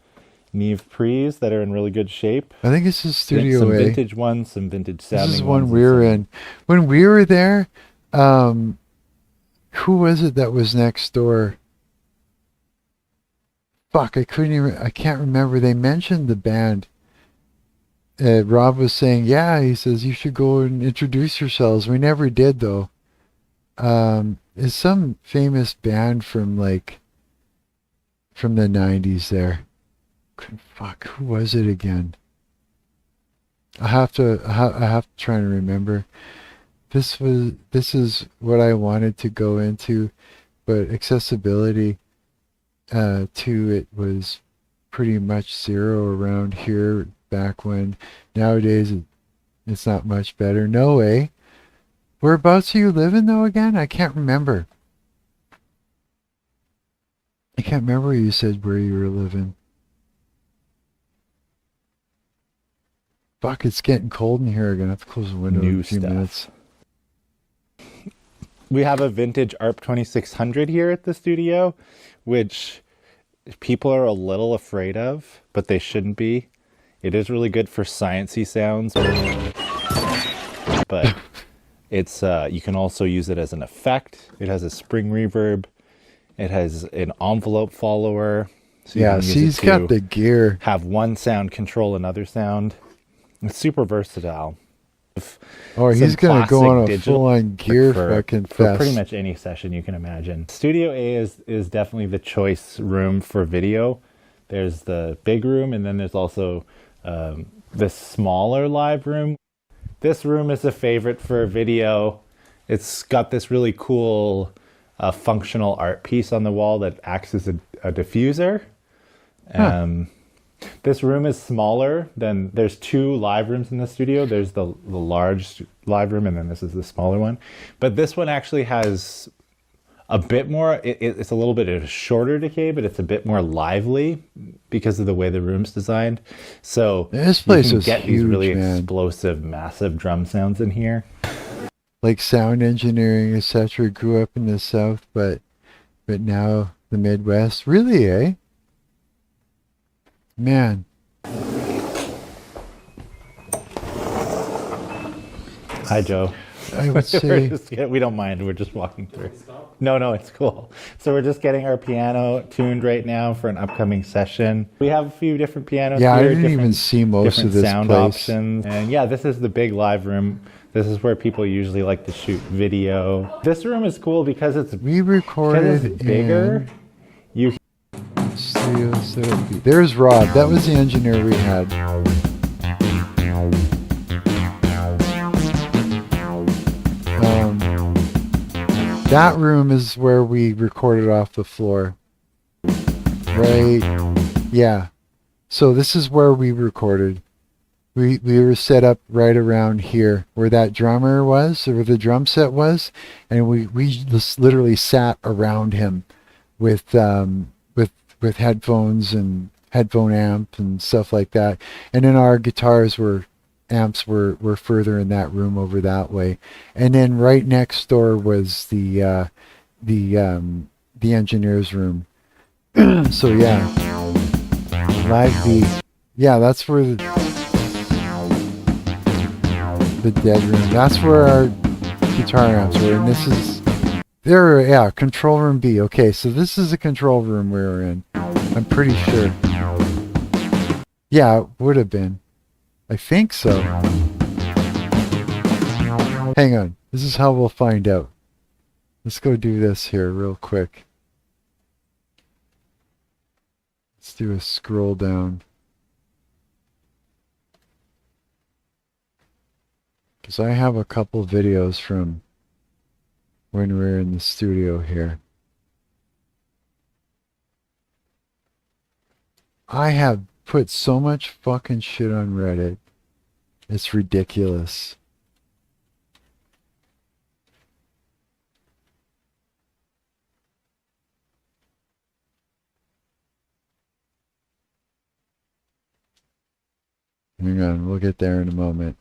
Neve pre's that are in really good shape. I think this is Studio some A. vintage ones, some vintage sounding This is ones. one we were in. When we were there, who was it that was next door? Fuck, I can't remember. They mentioned the band. Rob was saying, yeah, he says, you should go and introduce yourselves. We never did, though. It's some famous band from the 90s there. Fuck, who was it again? I have to try and remember. This is what I wanted to go into, but accessibility to it was pretty much zero around here back when. Nowadays it's not much better. No way. Whereabouts are you living though again? I can't remember. I can't remember you said where you were living. Fuck, it's getting cold in here. I'm gonna have to close the window in a few minutes. We have a vintage ARP 2600 here at the studio, which people are a little afraid of, but they shouldn't be. It is really good for sciencey sounds, but it's you can also use it as an effect. It has a spring reverb. It has an envelope follower. So yeah, see, he's got the gear. Have one sound control another sound. It's super versatile. Oh, he's going to go on a full-on gear fucking fest. For pretty much any session you can imagine. Studio A is definitely the choice room for video. There's the big room, and then there's also the smaller live room. This room is a favorite for video. It's got this really cool functional art piece on the wall that acts as a diffuser. This room is smaller than, there's two live rooms in the studio. There's the large live room, and then this is the smaller one. But this one actually has a bit more, it's a little bit of a shorter decay, but it's a bit more lively because of the way the room's designed. So this place you can is get huge, these really man. explosive, massive drum sounds in here. Like sound engineering, etc. Grew up in the South, but now the Midwest. Really, eh? Man. Hi, Joe. I would say we don't mind. We're just walking through. No, it's cool. So we're just getting our piano tuned right now for an upcoming session. We have a few different pianos here. I didn't even see most of this sound place. options. And yeah, this is the big live room. This is where people usually like to shoot video. This room is cool because it's bigger. Studio 7B. There's Rob. That was the engineer we had. That room is where we recorded off the floor. Right? Yeah. So this is where we recorded. We were set up right around here where that drummer was, or where the drum set was, and we just literally sat around him with headphones and headphone amp and stuff like that. And then our amps were further in that room over that way. And then right next door was the engineer's room. So yeah, live beat. Yeah, that's where the dead room. That's where our guitar amps were. And this is there. Yeah, control room B. Okay, so this is the control room we were in. I'm pretty sure. Yeah, it would have been. I think so. Hang on. This is how we'll find out. Let's go do this here real quick. Let's do a scroll down. Because I have a couple videos from when we were in the studio here. I have put so much fucking shit on Reddit. It's ridiculous. Hang on, we'll get there in a moment.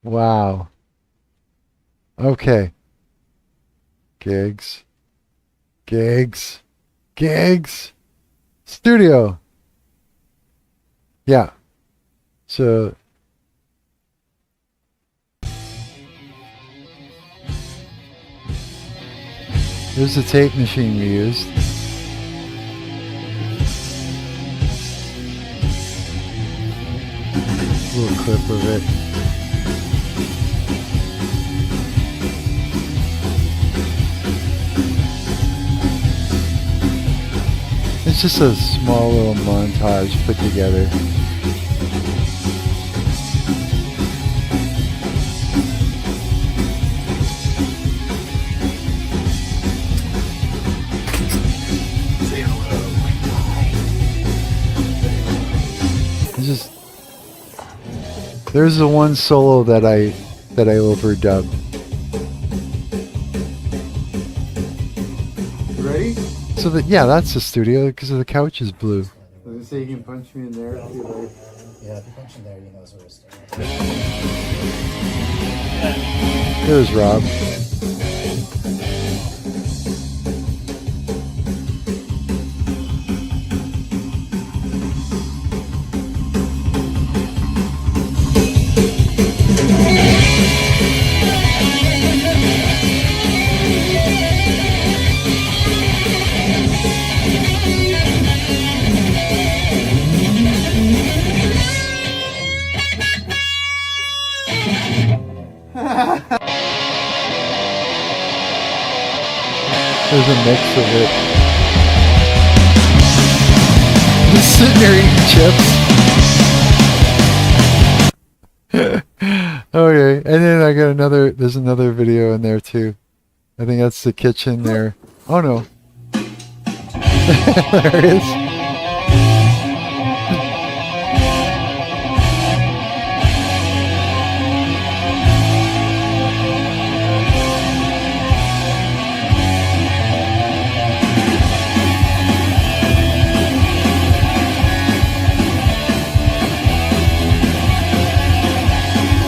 Wow. Okay. Gigs. Studio. Yeah. So there's the tape machine we used. A little clip of it. It's just a small little montage put together. There's the one solo that I overdubbed. Ready? So that that's the studio because the couch is blue. Does it say you can punch me in there? Yeah, if you punch in there, you know it's where it's There's Rob. There's a mix of it. Just sitting there eating chips. Okay, and then I got there's another video in there too. I think that's the kitchen there. Oh no. There it is.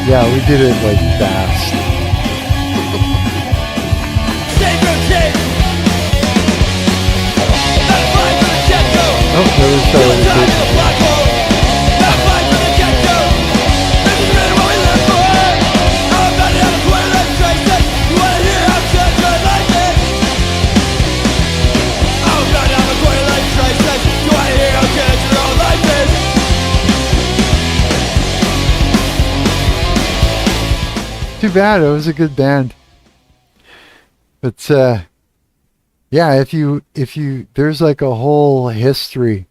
Yeah, we did it like fast. Oh, there was Too bad. It was a good band. But Yeah, if you there's like a whole history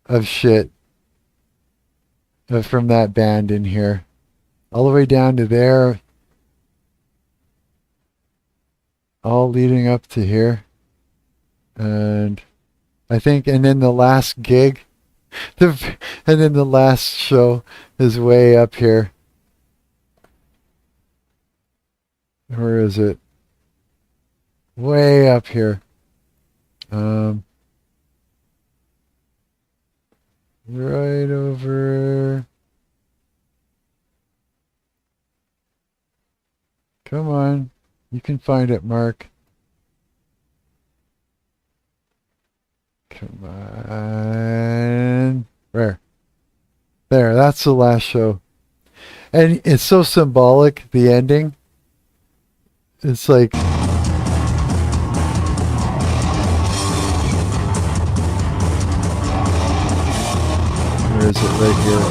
of shit from that band in here, all the way down to there, all leading up to here, and I think, and then the last gig, and then the last show is way up here. Where is it? Way up here. Right over. Come on. You can find it, Mark. Come on. Where? There, that's the last show. And it's so symbolic, the ending. It's like... Where is it? Right here.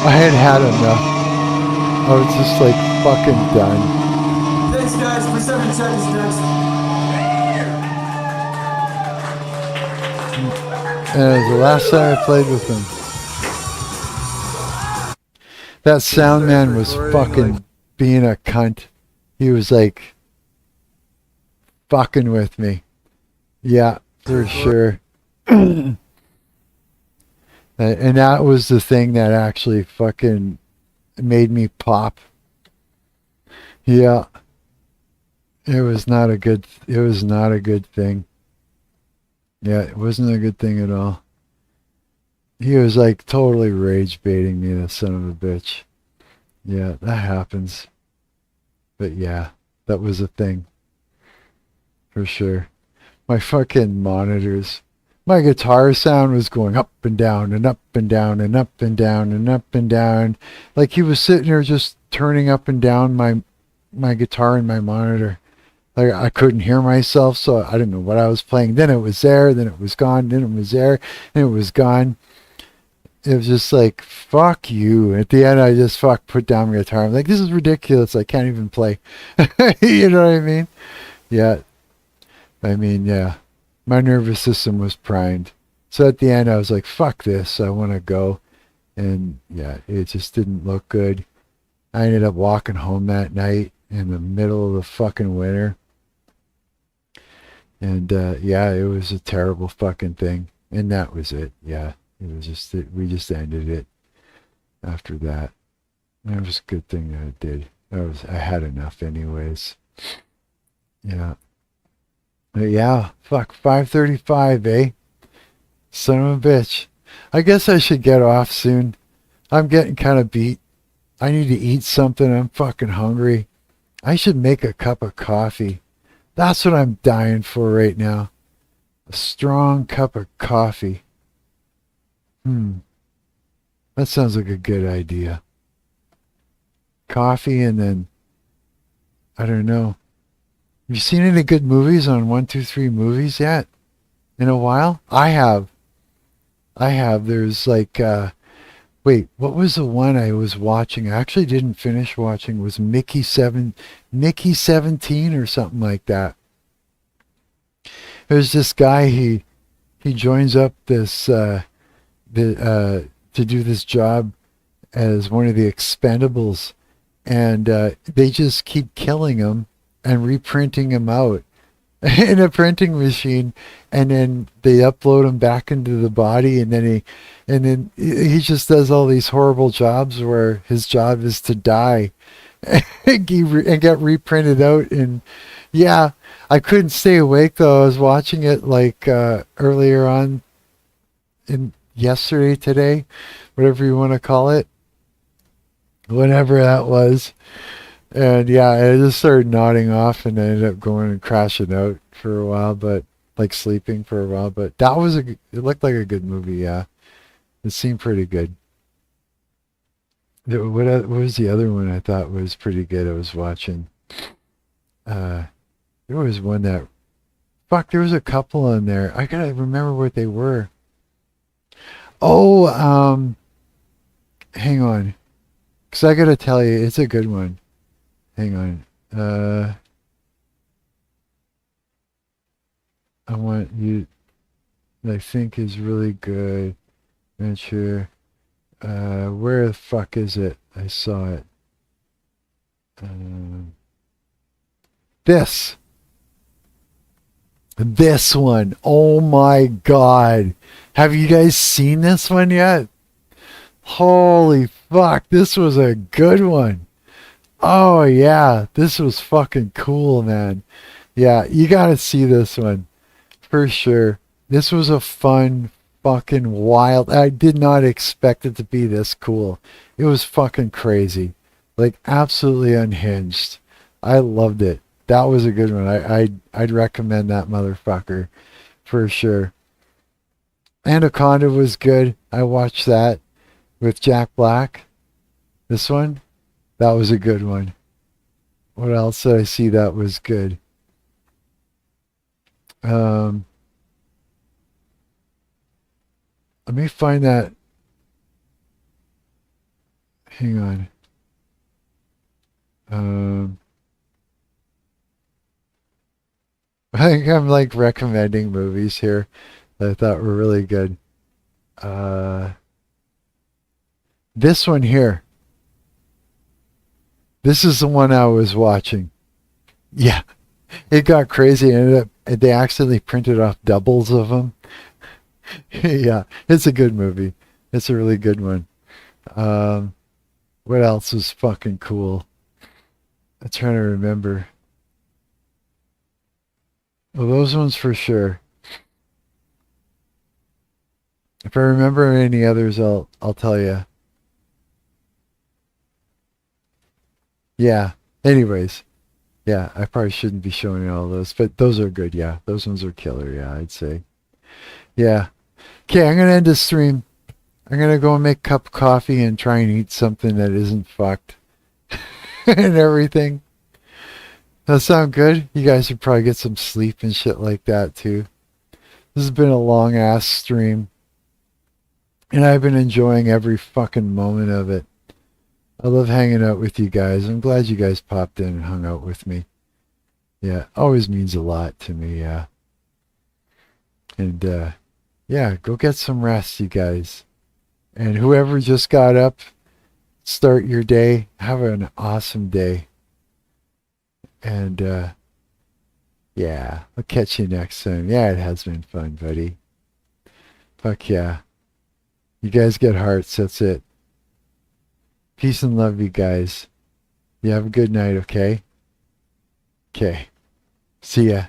I had enough. I was just like fucking done. Thanks, guys. Please have me check this next. And it was the last time I played with him. That sound man was fucking being a cunt. He was like fucking with me. Yeah, for sure. And that was the thing that actually fucking made me pop. Yeah. It was not a good thing. Yeah, it wasn't a good thing at all. He was like totally rage baiting me, the son of a bitch. Yeah, that happens. But yeah, that was a thing. For sure. My fucking monitors. My guitar sound was going up and down and up and down and up and down and up and down. Like he was sitting there just turning up and down my guitar and my monitor. Like I couldn't hear myself, so I didn't know what I was playing. Then it was there, then it was gone, then it was there, and it was gone. It was just like, fuck you. At the end, I just put down my guitar. I'm like, this is ridiculous. I can't even play. You know what I mean? Yeah. I mean, yeah. My nervous system was primed. So at the end, I was like, fuck this. I want to go. And yeah, it just didn't look good. I ended up walking home that night in the middle of the fucking winter. And yeah, it was a terrible fucking thing. And that was it. Yeah. It was just that we just ended it after that. And it was a good thing that it did. I had enough anyways. Yeah. But yeah, fuck, 5:35, eh? Son of a bitch. I guess I should get off soon. I'm getting kind of beat. I need to eat something. I'm fucking hungry. I should make a cup of coffee. That's what I'm dying for right now. A strong cup of coffee. That sounds like a good idea. Coffee and then, I don't know. Have you seen any good movies on 123 Movies yet? In a while? I have. There's like, wait, what was the one I was watching? I actually didn't finish watching. It was Mickey 17 or something like that. There's this guy, he joins up this, to do this job as one of the Expendables, and they just keep killing him and reprinting him out in a printing machine, and then they upload him back into the body, and then he just does all these horrible jobs where his job is to die and get reprinted out. And yeah, I couldn't stay awake though. I was watching it like earlier on in today, whatever you want to call it, whenever that was. And yeah, I just started nodding off, and I ended up going and crashing out for a while, but like sleeping for a while. But that was it looked like a good movie. Yeah, it seemed pretty good. What was the other one I thought was pretty good? I was watching. There was one that, fuck, there was a couple on there. I gotta remember what they were. Oh, hang on, because I gotta tell you, it's a good one. Hang on. I want you. I think is really good. Venture. Where the fuck is it? I saw it. This. This one. Oh my god. Have you guys seen this one yet? Holy fuck. This was a good one. Oh yeah. This was fucking cool, man. Yeah, you gotta see this one. For sure. This was a fun, fucking wild. I did not expect it to be this cool. It was fucking crazy. Like absolutely unhinged. I loved it. That was a good one. I'd recommend that motherfucker for sure. Anaconda was good. I watched that with Jack Black. This one, that was a good one. What else did I see that was good? Let me find that. Hang on. I think I'm like recommending movies here that I thought were really good. This one here. This is the one I was watching. Yeah, it got crazy. It ended up, they accidentally printed off doubles of them. Yeah, it's a good movie. It's a really good one. What else was fucking cool? I'm trying to remember. Well, those ones for sure. If I remember any others, I'll tell you. Yeah. Anyways, yeah, I probably shouldn't be showing you all those, but those are good. Yeah, those ones are killer. Yeah, I'd say. Yeah. Okay, I'm gonna end the stream. I'm gonna go and make a cup of coffee and try and eat something that isn't fucked and everything. That sound good? You guys should probably get some sleep and shit like that too. This has been a long ass stream. And I've been enjoying every fucking moment of it. I love hanging out with you guys. I'm glad you guys popped in and hung out with me. Yeah, always means a lot to me, yeah. And yeah, go get some rest, you guys. And whoever just got up, start your day. Have an awesome day. And yeah, I'll catch you next time. Yeah, it has been fun, buddy. Fuck yeah. You guys get hearts, that's it. Peace and love, you guys. You have a good night, okay? Okay. See ya.